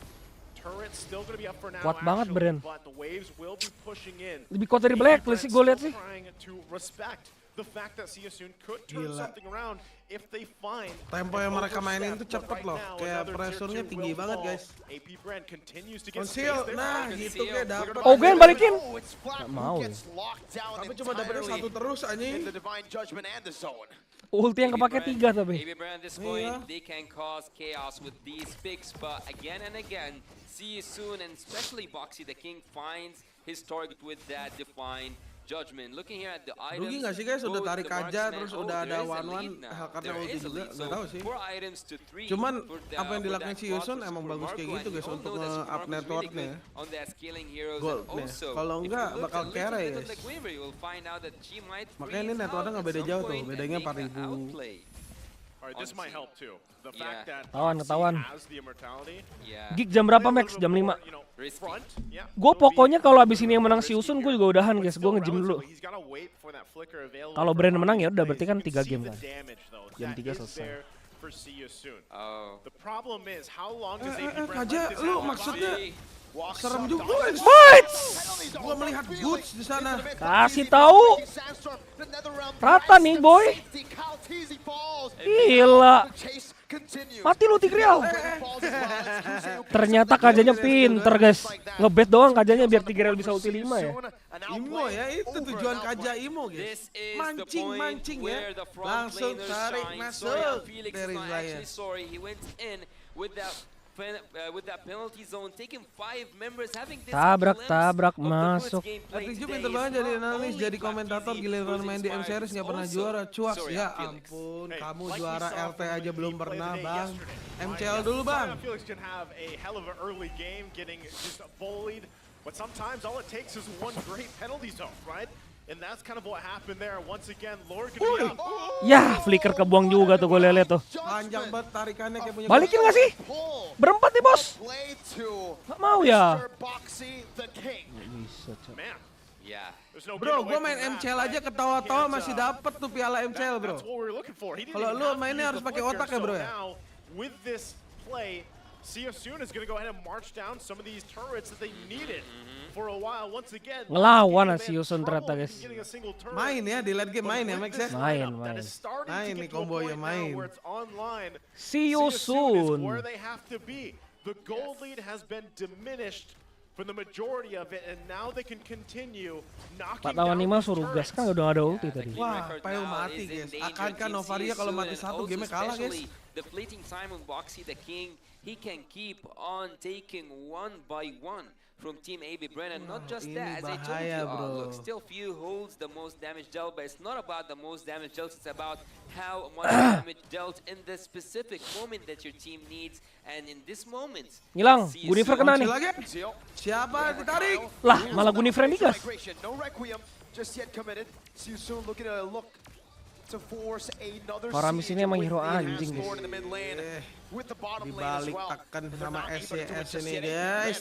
turret still going to be up for now. Kuat banget, actually, Bren. but the waves will be pushing in. Lebih kuat dari Blacklist sih gue lihat sih. Trying to respect the fact that Soon could turn Gila. something around if they find Tempo yang mereka mainin tuh cepet loh, kayak pressure-nya tinggi banget guys. AP Bren continues to get Konsil, space there. nah gitu kayak dapet. Ogwen balikin. Nggak mau. Tapi cuma dapetnya satu terus anjing. The Divine Judgment and the zone. Ulti yang kepake 3 tapi. Maybe Bren at this point, they can cause chaos with these picks, but again and again, see you soon, and especially Boxy the King finds his target with that Divine Judgment. Looking here at the items, Rugi nggak sih guys, udah both tarik the aja, marksman- terus oh, udah there ada is a one-one, lead now. karena There ulti is a juga, lead. nggak So, tahu sih. 4 items to 3 Cuman for the- apa yang for dilakukan that si cross Yusun was emang for bagus kayak Marco, gitu and guys we all untuk know that nge-up Marco's really networknya. good on that scaling heroes, and Goldnya. also, Kalau if you enggak, look bakal a little kere, bit on guys. the Glimmer, you will find out that she might Makanya ini freeze networknya out nggak at beda some jauh tuh, point, and bedanya they can 4.000. outplay. All right, this on might team. help too. The Yeah. fact that Tawan. Boxy has the immortality. Yeah. Gig jam berapa Max? Jam 5. Risky. Front, yeah. Gue pokoknya kalau abis ini yang menang si Usun gue juga udahan guys. Gue nge-gym dulu. Kalau Bren menang ya udah berarti kan 3 game kan. Jam 3 selesai. Oh. The problem is how long does AP Bren Kaja, let this lu happen? maksudnya serem juga. Bites! Gua melihat Boots di sana. Kasih tahu. Rata nih boy. Gila. Mati lu Tigreal. Ternyata Kajanya pinter guys. Ngebet doang Kajanya biar Tigreal bisa ulti 5 ya. Imo ya, itu tujuan Kaja Imo guys. This is the Mancing-mancing point ya. where the front Langsung laners tarik shine. masuk Sorry, Felix is dari not saya. actually sorry. He went in with that penalty zone, taking 5 members, having this Tabrak, glimpse tabrak, of the masuk. Brits gameplay Riju today. pinter It's banget jadi not analis, only jadi komentator Black giliran Easy main di who's M Series nggak pernah also- juara. Cuaks Sorry, ya Felix. ampun, Hey, kamu like we juara saw RT from aja the belum play pernah today bang. yesterday. MCL dulu bang. Felix can have a hell of an early game, getting just bullied, but sometimes all it takes is one great penalty zone, right? And that's kind of what happened there. Once again, Lord gonna be up. Ya, flicker kebuang juga tuh gue liat tuh. Panjang banget tarikannya kayak punya. Balikin gak sih? Berempat nih bos. Gak mau ya. Man, Yeah. there's no Bro, getting gue away main from that, MCL right? aja ketawa-tawa Can't, masih dapet tuh piala MCL bro. That's what we were looking for. He didn't Kalau even lu have to mainnya use harus the pakai flicker, otak ya, so bro ya? now, with this play, Soon is going to go ahead and march down some of these turrets that they needed for a while. Once again, Ngelawan they have Soon ternyata, trouble guys. getting a single turret. Main ya, di late game main ya Max ya. Main. That is starting Main to nih get to a combo ya, point now main. where it's online. See you Soon is soon. where they have to be. The gold lead has been diminished for the majority of it, and now they can continue knocking 4 lawan down 5 these suruh gas turrets. kan udah gak ada ulti tadi. Wah, Payo mati guys. Akankah Novaria kalau mati satu game kalah guys? The fleeting time on Boxy the King, he can keep on taking one by one from Team AB Bren, and not just ini that, as I told bahaya, you, bro. look, still few holds the most damage dealt, but it's not about the most damage dealt, it's about how much damage dealt in the specific moment that your team needs, and in this moment, Ngilang, see Gunifer Soon. kena nih. Lagi. Siapa ditarik? Lah, malah Gunifer yang digas. No Requiem just yet committed. See you soon looking to look to force another Faramis siege ini emang with hero the anjing, Last guys. Lord in the mid lane, with the bottom lane as Dibalik well. tekan They're sama not able to do it SCS just ini yet. guys.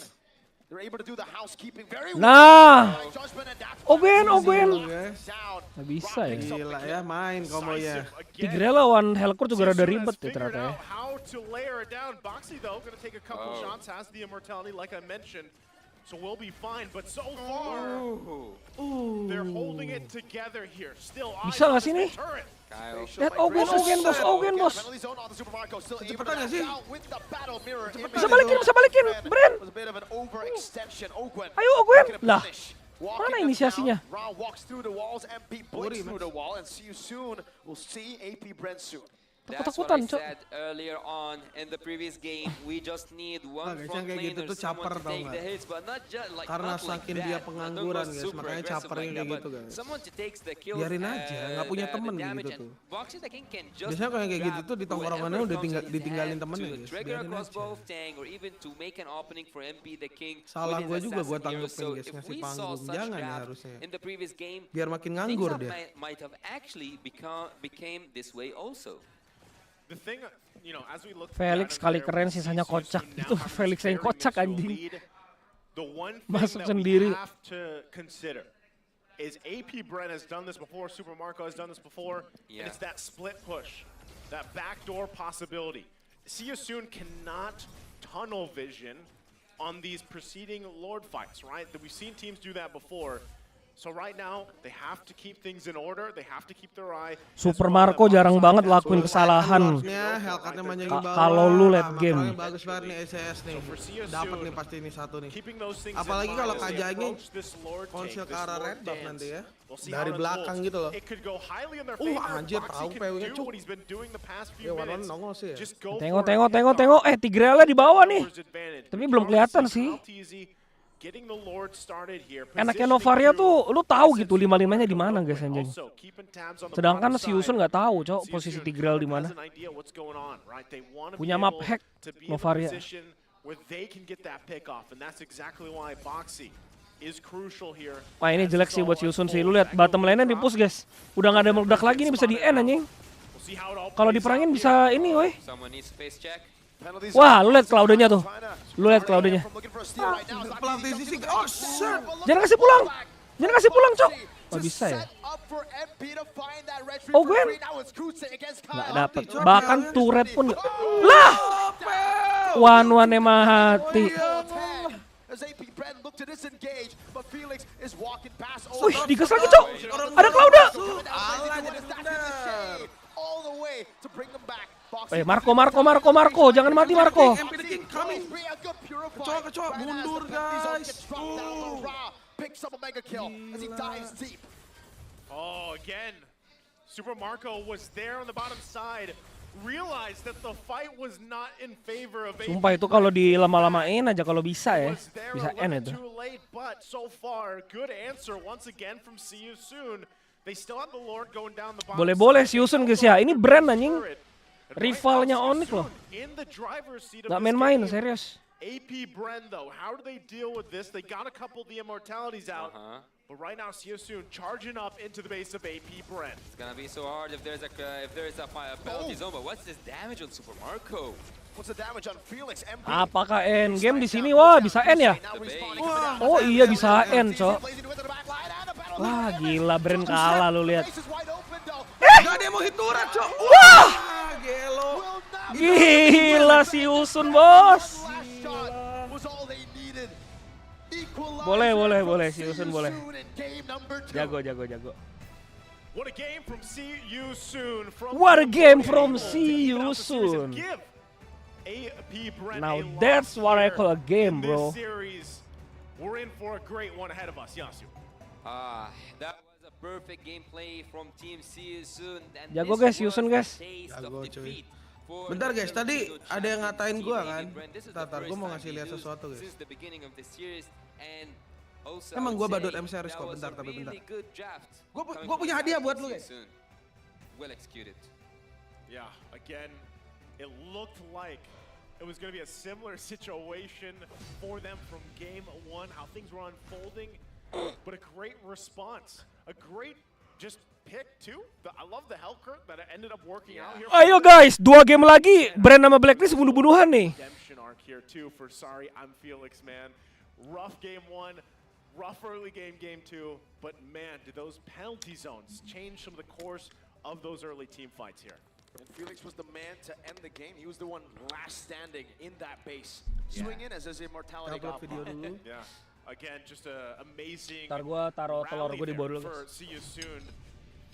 They're able to do the housekeeping very well. Nah, Judgment, and that's Ogwen. Guys. down. Gak bisa ya. Gila ya main combo ya. Tigreal lawan Hellcore juga rada ribet ya ternyata ya. How to layer it down. Boxy though going to take a couple shots, has the immortality like I mentioned. So we'll be fine, but so far they're holding it together here. Still Bisa nggak sih nih? turret. Kyle. Lihat Ogwen bos, Ogwen bos. Penalty zone on the Super Marco, still able Cepetan to nggak sih? out with the battle mirror. Bisa balikin, Bren. Was a bit of an overextension. Ogwen Ayo Ogwen. looking to Lah, punish. Mana inisiasinya? Ra walks through the walls, MP blinks through the wall, and see you soon. We'll see AP Bren soon. That's what I said earlier on in the previous game. We just need one guys, front yang kayak gitu laner, tuh someone caper to tau take the nggak? hits, but not just like Karena not like saking that. dia Don't go pengangguran, guys, super makanya aggressive capernya like kayak that, gitu, but guys. someone to takes the kills, Biarin aja, nggak punya temen the damage, gitu and tuh. Boxy the King can just Biasanya kalau yang kayak gitu grab tuh di tongkrongannya whoever udah comes in his ditinggalin hand temennya, to guys. trigger a Biarin crossbow aja. tank or even to make an opening for MP the King. Salah with gue his juga gue assassin hero. tanggepin, So guys, if ngasih we saw panggung. such Jangan ya draft harusnya. in the previous game, Biar makin things nganggur have dia. might have actually became this way also. The thing, you know, as we look Felix kali keren, sisanya kocak. Itu Felix yang kocak anjing. The one thing Masuk that sendiri. we have to consider is AP Bren has done this before, Super Marco has done this before, and it's that split push, that backdoor possibility. See you soon cannot tunnel vision on these preceding Lord fights, right? That we've seen teams do that before. So right now, they have to keep things in order. They have to keep their eye. Super Marco jarang banget lakuin kesalahan. Lordnya, Hellcat-nya banyak di bawah. Kalau lu late game. Makronya bagus banget nih SCS nih. Dapat nih pasti ini satu nih. Keeping those things Apalagi in kalau mind as they Kajanya approach this Lord konsil take, ke this arah Lord red buff dance. nanti ya. We'll see Dari how it belakang unfolds. gitu loh. It could go highly in their favor. Anjir, Boxy tahu can PW-nya, do cuk. what he's been doing the past few Ya, warna minutes. nongol sih ya. Just go Tengok, for it. tengok, Get tengok, off. tengok. Tigrela di bawah nih. Endorse advantage. Tapi We belum can already kelihatan see sih. Kyle TZ getting the Lord started here. Enaknya Positioning Novaria to tuh, lu tahu gitu essence 5-5-nya di mana guys anjing. also keeping tabs on the Sedangkan bottom si Usun side. nggak tahu, cok, Si posisi Usun Tigreal di mana. has an idea what's going on, right? They wanna Punya be map able hack to be in a Novaria. position where they can get that pick off, and that's exactly why Boxy is crucial here. Wah ini as jelek this sih buat all si Usun sih. unfolds. Lu lihat Echo bottom lane-nya di drop. push guys. Udah nggak ada meledak lagi nih, bisa di end anjing. We'll see how it all Kalau plays diperangin out bisa here. ini woi. Someone needs to face check. Wah, lu lihat Cloud-nya tuh. Lu lihat Cloud-nya. Pelatih sisi. Oh shit. Jangan kasih pulang. Jangan kasih pulang, cok. Oh bisa ya? Oh Gwen? Nggak dapet. Bahkan turret pun nggak. Lah! One-one-nya mati. Wih, digas lagi, cok. Ada Cloud-nya. Marco. Jangan mati, Marco. MP the King coming. Kecoa, mundur guys. Oh, again, Super Marco was there on the bottom side. Realized that the fight was not in favor of AP. Sumpah itu kalau dilama-lamain aja kalau bisa ya. Was there Bisa a end little itu. too late, but so far, good answer once again from See You Soon. They still have the Lord going down the bottom. Boleh-boleh side. si Usun guys ya. Ini Bren anjing. And right Rivalnya now, Onyx loh. in the driver's seat of Gak this main-main, game. serius. AP Bren though, how do they deal with this? They got a couple of the immortalities out. But right now, See You Soon charging up into the base of AP Bren. It's gonna be so hard if there's a penalty zone. But what's this damage on Super Marco? What's the damage on Felix? MP. Apakah end game di sini? Wah, bisa end ya? Oh iya bisa end, cok. Wah, gila Bren kalah lu lihat. Gak ada yang mau hit turret, cok. Wah! Gelo. Gila si Usun, bos. Boleh si Usun boleh. Jago. What a game from See You Soon. What a game from See You Soon. Give AP Bren Now a that's loss what I here call a game, in bro. This series. We're in for a great one ahead of us, Yasu. That was a perfect gameplay from Team See You Soon. And Jago this guys, was Yusun the guys. taste Jago, of defeat for Bentar, the guys, tadi Filipino ada yang ngatain champion gua team, kan. AB Bren. This is Bentar, the gua first mau time ngasih they lihat lose sesuatu, guys. since the beginning of the series, and also Emang I gua would badut say M series that kok, was bentar, a tapi bentar. really good draft Gua coming punya from hadiah Team buat lu, See You guys. Soon. Well executed. Yeah, again, it looked like it was going to be a similar situation for them from game one, how things were unfolding, but a great response. A great just pick, too. I love the Hellcurt that ended up working out here. Ayo guys, 2 game lagi. Bren sama Blacklist bunuh-bunuhan nih. Redemption arc here, too, for Sorry, I'm Felix, man. Rough game one, rough early game two, but man, did those penalty zones change some of the course of those early team fights here. And Felix was the man to end the game. He was the one last standing in that base. Swinging as his immortality Upload got video popped. dulu. Yeah, again, just a amazing Ntar gua taruh telur rally gua di there bawah dulu for guys. See You Soon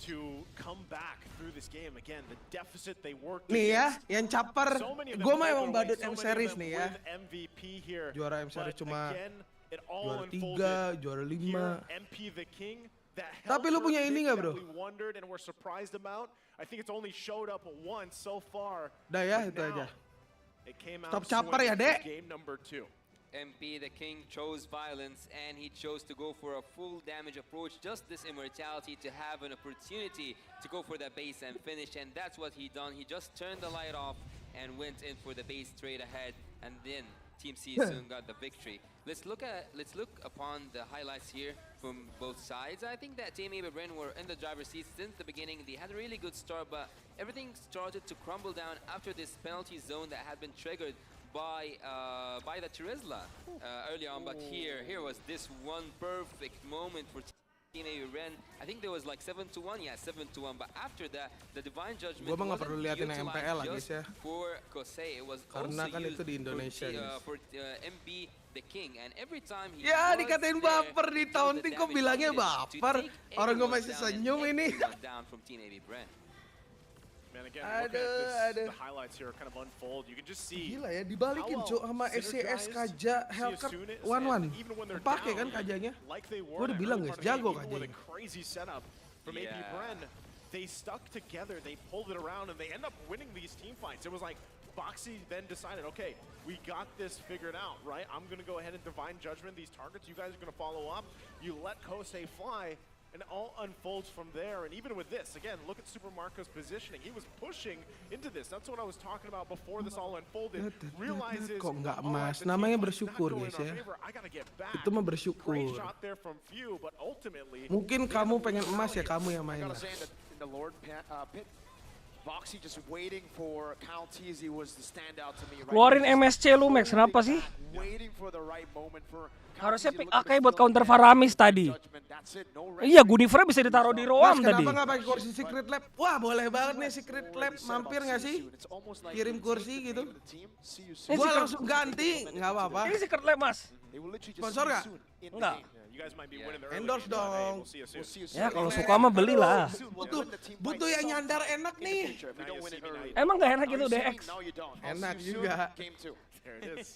to come back through this game. Again, the deficit they worked Nih ya, against. yang caper. So many of them Gue mah pulled emang away, badut so M many of series them nih ya. with MVP here. Juara M series But cuma again, it all Juara unfolded 3, juara 5. here. MP the King, that Tapi lu punya ini nggak, bro? we wondered and were surprised about. I think it's only showed up once so far. Dah ya, but itu now aja. It came out Stop caper ya, swinging Dek. for game number 2. MP the King chose violence and he chose to go for a full damage approach, just this immortality to have an opportunity to go for that base and finish, and that's what he done. He just turned the light off and went in for the base straight ahead, and then Team C soon got the victory. Let's look upon the highlights here from both sides. I think that Team MABAR Bren were in the driver's seat since the beginning. They had a really good start, but everything started to crumble down after this penalty zone that had been triggered by the Terizla early on. But here was this one perfect moment for Team MABAR Bren. I think there was like 7-1, yeah, 7-1. But after that, the divine judgment Gua mah nggak perlu wasn't liatin yang MPL lah, utilized guys, ya. just for Kosei. It was Karena also kan used itu di Indonesia, for guys. MB the King, and every time he Ya, was dikatain there baper di to do the taunting, kok damage bilangnya needed to baper? take Orang gua everyone masih down and senyum ini. everyone down from Team MABAR Bren. Man, again, looking at Aduh. the highlights here kind of unfold, you can just see Gila ya, dibalikin how Cuk sama well SCS synergized Kaja Hellcat Siasunis, 1-1. and even when they're Kepake kan down, Kajanya. like they were Gua udah in the bilang, early guys, part of the jago game, even with a Kajanya. crazy setup from AP Yeah. Bren, they stuck together, they pulled it around, and they end up winning these team fights. It was like Boxy then decided, okay, we got this figured out, right? I'm gonna go ahead and divine judgment these targets. You guys are gonna follow up. You let Kosei fly, and it all unfolds from there. And even with this, again, look at Super Marco's positioning. He was pushing into this. That's what I was talking about before this all unfolded. Realizes, Kok nggak all right, emas? the Namanya team fight's not bersyukur, going in guys, our ya. favor. I gotta get back. Itu mah bersyukur. Great shot there from Few, but ultimately, Mungkin kamu pengen emas ya, kamu yang I main gotta lah. say, in the Lord pit, Boxy just waiting for Kyle Teasy was the standout to me. Right? Keluarin He was MSC lu, Max. Kenapa sih? waiting for the right moment for Kyle Harusnya Teasy. pick Look at Akai the buat feeling counter there. Faramis tadi. Judgment, that's it, no Iya, rest. Gunifra bisa ditaruh di Mas, Roam tadi. kenapa nggak pakai kursi Secret Lab? Wah, boleh banget nih Secret Lab. Mampir nggak sih? It's almost like Kirim they take kursi the gitu. name of the team, see you Ini soon. Gua Secret- langsung ganti, nggak apa-apa. Ini secret lab, Mas. They will literally just Sponsor see you nggak? soon in the Enggak. game. yeah, you guys might be Yeah. winning the early Endorse game, but hey, dong. we'll see you soon. We'll see you soon. Ya, kalau suka mah belilah. Butuh yang nyandar enak In the nih. future, if we don't win it early. Emang nggak enak Now gitu you see me, DX? now you don't. I'll Enak see you soon, juga. Game 2. There it is.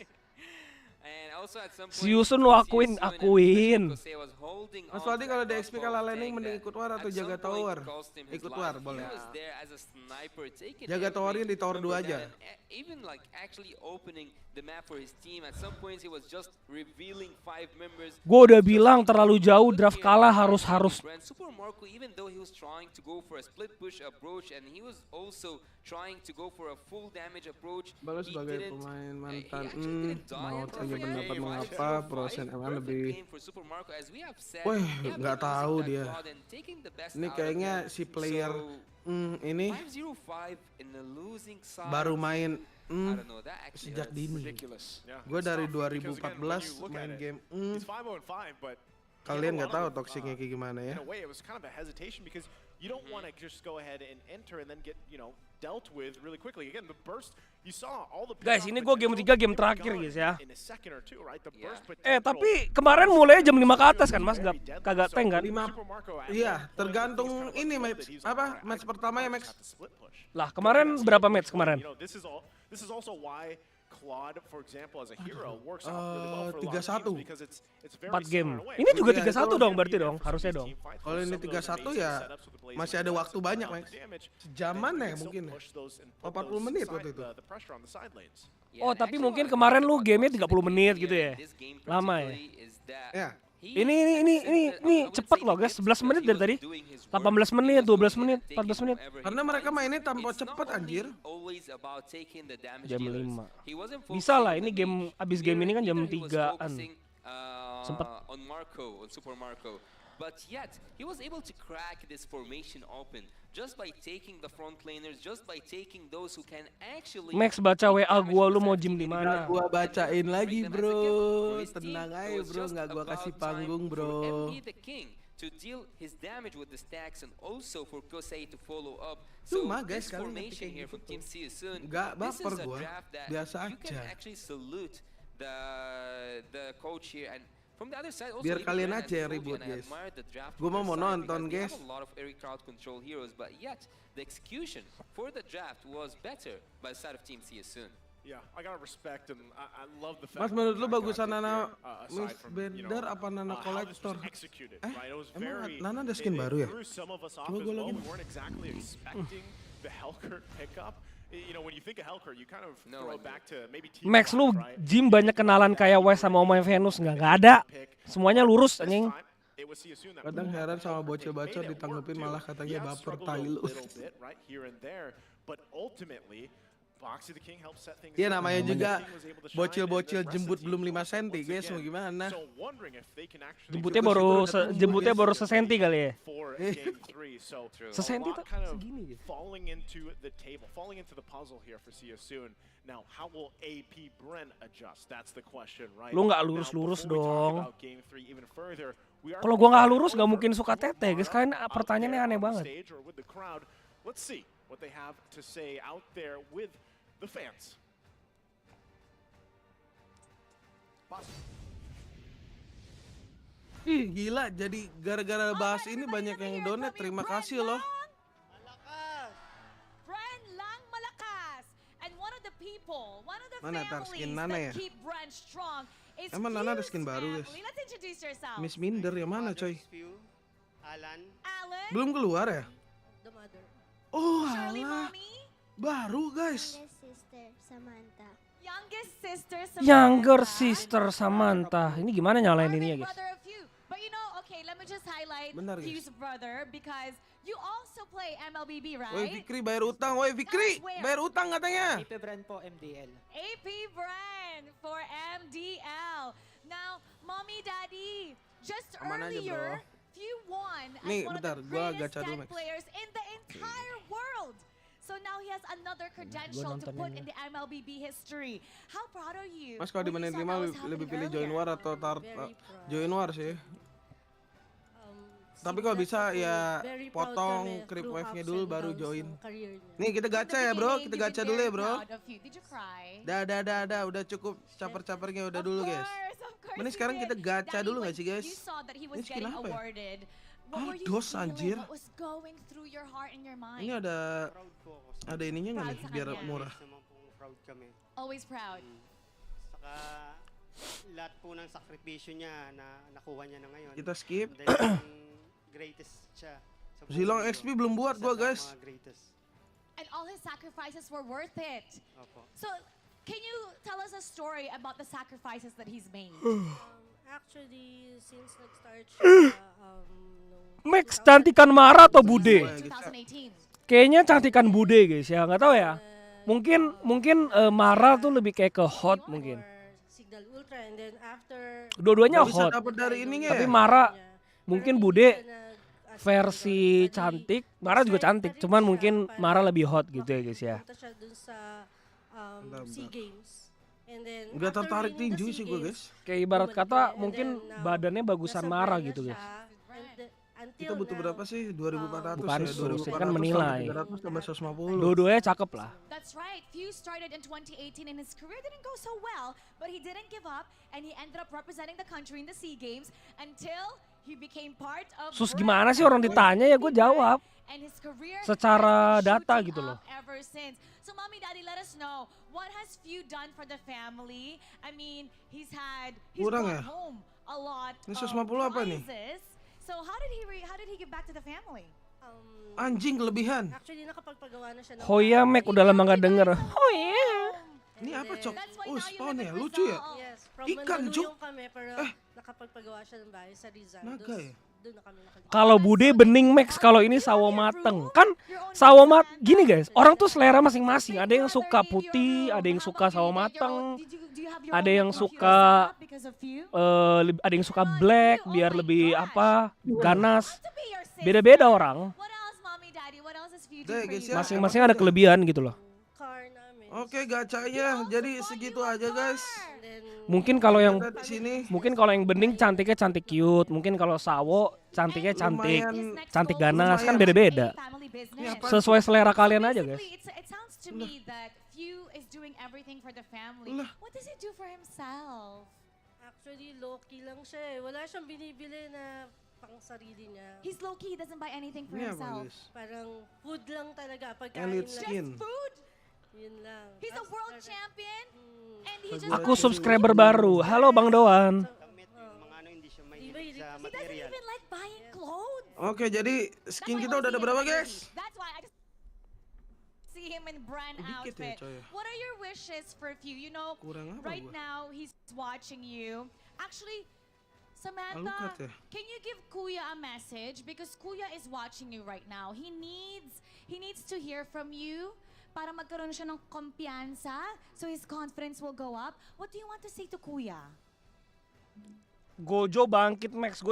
And also at some Si point, Yusun lu akuin, Siusun and akuin. Kosei was holding Mas on Wadi to kalau that di XP crossbow kalah tank landing mending that ikut war atau at jaga some point tower? cost him his Ikut life. war He boleh. was there as a sniper, taking Jaga every towernya di tower member 2 down aja. and even like actually opening the map for his team. At some points he was just revealing 5 members. Gue udah bilang terlalu jauh, draft kalah harus. And Super Marco, even though he was trying to go for a split push approach and he was also trying to go for a full damage approach, Baru he sebagai didn't- pemain he mantan, actually didn't die, mau and tanya perfect pendapat game, mengapa 5-0-5, Prosen ML perfect lebih. game for Super Marco, as we have said. Wih, They have nggak been using tahu that dia. quad and taking the best Ini out of kayaknya them. si player So, ini 5-0-5 in the losing side. baru main I don't know, that actually sejak hurts. dini. Ridiculous. Yeah, Gue it's dari tough because, again, when 2014 you look main at it, game. It's 5-0-5, but Kalian a nggak lot tahu of, toksiknya kayak gimana ya? in a way, it was kind of a hesitation because you don't want to just go ahead and enter and then get, dealt with really quickly. Again, the burst, you saw all the Guys, pickoff ini gua game potential, 3, game it terakhir, gone guys, ya. in a second or two, right? The Yeah. burst potential Tapi kemarin mulai jam 5 ke atas kan, Mas? very Gak, deadly. kagak So, tank kan? Super Marco at Iya, one point, tergantung things kind of ini unfolded. match He was like, apa? "All right, Match I pertama ya, just Max? have to split push." Lah, kemarin berapa match kemarin? This is also why Claude, for example, as a hero, works out really well for a lot of 3-1. teams because it's very 4 game. similar in a way. Ini juga Iya, 3-1 itu dong berarti dong, harusnya dong. Kalau ini 3-1 ya masih ada waktu banyak, Max. Sejaman ya mungkin ya. 40 menit waktu itu. Yeah, Oh, and tapi actually mungkin what kemarin lu happened gamenya was 30 menit here gitu ya? in this game Lama ya? particularly is that Ya. he Ini accepted, I would cepet say loh he guys, did 11 menit because dari he tadi. was doing his work. 18 He menit, was 12 doing menit, it, taking 14 menit. whoever he Karena mereka finds. mainnya tanpa It's not cepet, only anjir. always about taking the damage Jam dealers. 5. He wasn't Bisa lah, focusing ini on the game, niche. abis game ini kan jam Either he was 3-an. focusing, Sempet. on Marco, on Super Marco. But yet, he was able to crack this formation open just by taking the front laners, just by taking those who can actually... Max baca WA damage gua, lu the mau side gym di team. mana? Gua bacain lagi, Break them as a bro. gift for his team. Tenang It aja, was bro. just Nggak gua about kasih time panggung, for bro. MP the King to deal his damage with the stacks and also for Kosei to follow up. Cuma, So guys, this kalian formation ngetik here kayak from gitu Team tuh. Siusun, Nggak this is baper a gua. draft that Biasa you can aja. actually salute the coach here, and from the other side also Biar even kalian Bren, as aja yang I told you, ribut, and I guys. admire the draft Gua from mau their side nonton, because they guys. have a lot of early crowd control heroes, but yet the execution for the draft was better by the side of Team Siusun. Yeah, I gotta respect and I love the fact. Mas, menurut lu that bagusan got Nana here, aside Miss from, Bender apa Nana how this was Collector? executed, right? It was Emang very, Nana ada skin it baru ya? threw some of us off Coba as gua well. login. We weren't exactly expecting the Hellcurt pickup. You know, when you think of Hellcurt, you kind of throw it back to maybe Team Max, lu Black, right? Jim banyak kenalan kayak Wes sama Oma Venus nggak ada. Semuanya lurus This anjing. time, it was Siasun that Kadang pulled heran off sama the bocil-bacot made it ditanggepin work, malah too. katanya Yeah, baper struggled tai a lu. little bit, right, here and there, but ultimately Boxy the King helped set things Iya up. namanya The juga King was able to shine, bocil-bocil and the rest of jembut the team belum 5 showed cm once guys, mau again. gimana? So wondering if they can actually Jemputnya Syukur-syukur baru udah tumbuh, jemputnya guys. baru sesenti kali ya. for game 3. So Sesenti a lot tuh kind of segini gitu. falling into the table, falling into the puzzle here for Siasun. Now, how will AP Bren adjust? That's the question, right? Lu nggak Now, lurus-lurus before we talk dong. about game 3 even further, we are Kalau gua nggak going lurus nggak over mungkin suka to teteh guys. MABAR Kalian out pertanyaannya there aneh on the banget. stage or with the crowd. Let's see what they have to say out there with the fans. Ih gila, jadi gara-gara bahas ini banyak yang donate, terima kasih loh. Bren lang malakas. And one of the people, one of the Mana tar skin families Nana ya? that keep Bren strong is Emang Nana ada Fuse skin baru, guys? family. Let's introduce yourself. Miss Minder yang mana coy? Alan. Alan, Belum keluar ya? the mother. Oh Shirley alah, mommy, baru guys. Sister Samantha. youngest sister Samantha. Younger sister Samantha. Ini gimana nyalain ini ya guys? Brother of Fuse. But you know, okay, let me just highlight Bentar, guys. Fuse brother because you also play MLBB, right? Woi Fikri bayar utang, woi Fikri bayar utang katanya. AP Bren po, MDL. AP Bren for MDL. Now, mommy, daddy, just Aman aja, earlier, bro. you won as Nih, one bentar, of the gua greatest gacha dulu, 10 Max. players in the entire world. So now he has another credential to nonton put ini. in the MLBB history. How proud are you? Mas kalau di when you menit saw 5 that was lebih happening pilih join earlier? war atau Very proud. join war sih. Tapi kalau bisa ya potong creep wave-nya dulu baru join. Nih kita gacha ya bro, kita gacha dulu ya bro. Proud of you. Did you cry? Dah, udah cukup caper-capernya udah dulu guys. Of course Mending you sekarang did. kita gacha Daddy, dulu when nggak sih, guys? You saw that he was Ini skin getting apa ya? awarded. What were you Dos, feeling? anjir. What was going through your heart and your mind? Ini ada ininya nggak nih Proud sa biar kanya. murah. Naman pong proud kami. Always proud. Saka lahat po ng sakripisyo niya na nakuha niya na ngayon. Kita skip. Dahil yung greatest siya. Sa buong Zilong mundo. XP belum buat Isa gua sa guys. mga greatest. And all his sacrifices were worth it. Opo. So, can you tell us a story about the sacrifices that he's made? Actually, since nag-start siya, nung Max, cantikan Mara atau Bude? 2018. Kayaknya cantikan Bude guys ya, nggak tahu ya. Mungkin Mara tuh lebih kayak ke hot mungkin. Signal Ultra, and then after Dua-duanya Nggak bisa hot. dapat dari ininya Tapi ya. Mara mungkin Parang Bude hindi siya versi cantik, Mara juga cantik, cuman mungkin Mara lebih hot gitu ya guys ya. Punta siya dun sa Bentar, SEA bentar. Games. And then Nggak after tertarik winning the tinju SEA sih gua Games, guys. Kayak ibarat bumalik kata and mungkin then now, badannya bagusan nasa Mara Bren gitu na guys. siya. And until Kita butuh now, berapa sih? 2.400 Bukan ya, sus, 2.400 kan menilai. 300 tambah 150. Dua-duanya cakep lah. That's right. Fuse started in 2018 and his career didn't go so well, but he didn't give up and he ended up representing the country in the SEA Games until he became part of Sus Bren. gimana sih orang ditanya ya gue jawab. And his career Secara has been data shooting gitu loh. up ever since. So mommy, daddy, let us know what has Fuse done for the family. I mean, he's Kurang brought ya? home a lot Ini of 150 apa nih? prizes. So how did he give back to the family? Anjing kelebihan. actually nakapagpagawa na siya ng Hoya Mek udah lama gak denger. Oh yeah. Ini apa cok? That's why Oh now you spawn live ya, in lucu ya. Rizal. Yes, from Ikan, Cuk. Mandaluyong kami pero nakapagpagawa siya ng bahay sa Rizal. Naga Doon- ya? Doon na kami nakagawa. Kalau Bude bening Max, kalau ini sawo mateng. Kan sawo gini guys, orang tuh selera masing-masing. Ada yang suka putih, ada yang suka sawo mateng, ada yang suka ada yang suka black biar lebih apa ganas. Beda-beda orang. What else, mommy, daddy? What else is Fuse Deh, doing for guys, you? ya. Masing-masing ada kelebihan gitu loh. Car namin. Oke gacanya, jadi segitu aja guys. And then Mungkin kalau yang Kita di sini bening cantiknya cantik cute, mungkin kalau sawo cantiknya cantik, lumayan. cantik ganas kan beda-beda. Family business. Ini apa? Sesuai selera kalian aja guys. Basically, it sounds to me that Fuse is doing everything for the family. Lah. What does he do for himself? actually low-key lang siya eh. Wala siyang binibili na pang sarili niya. He's low-key, he doesn't buy anything for Ini apa himself. guys? Parang food lang talaga, pagkain Elite lang. skin. Food? Yun lang. He's a world champion, and he just Aku subscriber baru. Halo Bang Doan. he doesn't even like buying clothes. Oke, jadi skin kita udah ada berapa, guys? That's why I just see him in Bren Dikit ya, outfit. coy. What are your wishes for a few? You know, Kurang apa right gua? now he's watching you. Actually, Samantha, Alukat ya? can you give Kuya a message? Because Kuya is watching you right now. He needs to hear from you para magkaroon siya ng kumpiyansa, so his confidence will go up. What do you want to say to Kuya? Gojo bangkit Max, gue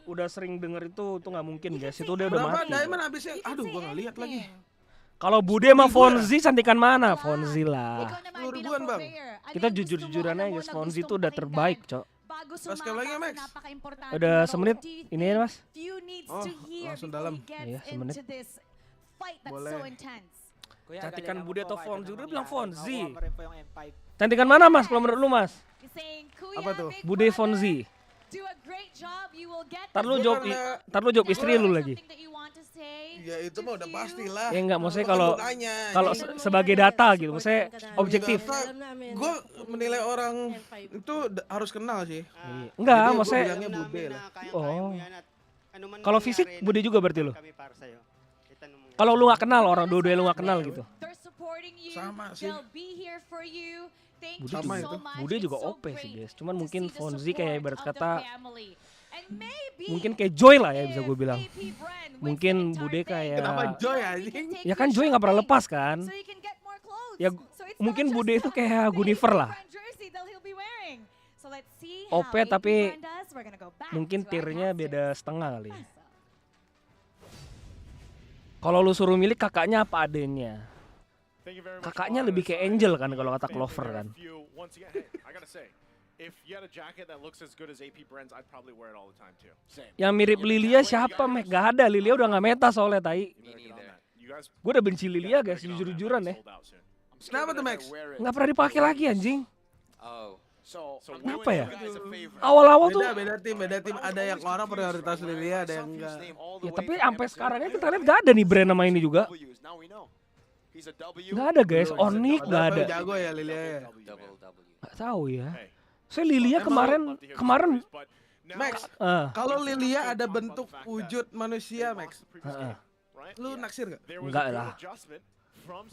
udah sering denger itu nggak mungkin guys, itu udah Berapa mati. diamond habisnya? Aduh, gua nggak lihat lagi. Kalau Bude sama Fonzi cantikan mana? Fonzi lah. Ikaw naman 10 bilang ribuan, Bang. purveyor. Ano Kita yung gusto mo, jujur-jujuran alam aja mo guys, na Fonzi gustong tuh udah pakinggan terbaik, Cok. bago Mas, kali lagi, sumapa Max. sa napaka-importante Udah role. semenit What do you ini ya think Mas. Few needs Oh, to hear langsung before dalam. he gets Iya, semenit. into this fight that's Boleh. so intense. Cantikan Bude atau Fonzi? Udah bilang Fonzi. Nakuha mo rin po yung M5. Cantikan mana Mas kalau menurut lu Mas? He's saying, Kuya, Apa tuh? big Bude brother, Fonzi. do a great job, you will get Ntar lu this. jawab, ntar lu jawab istri lu lagi. Something that you want to say Ya itu to mah udah few? pastilah. Ya enggak, maksudnya Bukan kalau gua nanya. sebagai data gitu, maksudnya objektif. Gue menilai orang itu harus kenal sih. Enggak, Jadi gua maksudnya bilangnya Bude lah. oh. Kalau fisik Bude juga berarti lu. Kalau lu nggak kenal orang dua-duanya lu nggak kenal gitu. They're supporting you. Sama sih. They'll be here for you. Thank Bude you Sama so itu. much. Bude juga It's so OP sih great guys. Cuman to mungkin see the Fonzi kayak support ibarat of the kata family. And maybe mungkin kayak Joy lah ya bisa if gue bilang. AP Bren wins Mungkin the entire Bude thing, kayak Kenapa Joy we can anjing? take ya kan free Joy nggak pernah shopping, lepas kan. so you can get more clothes. Ya So it's mungkin not Bude just itu the kayak AP Gunifer lah. Bren jersey that he'll be wearing. So let's see OP how AP tapi Bren does. We're gonna go back mungkin to our tiernya casters. beda setengah kali. Kalau lu suruh milih kakaknya apa adanya? Kakaknya lebih kayak Angel kan kalau kata Clover kan. Yang mirip Lilia siapa, Mek? Gak ada, Lilia udah gak meta soalnya, tai. Gue udah benci Lilia guys, jujur-jujuran ya. Kenapa tuh Max? Gak pernah dipakai lagi anjing. Oh. Kenapa ya? Awal-awal tuh, Beda tim. Ada yang orang prioritas Lilia, ada yang enggak. ya tapi sampai sekarang kita lihat gak ada nih brand nama ini juga. Gak ada guys, Onyx gak ada. Jago ya Lilia ya. Gak tahu ya. Saya Lilia kemarin Max, kalau Lilia ada bentuk wujud manusia Max, lu naksir nggak? enggak lah.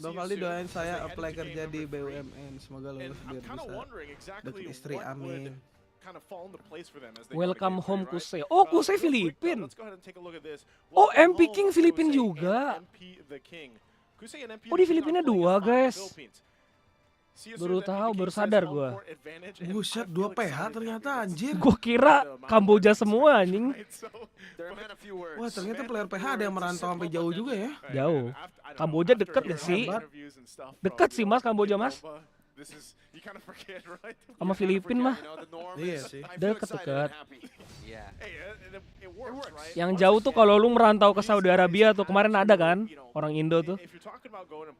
Dong kali doain saya apply kerja di BUMN, semoga lulus biar bisa deket istri, amin. Welcome home Kuse. Oh Kuse Filipin. Oh MP King Filipin juga. Oh di Filipina 2 guys. Baru tahu, baru sadar gua. Buset, 2 PH ternyata anjir. Gua kira Kamboja semua anjing. Wah ternyata player PH ada yang merantau sampai jauh juga ya. Jauh. Kamboja deket gak sih? Deket sih Mas Kamboja Mas. Sama Filipin mah. Iya sih. Deket. Yang jauh tuh kalau lu merantau ke Saudi Arabia tuh kemarin ada kan orang Indo tuh.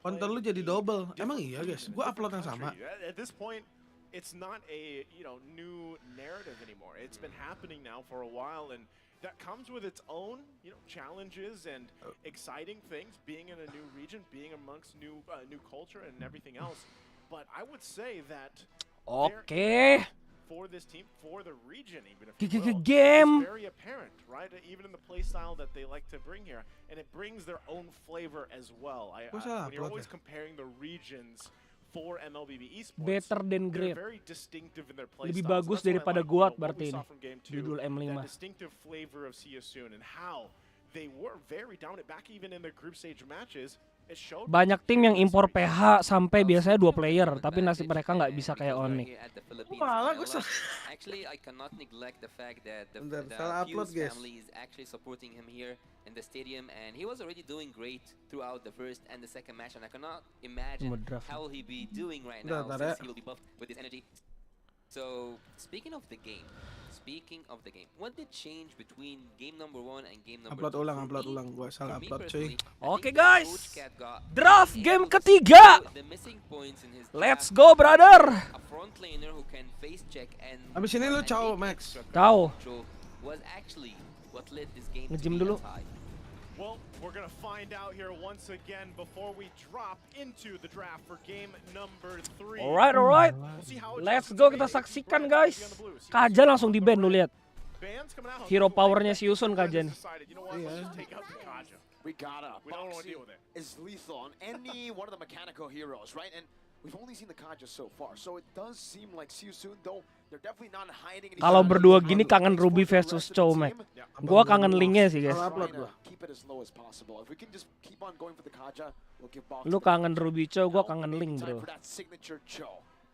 Konten lu jadi double. Emang iya guys, gua upload yang sama. It's not a new narrative anymore. It's been happening now for a while, and that comes with its own challenges and exciting things. Being in a new region, being amongst new culture and everything else. But I would say that for this team, for the region, even if you will, game it's very apparent, right? Even in the play style that they like to bring here, and it brings their own flavor as well. When you're always comparing the regions for MLBB esports, better than great. very distinctive in their play Lebih styles. bagus That's what I daripada like, Goat what berarti we ini. saw from game 2, Judul M5. that distinctive flavor of See You Soon and how they were very dominant back even in their group stage matches. Banyak tim yang impor PH sampai biasanya 2 player, tapi nasib mereka nggak bisa kayak Onyx. Malah gue Actually, I cannot neglect the fact that the upload, Fuse guys. family is actually supporting him here in the stadium, and he was already doing great throughout the first and the second match, and I cannot imagine how he'll be doing right now since he'll be buffed with this energy. So, speaking of the game, what did change between game number 1 and game number 2? Upload ulang, gua salah upload cuy. Oke guys, draft game ketiga. Let's go brother. Abis ini lu caw Max. Tahu. Nge-gym dulu. Well, we're going to find out here once again before we drop into the draft for game number 3. Alright. Let's go, kita saksikan guys. Kaja langsung di ban, lu lihat. Hero powernya si Yusun Kaja nih. We gotta. Boxing is lethal on any one of the mechanical heroes, right? And we've only seen the Kaja so far, so it does seem like Siusun, though they're definitely not hiding. Kalau berdua gini kangen Ruby versus Chomek. Gua kangen linknya sih guys. Keep it as low as possible. If we can just keep on going for the Kaja, we'll give Boxing. Lu kangen Ruby Cho, gua kangen link bro.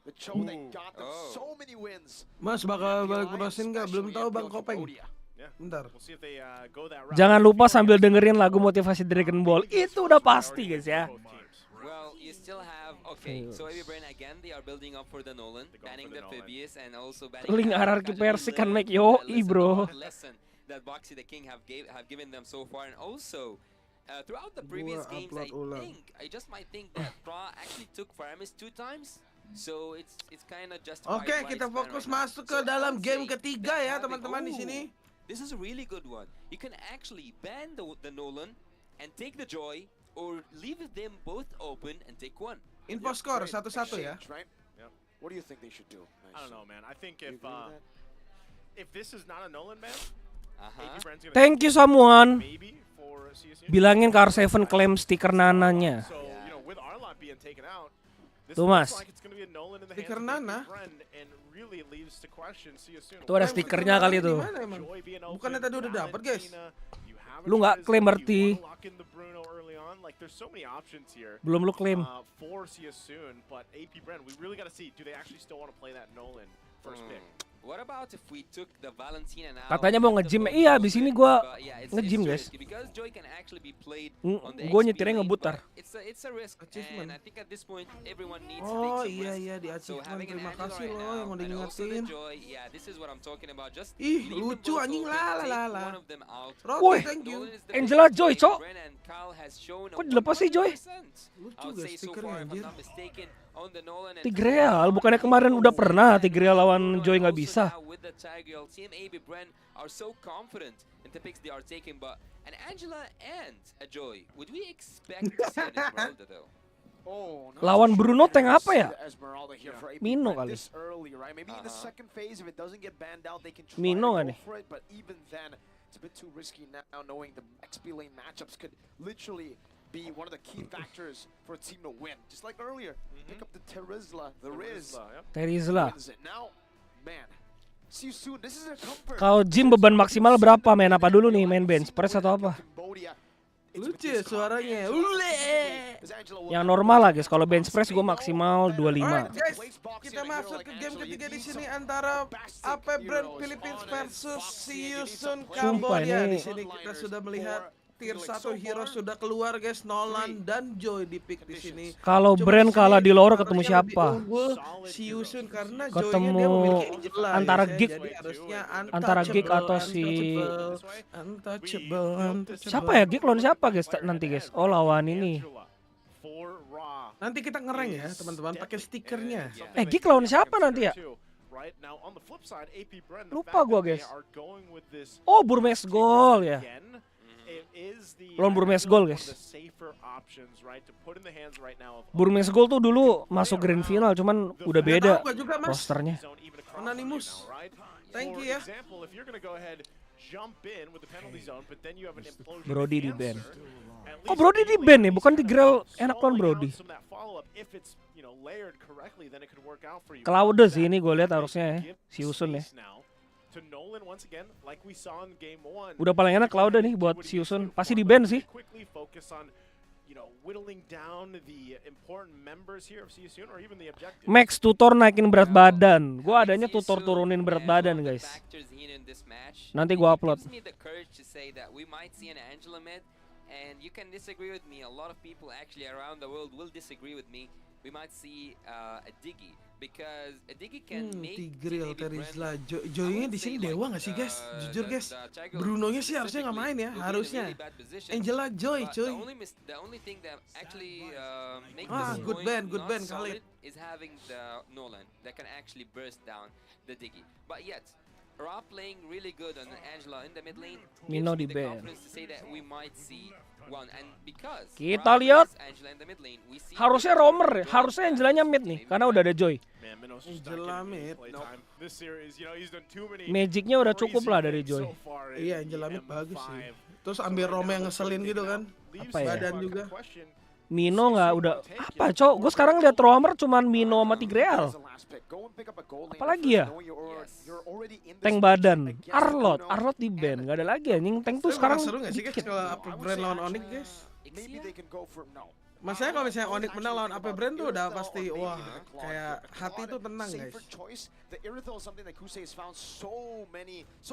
The Cho they got them so many wins. Mas bakal balik prosin nggak? Belum tahu Bang Kopeng. Bentar. Jangan lupa sambil dengerin lagu motivasi Dragon Ball. Itu udah pasti guys ya. Well, you still have so AB Bren again they are building up for the Nolan, banning the Phoebus and also banning Link hierarchy Persik kan make yoi bro. Lesson that Boxy the King have given them so far, and also throughout the previous games I just might think that Pra actually took Faramis 2 times. So it's kind of justified. Oke, kita fokus masuk ke dalam game ketiga ya teman-teman di sini. This is a really good one. You can actually ban the Nolan and take the Joy, or leave them both open and take one. Info score satu-satu ya. What do you think they should do? I don't know, man. I think if this is not a Nolan ban, Thank you someone. Bilangin ke R7 klaim stiker nananya. Tuh mas. Stiker Nana? Tuh ada stikernya kali tuh. Bukannya tadi udah dapet guys? Lu nggak klaim berarti. Belum lu klaim. What about if we took the Valentina now? Katanya mau nge-gym. Iya, abis ini gua nge-gym guys. Gua nyetirnya ngebutar. It's a risk. And I think at this point everyone needs Oh iya di achievement. Terima kasih loh yang udah ngingetin. Ih, lucu anjing lah. Woi, Angela Joy, cok. Kok dilepas sih Joy? Lucu guys stikernya anjir. Tigreal, bukannya kemarin udah pernah Tigreal lawan Joy nggak bisa. Lawan Bruno tank apa ya? Mino kali. Mino nggak nih? Be one of the key factors for a team to win. Just like earlier, pick up the Terizla, the Riz. Terizla. Now, man, see you soon. This is a comfort. Kalau gym beban maksimal berapa? Main apa dulu nih? Main bench press atau apa? Lucu ya suaranya. Yang normal lah guys. Kalau bench press gue maksimal 25. Guys, kita masuk ke game ketiga di sini antara Bren Philippines versus Siusun Kamboja. Di sini kita sudah melihat tier 1 hero sudah keluar guys, Nolan dan Joy di pick di sini. Kalau Bren kalah di lower ketemu siapa? Siusun karena ketemu antara Gig, antara Gig atau si Untouchable. Siapa ya Gig lawan siapa guys nanti guys? Oh lawan ini. Nanti kita ngereng ya teman-teman pakai stikernya. Gig lawan siapa nanti ya? Lupa gua guys. Oh Burmes Gol ya. Lawan Burmes Gol guys. Burmes Gol tuh dulu masuk grand final cuman udah beda rosternya. Anonymous. Thank you ya. Brody di ban. Oh Brody di ban nih, bukan di Grail enak lawan Brody. Cloud sih ini gue lihat harusnya ya, si Usun ya. Udah paling enak Cloud nih buat si Usun. Pasti di ban sih. Max tutor naikin berat badan. Gua adanya tutor turunin berat badan guys. Nanti gua upload. And you can disagree with me. A lot of people actually around the world will disagree with me. We might see a Diggy because a Diggy can make Tigreal Terizla. Joy-nya di sini dewa nggak sih guys? Jujur guys, Bruno-nya sih harusnya nggak main ya, harusnya. Angela Joy, cuy. The only thing that actually make good ban Khalid is having the Nolan that can actually burst down the Diggy. But yet, Ra playing really good on Angela in the mid lane. Mino gives me di the ban. confidence to say that we might see one, and because Kita Ra lihat. plays Angela in the mid lane, we see Harusnya Romer, harusnya Angelanya mid nih, karena udah ada Joy. Man, Minos just not Angela getting any mid. playtime. This series, you know, he's done too many Magicnya udah cukup crazy lah dari things Joy. so far in Iya, the Angela mid bagus M5. sih. Terus ambil Rome yang ngeselin gitu kan. Apa ya? Badan juga. Mino nggak udah apa cok? Gue sekarang lihat Romer cuman Mino sama Tigreal. Apalagi ya? Tank badan, Arlot di ban, nggak ada lagi anjing. Tank tuh sekarang seru nggak sih guys kalau Upper Brand lawan Onyx guys? Maksudnya kalau misalnya Onyx menang lawan Upper Brand tuh udah pasti wah kayak hati tuh tenang guys. The Irithyll is something that Kusei has found so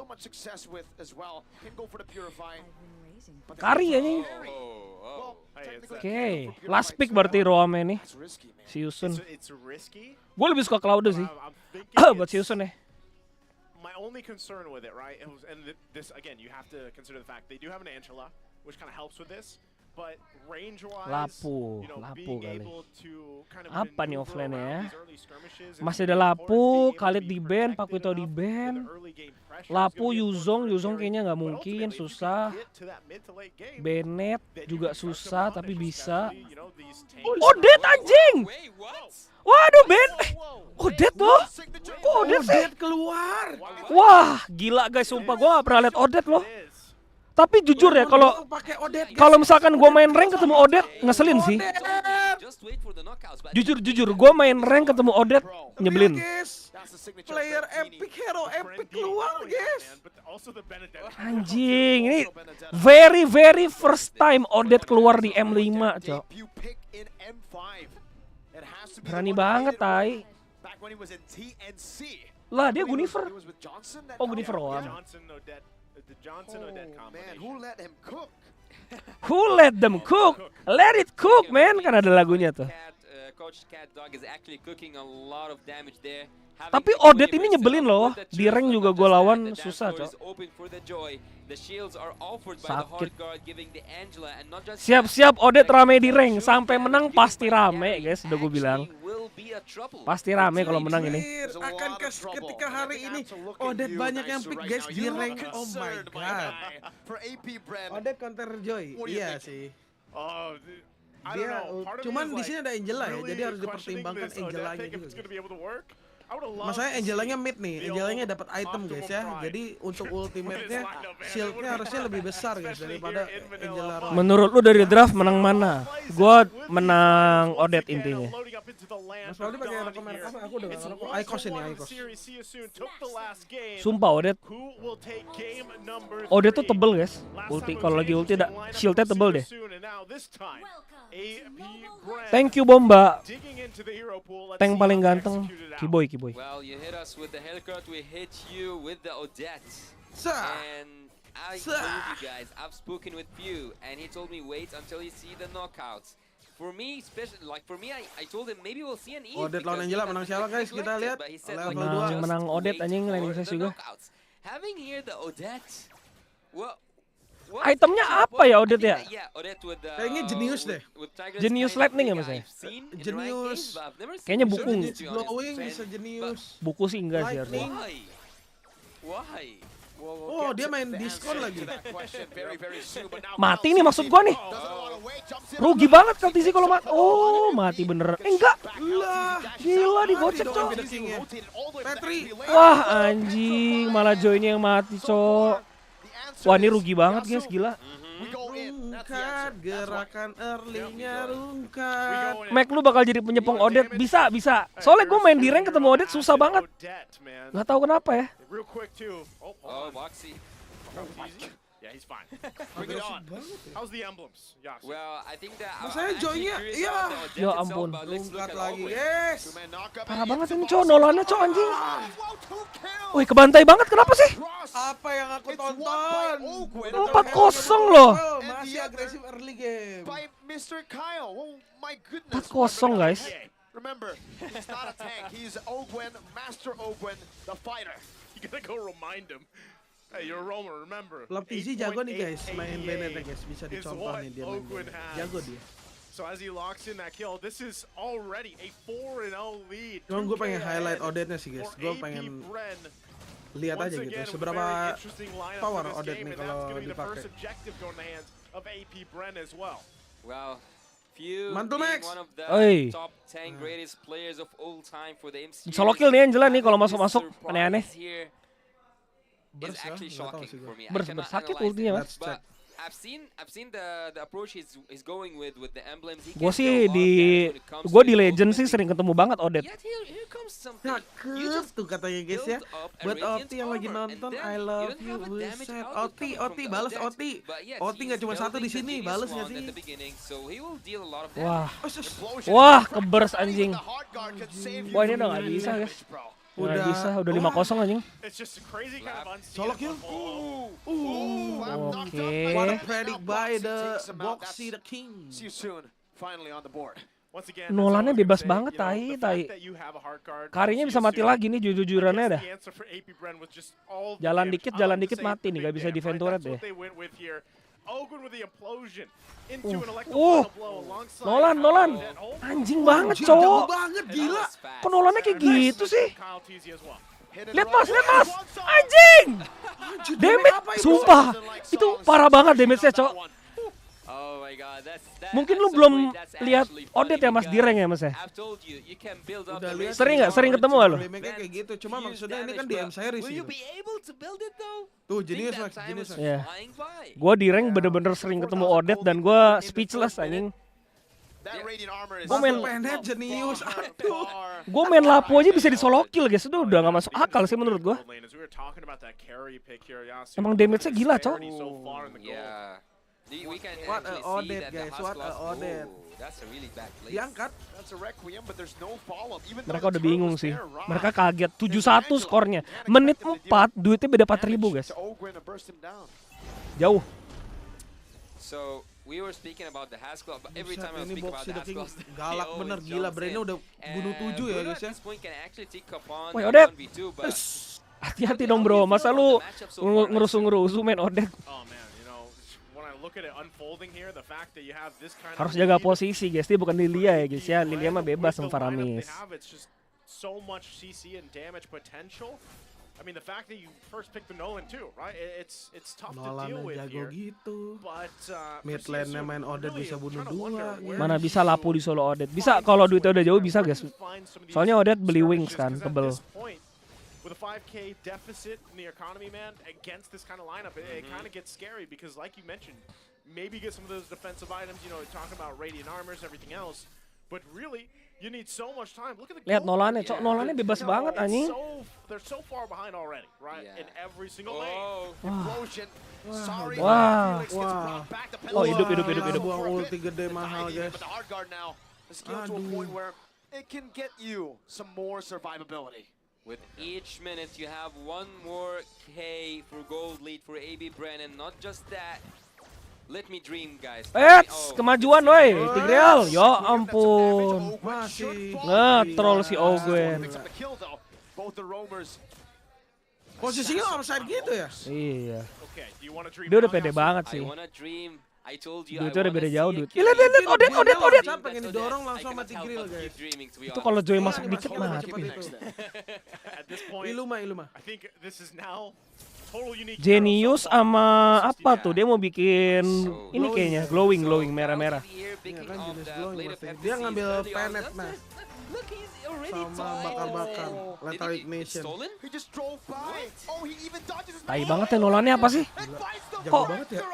much success with as well. Can go for the Purify. Kari anjing. Oke, last pick berarti Roame nih. Si Yusun. Gue lebih suka Cloud sih. Buat si Yusun ya. My only concern with it, right? And this again, you have to consider the fact they do have an Angela, which kind of helps with this. But range-wise, Lapu, you know, Lapu being kali. able to kind of Apa nih maneuver offline ya? around these early skirmishes is Masih really ada important, Lapu, being able to Khalid be di ban, protected Pakuito di enough ban. with the early game pressure is Lapu, gonna be Yuzong important for kayaknya nggak But mungkin, ultimately, if you can susah. get to that mid to late game, Bennett then you juga can start to susah punish, tapi bisa. especially, you know, these tanks. Odet anjing! Wait, what? Waduh Ben! Odet tuh! Kok Odet sih? Odet keluar. Wah gila guys, sumpah gue gak pernah liat Odet loh. Tapi jujur ya Pakai Odet. kalau misalkan gue main rank ketemu Odet ngeselin sih. Just wait for the knockouts, but Jujur gue main rank ketemu Odet nyebelin. Guys, player epic hero epic keluar guys. Anjing ini very first time Odet keluar di M5 cok. Berani banget tai. Lah dia Gunifer. Oh Gunifer doang. Who let him cook? Who let them cook? Let it cook man. Kan ada lagunya tuh. Coach Cat Dog is actually cooking a lot of damage there. Tapi Odet ini nyebelin loh. Di rank juga gue lawan susah cok. Sakit. Siap-siap Odet rame di rank. Sampai menang pasti rame guys. Udah gue bilang. Pasti rame kalau menang ini. Akan ketika hari ini Odet banyak yang pick guys di rank. Oh my god. Odet counter Joy. Iya sih. Dia cuman di sini ada Angela ya. Jadi harus dipertimbangkan Angelanya juga. Masalahnya Angelanya mid nih, Angelanya dapat item guys ya. Jadi untuk ultimate-nya shieldnya harusnya lebih besar guys daripada Angela Roy. Menurut lu dari draft menang mana? Gua menang Odet intinya. Mas Waldi pakai rokok merek apa? Aku udah nggak ngerokok. Icos ini Icos. Sumpah Odet tuh tebel guys. Ulti kalau lagi ulti shieldnya tebel deh. Thank you Bomba. Tank paling ganteng Kiboy. Well, you hit us with the Hellcat, we hit you with the Odette. And I told you guys, I've spoken with Pew, and he told me wait until you see the knockouts. For me, especially like for me, I told him maybe we'll see an Eve. Odet lawan Angela menang siapa guys? Kita lihat. Level 2 menang Odet anjing laning saya juga. Having here the Odette, itemnya apa ya Odet ya? Kayaknya Genius deh. Genius Lightning ya mas ya? Genius. Kayaknya buku. Glowing bisa Genius. Buku sih enggak sih harusnya. Why? Oh dia main diskon lagi. Mati nih maksud gua nih. Rugi banget kan TC kalau mati. Oh mati bener. Enggak. Lah gila digocek cok. Petri. Wah anjing malah Joy ini yang mati cok. Wah ini rugi banget guys, gila. Rungkat, gerakan early-nya rungkat. Mac lu bakal jadi penyepong Odet, bisa. Soalnya gue main di rank ketemu Odet susah banget. Gak tahu kenapa ya. Oh, Boxy. Yeah, he's fine. Bring it on. How's the emblems? Yes. Well, I think that saya Joy-nya, iya. Ya ampun. Rungkat lagi, guys. Parah banget ini cowok, nolannya cowok anjing. Wih, kebantai banget, kenapa sih? Apa yang aku tonton? 4-0 loh. Masih agresif early game. 4-0 guys. Remember, he's not a tank. He's Ogwen, Master Ogwen, the fighter. You gotta go remind him. Hey, you're a roamer, remember. Lap TZ jago nih guys, main Bennett guys, bisa dicontoh nih dia main Bennett. Jago dia. So as he locks in that kill, this is already a 4-0 lead. Cuman gue pengen highlight Odette-nya sih guys, gue pengen lihat aja gitu seberapa power Odet nih kalau dipakai. Well, few Mantul, being Max. one of the Oi. top 10 greatest players of all time for the MC. Solo kill nih Angela nih kalau masuk-masuk aneh-aneh. Is actually shocking for me. I Bers cannot sakit analyze ultinya, it, Mas. but I've seen the approach he's going with the emblems. He Gue can sih do a lot of di damage when it comes gue to di his Legend ultimate sih sering ketemu banget Odet. Yet here comes something. You Cakep just tuh katanya guys ya. build up a Buat radiant Oti yang lagi armor, and nonton, then I you love don't you. have a damage Buset. output Oti, coming Oti, from balas Odet. Oti. But yet Oti he's nggak cuma satu di building the sini, biggest balas nggak one sih? at the beginning, so he will deal a lot of Wah, damage. wah kebers anjing. Wah ini udah nggak bisa guys. Udah bisa, udah 5-0 anjing. Solo kill. Oke. What a predict by the Boxy the King. Nolannya bebas banget, tai. Karirnya bisa mati lagi nih jujur-jujurannya dah. Jalan dikit mati nih, gak bisa defend turret deh. Nolan, anjing banget cowok. Banget gila. Kok Nolannya kayak gitu sih? Lihat mas, anjing. Damage, sumpah. Itu parah banget damage-nya cowok. Oh my god, Mungkin lu belum lihat Odet ya mas di rank ya mas ya? Udah lihat Sering ketemu gak lu? Playmaker kayak gitu, cuma maksudnya ini kan di M series gitu. Tuh jenius Max, jenius Max. Ya. Gue di rank bener-bener sering ketemu Odet dan gue speechless anjing. Gue main pendek jenius, aduh. Gue main lapo aja bisa di solo kill guys, itu udah gak masuk akal sih menurut gue. Emang damage-nya gila cowok. What a Odet guys, what a Odet. Diangkat. Mereka udah bingung sih. Mereka kaget 7-1 skornya. Menit 4 duitnya beda 4.000 guys. Jauh. So we were speaking about the Haskell, but every time I Ini speak about Boxy the the King Haskell, galak bener gila, Brennya udah bunuh 7 ya guys ya. Woi Odet, hati-hati dong bro, masa lu ngerusuh main Odet. Harus jaga posisi guys, dia bukan Lilia ya guys ya, Lilia mah bebas sama Faramis. Nolannya jago gitu. Mid lane-nya main Odet bisa bunuh 2. Mana bisa lapu di solo Odet. Bisa kalau duitnya udah jauh bisa guys. Soalnya Odet beli wings kan, tebel. With a 5K deficit in the economy, man, against this kind of lineup, it kind of gets scary because, like you mentioned, maybe get some of those defensive items, you know, talking about radiant armors, everything else, but really, you need so much time. Look at the lihat Nolannya, cok, Nolannya bebas banget anjing. They're so far behind already, right? In every single lane. Wah. Oh, hidup. Buang ulti gede mahal guys. It can get you some more survivability. With each minute, you have one more K for gold lead for AB Bren, and not just that. Let me dream, guys. Kemajuan woi, Tigreal. Ya ampun. Masih nge-troll si Ogwen. Posisinya offside gitu ya? Iya. Dia udah pede banget sih. Duitnya udah beda jauh duit. Lihat Odet. Pengen didorong langsung sama Tigreal guys. Itu kalau Joy masuk dikit mati. Iluma. Genius sama apa tuh? Dia mau bikin ini kayaknya glowing merah-merah. Iya kan jenis glowing pasti. Dia ngambil penet nah. Sama bakar-bakar Lethal Ignition. Tai banget ya Nolannya apa sih? Jago banget ya.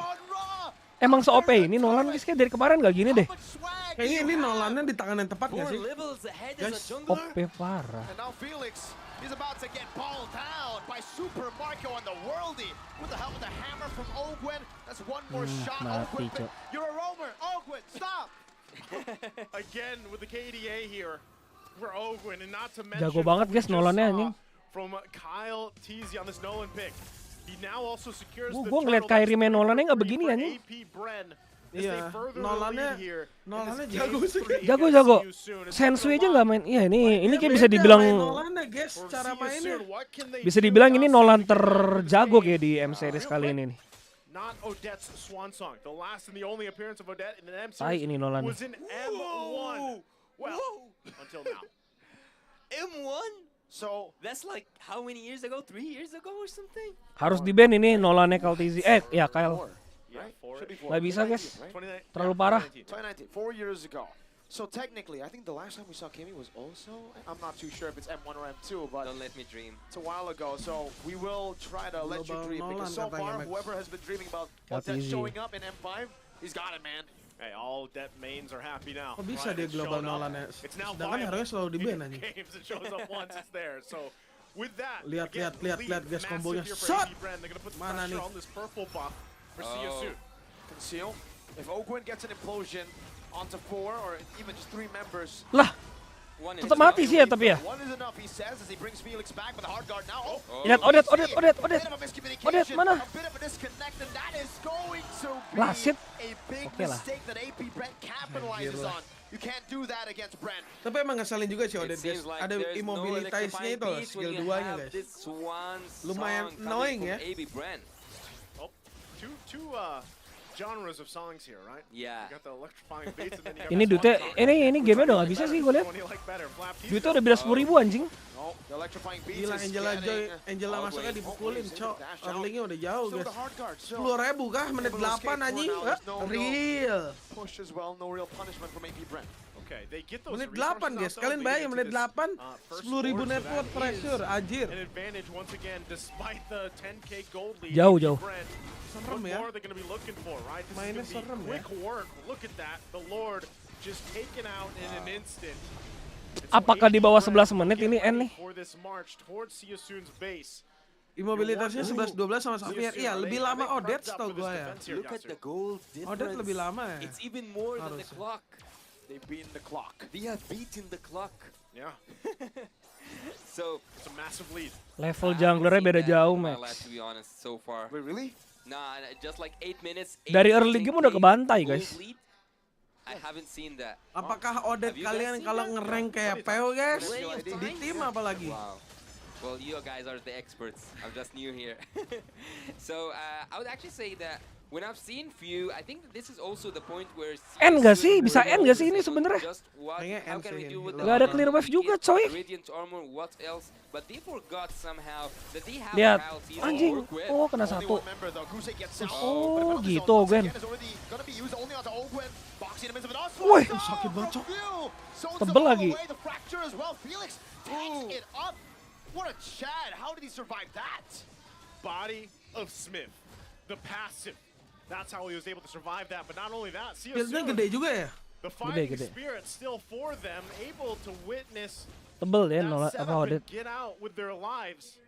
Emang se-OP ini Nolan guys kayak dari kemarin gak gini deh. Kayaknya ini Nolannya di tangan yang tepat gak sih? Guys, OP parah. He's about to get balled down by Super Marco on the worldie with the help of the hammer from Ogwen. That's one more shot. Ogwen, you're a roamer. Ogwen, stop. Again with the KDA here for Ogwen, and not to mention jago banget guys Nolannya anjing. From Kyle Teasy on this Nolan pick. He now also secures the ngeliat Kyrie main Nolannya nggak begini anjing. Iya, Nolannya jago sih. Jago. Sensui aja nggak main. Iya ini kayak bisa dibilang. Nolannya guys, cara mainnya. Bisa dibilang ini Nolan terjago kayak di M series kali ini nih. Tai ini Nolan. Was in M1. Well, until now. M1? So That's like how many years ago? 3 years ago or something? Harus di-ban ini Nolannya KLTZ. Ya Kyle. Yeah, four. should be Nggak bisa guys. 29 Terlalu parah. 2019, 4 years ago. So technically, I think the last time we saw Kimmy was also, I'm not too sure if it's M1 or M2, but Don't let me dream. it's a while ago. So we will try to let you Global dream, because so Nolan far, katanya, Max. whoever has been dreaming about Got Odette easy. showing up in M5, he's got it, man. Hey, all Det mains are happy now. Kok bisa Right, dia it's global shown up. Nolannya? It's now Sedangkan viable. harusnya selalu di-ban In anjing. games, it shows up once, it's there. So with that, Lihat, again, lihat, lead lihat, guys, massive kombonya. here for Shot! AB Bren. They're gonna put the Mana pressure nih? on this purple buff for Oh. Siasu. Conceal. If Ogwin gets an implosion onto 4 or even just 3 members, Lah, One tetap and mati two. sih ya tapi ya. 1 is enough, he says, as he brings Felix back, but the hard guard now. Lihat Odet. A bit of a miscommunication, mana? a bit of a disconnect, and that is going to be Lah, shit. a big Oke lah. mistake that AP Brent capitalizes Anjir lah. on. You can't do that against Brent. Tapi emang ngeselin juga sih It Odet guys. seems like Ada there's no immobilitasnya itu loh, electrifying skill beats when you 2-nya have guys. this one Lumayan song coming annoying from ya. AB Bren. Oh, two genres of songs here, right? Yeah. You got the electrifying beats and then you got Ini this duitnya, one song. ini gamenya udah nggak bisa sih gue lihat. Which one you like better? Flap tees Duitnya got udah beda 10.000 anjing. No, the electrifying beats Gila is Angela getting- Angela Oh, masuknya wait. dipukulin, Oh, cok. dash out. Earlingnya udah jauh So guys. the hard guard, so 10.000 kah? Menit 8 anjing. Real. push as well, no real punishment from AP Brent. Okay, they get those Menit resources 8 guys. out, though. Kalian They bayangin get menit to this, 8 first 10.000 score, so net that worth pressure, is anjir. An advantage once again, despite the 10k gold lead. Jauh, AP jauh. Brent, Serem what ya. more are they going to be looking for, right? This Mainnya is going to serem be ya. quick work. Look at that. The Lord just taken out in an instant. And so Apakah di AP bawah Brent 11 menit get ini ready N nih? for this march towards Siasun's base. Immobilitasnya 11-12 sama Xavier. Iya, lebih lama Odet setahu gue ya. Look at the goal difference. Odet lebih lama ya. It's even more than the Harusnya. clock. They've beaten the clock. They have beaten the clock. Yeah, So it's a massive lead. Level I haven't junglernya seen beda that jauh in my life, Max. to be honest, so far. Wait, really? Nah, just like 8 minutes. Dari 8 early 10K game udah kebantai, gold guys. lead. I haven't seen that. Apakah Odet Have you guys kalian seen kalau that? ngerank kayak PO guys? Plenty of Di times. tim apalagi? Wow. Well, you guys are the experts. I'm just new here. So I would actually say that when I've seen few, I think that this is also the point where N nggak sih? Siasun Bisa were N nggak sih ini focusing on sebenarnya? just what- Kayaknya how N can sih we ini. do with Nggak the ada clear wave juga, coy. Radiant armor, what else? But they forgot somehow that they have Lihat, Kyle anjing. to work with. Oh, kena Only satu. one member though. Guse gets out. Oh, But if another gitu, zone once Gwen. again is already gonna be used only onto Ogwen. Boxing him into the Woi, sakit banget, Cok. Tebel lagi. The fracture as well. Felix takes it up. What a Chad. How did he survive that? Body of Smith, the passive. That's how he was able to survive that. But not only that, Skillnya Siasun, gede juga ya? the fighting gede. spirit still for them, able to witness Tebel ya that Nolan apa setup Odet. and get out with their lives.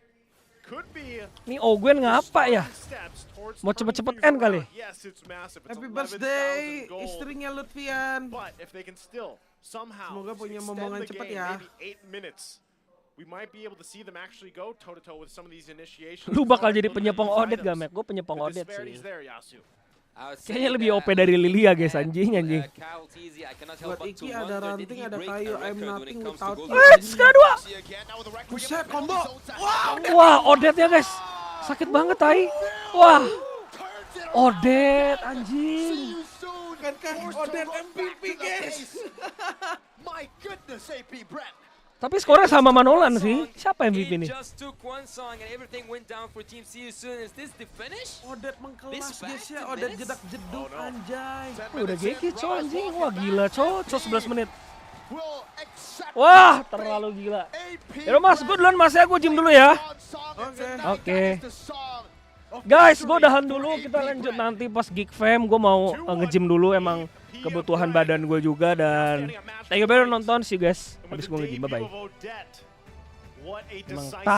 Could be Ini Ogwen ngapa ya? steps towards Mau turning cepet-cepet things N kali? around. Yes, it's massive. It's Happy 11,000 birthday gold. istrinya Lutfian. But if they can still somehow Semoga punya extend momongan the cepat game, ya. maybe 8 minutes, we might be able to see them actually go toe-to-toe with some of these initiations. Lu bakal jadi Some of these penyepong Odet gak items. Mac? Gue penyepong The Odet disparities sih. there, Yasu. I would say Kayaknya lebih that OP dari Lilia guys, at, anjing. Kyle TZ, I cannot Buat help but to Iki ada wonder, did ranting, he ada break kayu, a I'm record when it nothing comes to without gold you. medal? Skala 2. See again now with the record. Buset, combo. Wah, Odet ya guys. Sakit banget tai. Wah, Odet anjing. Bukankah Odet MVP guys? My goodness, AP Brent. Tapi skornya sama Manolan sih. Siapa MVP nih? It just took one song and everything went down for Team Siasun. Is this the finish? Odet mengkelas This guys ya, fast Odet in jedak jeduk Oh, no. anjay. Wih, udah GG cow anjing. Wah gila cow. 11 menit. Will accept Wah, terlalu gila. Yaudah mas, gue duluan mas ya. Gue gym dulu ya. Oke. Guys, gue udahan dulu. Kita lanjut nanti pas Geek Fam. Gue mau nge-gym dulu. Emang kebutuhan badan gue juga. Dan thank you udah nonton. See you guys. Habis gue nge-gym. Bye-bye. Emang